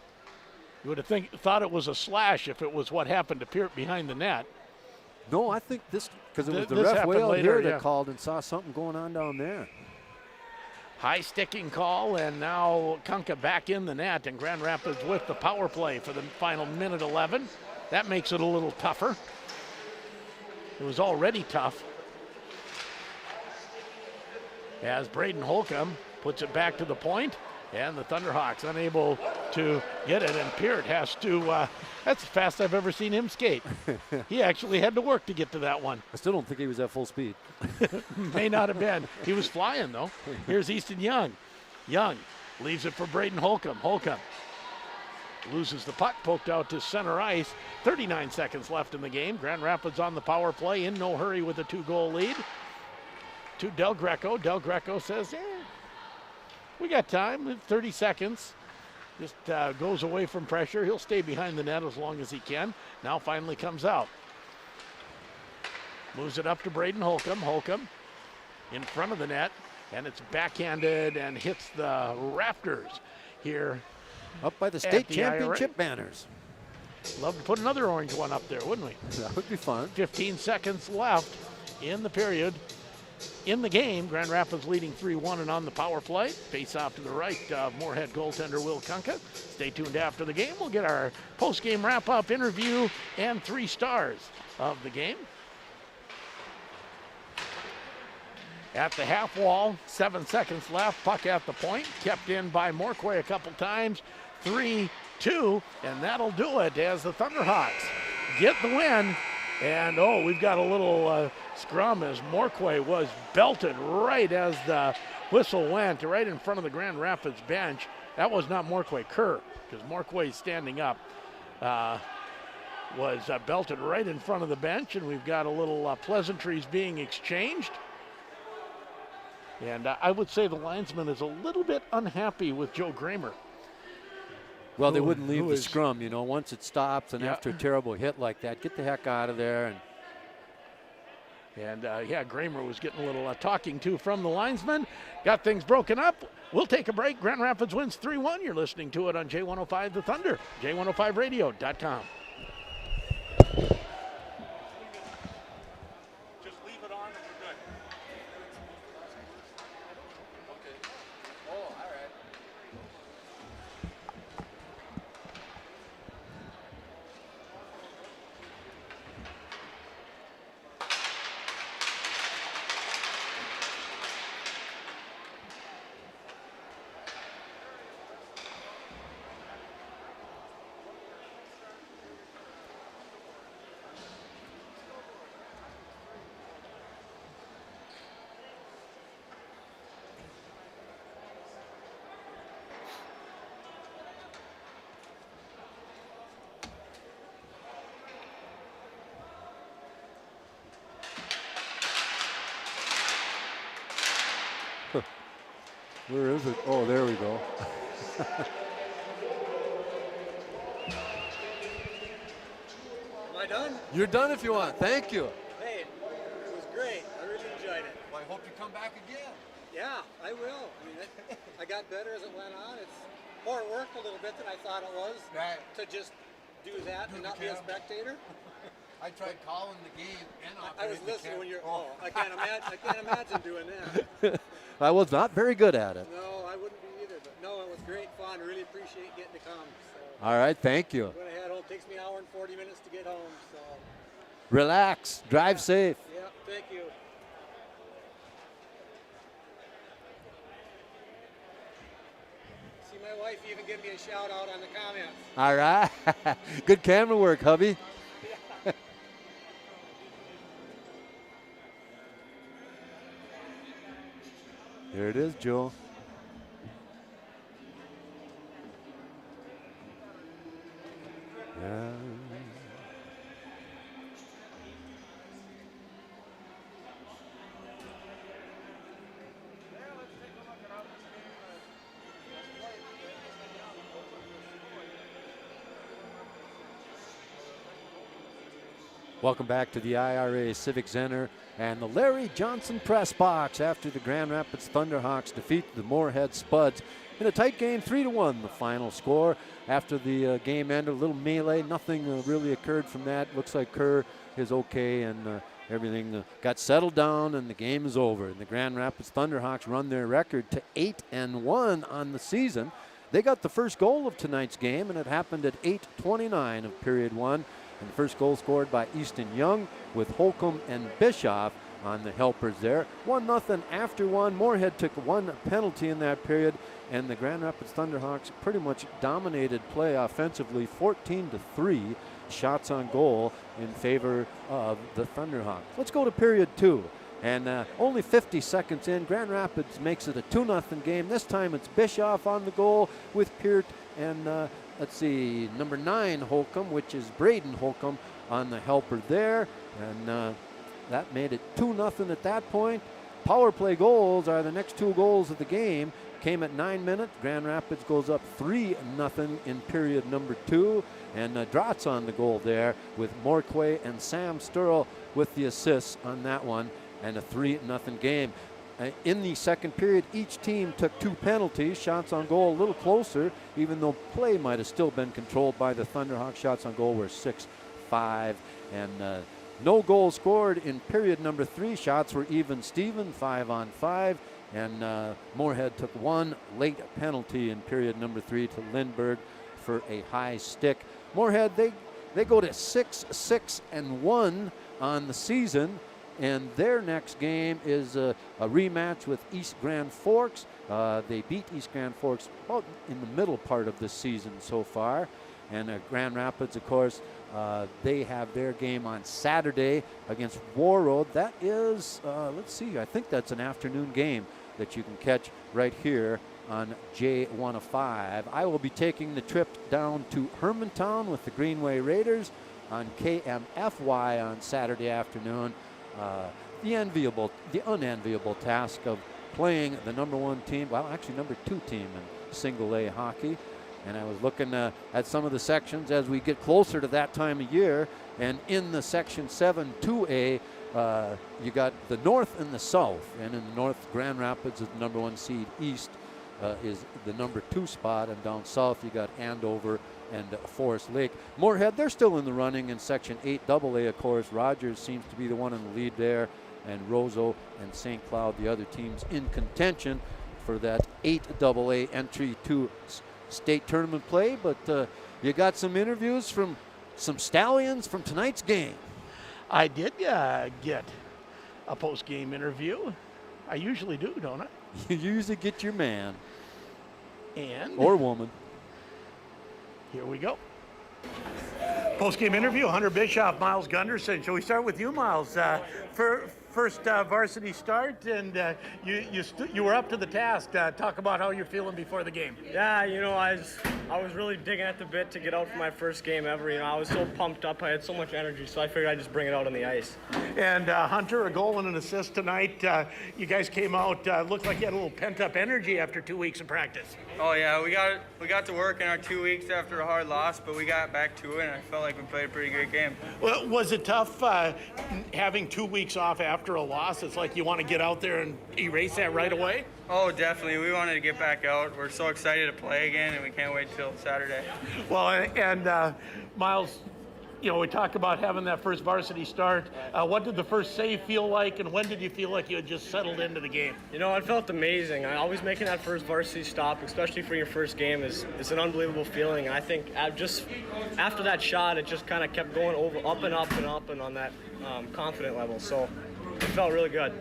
C: you would have thought it was a slash if it was what happened to Peart behind the net?
E: No, I think this, because it was the ref way out here that called and saw something going on down there.
C: High sticking call, and now Kunka back in the net, and Grand Rapids with the power play for the final minute 11. That makes it a little tougher. It was already tough. As Braden Holcomb puts it back to the point, and the Thunderhawks unable to get it, and Peart has to, that's the fastest I've ever seen him skate. He actually had to work to get to that one.
E: I still don't think he was at full speed.
C: May not have been. He was flying, though. Here's Easton Young. Young leaves it for Braden Holcomb. Holcomb loses the puck, poked out to center ice. 39 seconds left in the game. Grand Rapids on the power play, in no hurry with a 2-goal lead. To Del Greco. Del Greco says, We got time, 30 seconds. Just goes away from pressure. He'll stay behind the net as long as he can. Now finally comes out. Moves it up to Braden Holcomb. Holcomb in front of the net, and it's backhanded and hits the rafters here.
E: Up by the state
C: the
E: championship
C: IRA.
E: banners.
C: Love to put another orange one up there, wouldn't we?
E: That would be fun.
C: 15 seconds left in the period. In the game, Grand Rapids leading 3-1 and on the power play. Face off to the right of Moorhead goaltender Will Kunka. Stay tuned after the game. We'll get our post-game wrap-up interview and 3 stars of the game. At the half wall, 7 seconds left. Puck at the point. Kept in by Morquay a couple times. 3-2, and that'll do it as the Thunderhawks get the win. And we've got a little scrum as Morquay was belted right as the whistle went, right in front of the Grand Rapids bench. That was not Morquay Kerr, because Morquay standing up was belted right in front of the bench, and we've got a little pleasantries being exchanged. And I would say the linesman is a little bit unhappy with Joe Kramer.
E: Well, they wouldn't leave the scrum, you know, once it stops and
C: Yeah.
E: after a terrible hit like that, get the heck out of there.
C: And Kramer was getting a little talking to from the linesman. Got things broken up. We'll take a break. Grand Rapids wins 3-1. You're listening to it on J105 The Thunder, J105radio.com.
D: Just leave it on and we're good.
E: Where is it? Oh, there we go.
D: Am I done?
E: You're done if you want. Thank you.
D: Hey, it was great. I really enjoyed it.
E: Well, I hope you come back again.
D: Yeah, I will. I mean, I got better as it went on. It's more work a little bit than I thought it was.
E: Right.
D: To just do that and not be a spectator.
E: I tried calling the game and
D: I was listening when you're. Oh, I can't imagine doing that.
E: I was not very good at it.
D: No, I wouldn't be either. But no, it was great fun. Really appreciate getting to come. So
E: All right, thank you.
D: went ahead. It takes me an hour and 40 minutes to get home. So
E: Relax. Drive safe.
D: yeah, thank you. See, my wife even gave me a shout out on the comments.
E: All right. Good camera work, hubby. There it is, Joe. Yeah. Welcome back to the IRA Civic Center and the Larry Johnson press box after the Grand Rapids Thunderhawks defeat the Moorhead Spuds in a tight game, 3-1, the final score. After the game ended, a little melee, nothing really occurred from that. Looks like Kerr is okay and everything got settled down and the game is over. And the Grand Rapids Thunderhawks run their record to 8-1 on the season. They got the first goal of tonight's game, and it happened at 8:29 of period 1. And the first goal scored by Easton Young with Holcomb and Bischoff on the helpers there. 1-0 after one. Moorhead took one penalty in that period, and the Grand Rapids Thunderhawks pretty much dominated play offensively, 14-3 shots on goal in favor of the Thunderhawks. Let's go to period 2. And only 50 seconds in, Grand Rapids makes it a 2-0 game. This time it's Bischoff on the goal with Peart and let's see, number 9 Holcomb, which is Braden Holcomb, on the helper there. And that made it 2-0 at that point. Power play goals are the next 2 goals of the game. came at 9 minutes. Grand Rapids goes up 3-0 in period number 2. And Drotz on the goal there with Morquay and Sam Sturl with the assists on that one. And a 3-0 game. In the second period, each team took 2 penalties. Shots on goal a little closer, even though play might have still been controlled by the Thunderhawks. Shots on goal were 6-5. And no goals scored in period number 3. Shots were even Steven, 5-on-5. And Moorhead took 1 late penalty in period number 3 to Lindbergh for a high stick. Moorhead, they go to 6-6-1 on the season. And their next game is a rematch with East Grand Forks. They beat East Grand Forks about in the middle part of this season so far. And Grand Rapids, of course, they have their game on Saturday against Warroad. That is, let's see, I think that's an afternoon game that you can catch right here on J105. I will be taking the trip down to Hermantown with the Greenway Raiders on KMFY on Saturday afternoon. The unenviable task of playing the number 1 team, well, actually number 2 team in single A hockey. And I was looking at some of the sections as we get closer to that time of year. And in the section 7 2A, you got the North and the South. And in the North, Grand Rapids is the number 1 seed. East is the number 2 spot. And down south, you got Andover and Forest Lake. Moorhead, they're still in the running in section 8 AA, of course. Rogers seems to be the one in the lead there. And Roseau and St. Cloud, the other teams in contention for that 8 AA entry to state tournament play. But you got some interviews from some Stallions from tonight's game.
C: I did get a post-game interview. I usually do, don't I?
E: You usually get your man
C: And
E: or woman.
C: here we go. Post-game interview, Hunter Bischoff, Miles Gunderson. Shall we start with you, Miles? First varsity start, and you were up to the task. Talk about how you're feeling before the game.
H: Yeah, I was really digging at the bit to get out for my first game ever. I was so pumped up. I had so much energy, so I figured I'd just bring it out on the ice.
C: And Hunter, a goal and an assist tonight. You guys came out, looked like you had a little pent-up energy after 2 weeks of practice.
I: Oh yeah, we got to work in our 2 weeks after a hard loss, but we got back to it, and I felt like we played a pretty great game.
C: Well, was it tough having 2 weeks off after a loss? It's like you want to get out there and erase that right away?
I: Oh, definitely. We wanted to get back out. We're so excited to play again, and we can't wait till Saturday.
C: Well, and Miles, we talk about having that first varsity start. What did the first save feel like, and when did you feel like you had just settled into the game?
H: It felt amazing. Always making that first varsity stop, especially for your first game, is an unbelievable feeling. And I think just after that shot, it just kind of kept going up and up and up and on that confident level. So it felt really good.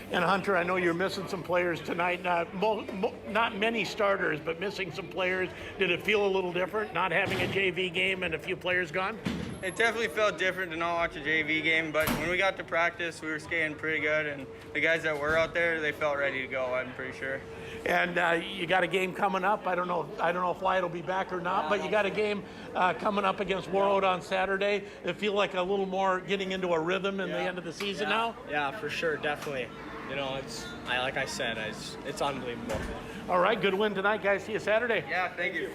C: And Hunter, I know you're missing some players tonight. Not many starters, but missing some players. Did it feel a little different, not having a JV game and a few players gone?
I: It definitely felt different to not watch a JV game, but when we got to practice, we were skating pretty good, and the guys that were out there, they felt ready to go, I'm pretty sure.
C: And you got a game coming up. I don't know if Wyatt will be back or not, but you got a game coming up against Warroad on Saturday. It feel like a little more getting into a rhythm in the end of the season now?
H: Yeah, for sure, definitely. Like I said, it's unbelievable.
C: All right, good win tonight, guys. See you Saturday.
I: Yeah, thank you.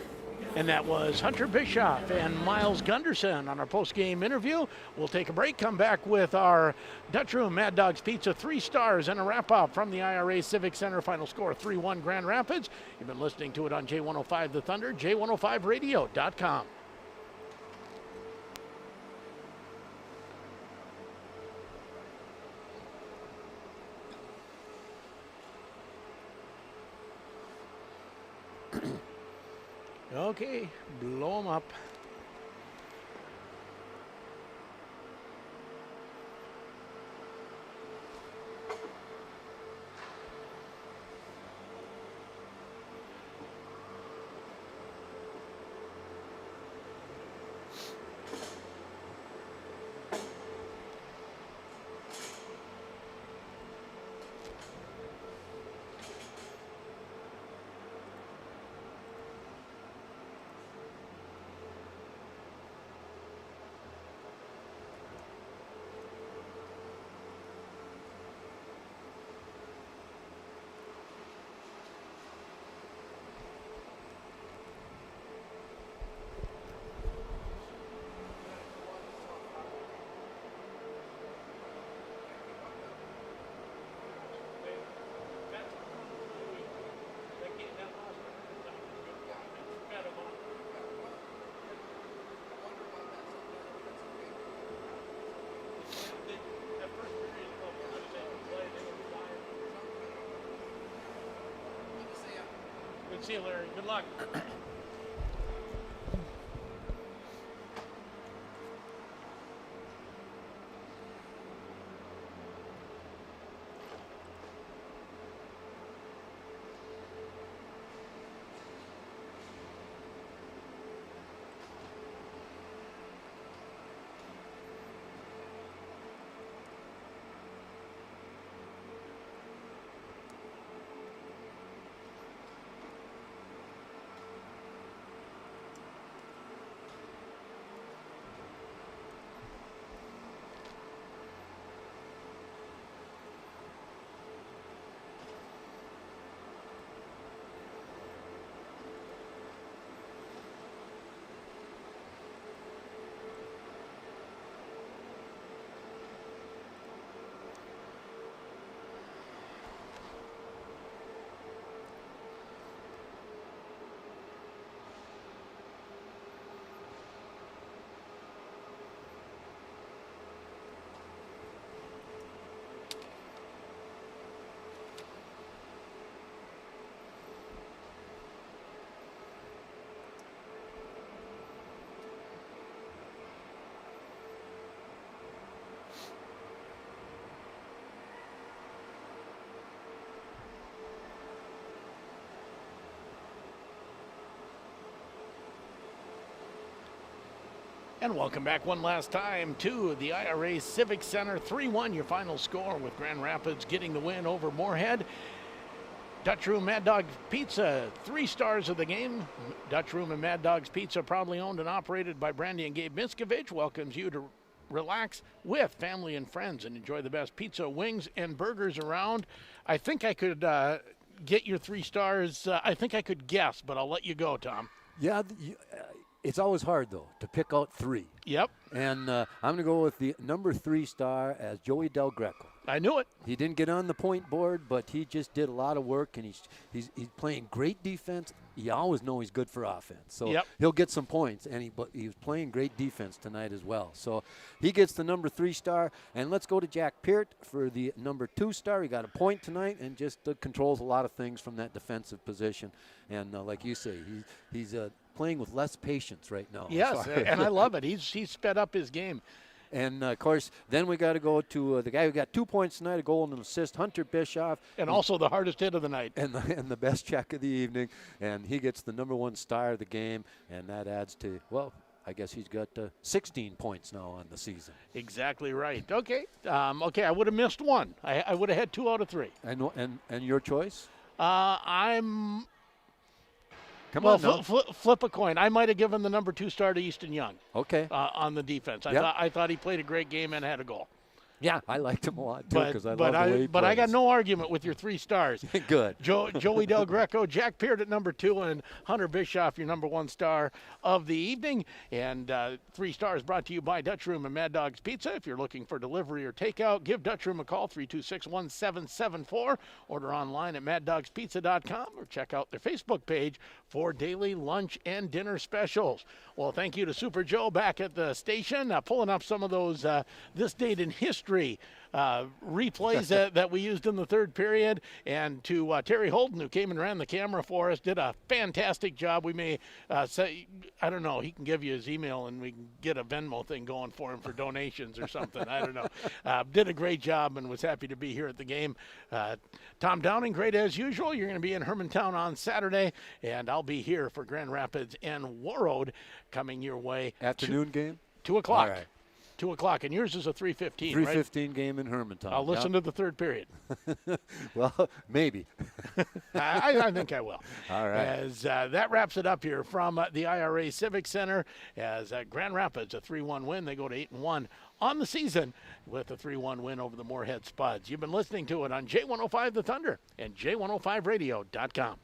C: And that was Hunter Bischoff and Miles Gunderson on our post-game interview. We'll take a break, come back with our Dutch Room Mad Dogs Pizza 3 stars and a wrap-up from the IRA Civic Center. Final score 3-1 Grand Rapids. You've been listening to it on J105 The Thunder, J105radio.com. Okay, blow them up. See you, Larry. Good luck. And welcome back one last time to the IRA Civic Center. 3-1 your final score, with Grand Rapids getting the win over Moorhead. Dutch Room Mad Dog Pizza, 3 stars of the game. Dutch Room and Mad Dog's Pizza, proudly owned and operated by Brandy and Gabe Miskovich, welcomes you to relax with family and friends and enjoy the best pizza, wings, and burgers around. I think I could get your 3 stars. I think I could guess, but I'll let you go, Tom.
E: Yeah, it's always hard, though, to pick out 3.
C: Yep.
E: And I'm going to go with the number 3 star as Joey Del Greco.
C: I knew it.
E: He didn't get on the point board, but he just did a lot of work, and he's playing great defense. You always know he's good for offense, so he'll get some points. And but he was playing great defense tonight as well. So he gets the number 3 star. And let's go to Jack Peart for the number 2 star. He got a point tonight and just controls a lot of things from that defensive position. And like you say, he's playing with less patience right now.
C: Yes, and I love it. He's sped up his game.
E: And, of course, then we got to go to the guy who got 2 points tonight, a goal and an assist, Hunter Bischoff.
C: And also the hardest hit of the night.
E: And the best check of the evening. And he gets the number 1 star of the game. And that adds to, well, I guess he's got 16 points now on the season.
C: Exactly right. Okay. I would have missed one. I would have had 2 out of 3.
E: And your choice?
C: I'm...
E: Come on now.
C: Flip a coin. I might have given the number 2 star to Easton Young.
E: Okay.
C: On the defense. I thought he played a great game and had a goal.
E: Yeah, I liked him a lot too because I love the way he
C: But
E: plays.
C: I got no argument with your 3 stars.
E: Good.
C: Joey Del Greco, Jack Peart at number 2, and Hunter Bischoff, your number 1 star of the evening. And 3 stars brought to you by Dutch Room and Mad Dog's Pizza. If you're looking for delivery or takeout, give Dutch Room a call, 326-1774. Order online at maddogspizza.com or check out their Facebook page for daily lunch and dinner specials. Well, thank you to Super Joe back at the station, pulling up some of those this date in history replays that we used in the third period, and to Terry Holden, who came and ran the camera for us, did a fantastic job. We may say, I don't know, he can give you his email and we can get a Venmo thing going for him for donations or something. I don't know. Did a great job and was happy to be here at the game. Tom Downing, great as usual. You're going to be in Hermantown on Saturday, and I'll be here for Grand Rapids and Warroad coming your way.
E: Afternoon game?
C: 2 o'clock.
E: All right.
C: 2 o'clock, and yours is a 3:15, right?
E: 3:15 game in Hermantown.
C: I'll listen to the third period.
E: Well, maybe.
C: I think I will.
E: All right.
C: As that wraps it up here from the IRA Civic Center, as Grand Rapids, a 3-1 win. They go to 8-1 on the season with a 3-1 win over the Moorhead Spuds. You've been listening to it on J105 The Thunder and J105radio.com.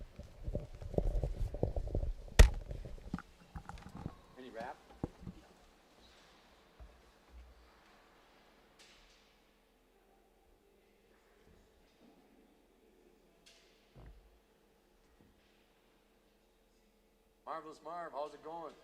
A: Marvelous Marv, how's it going?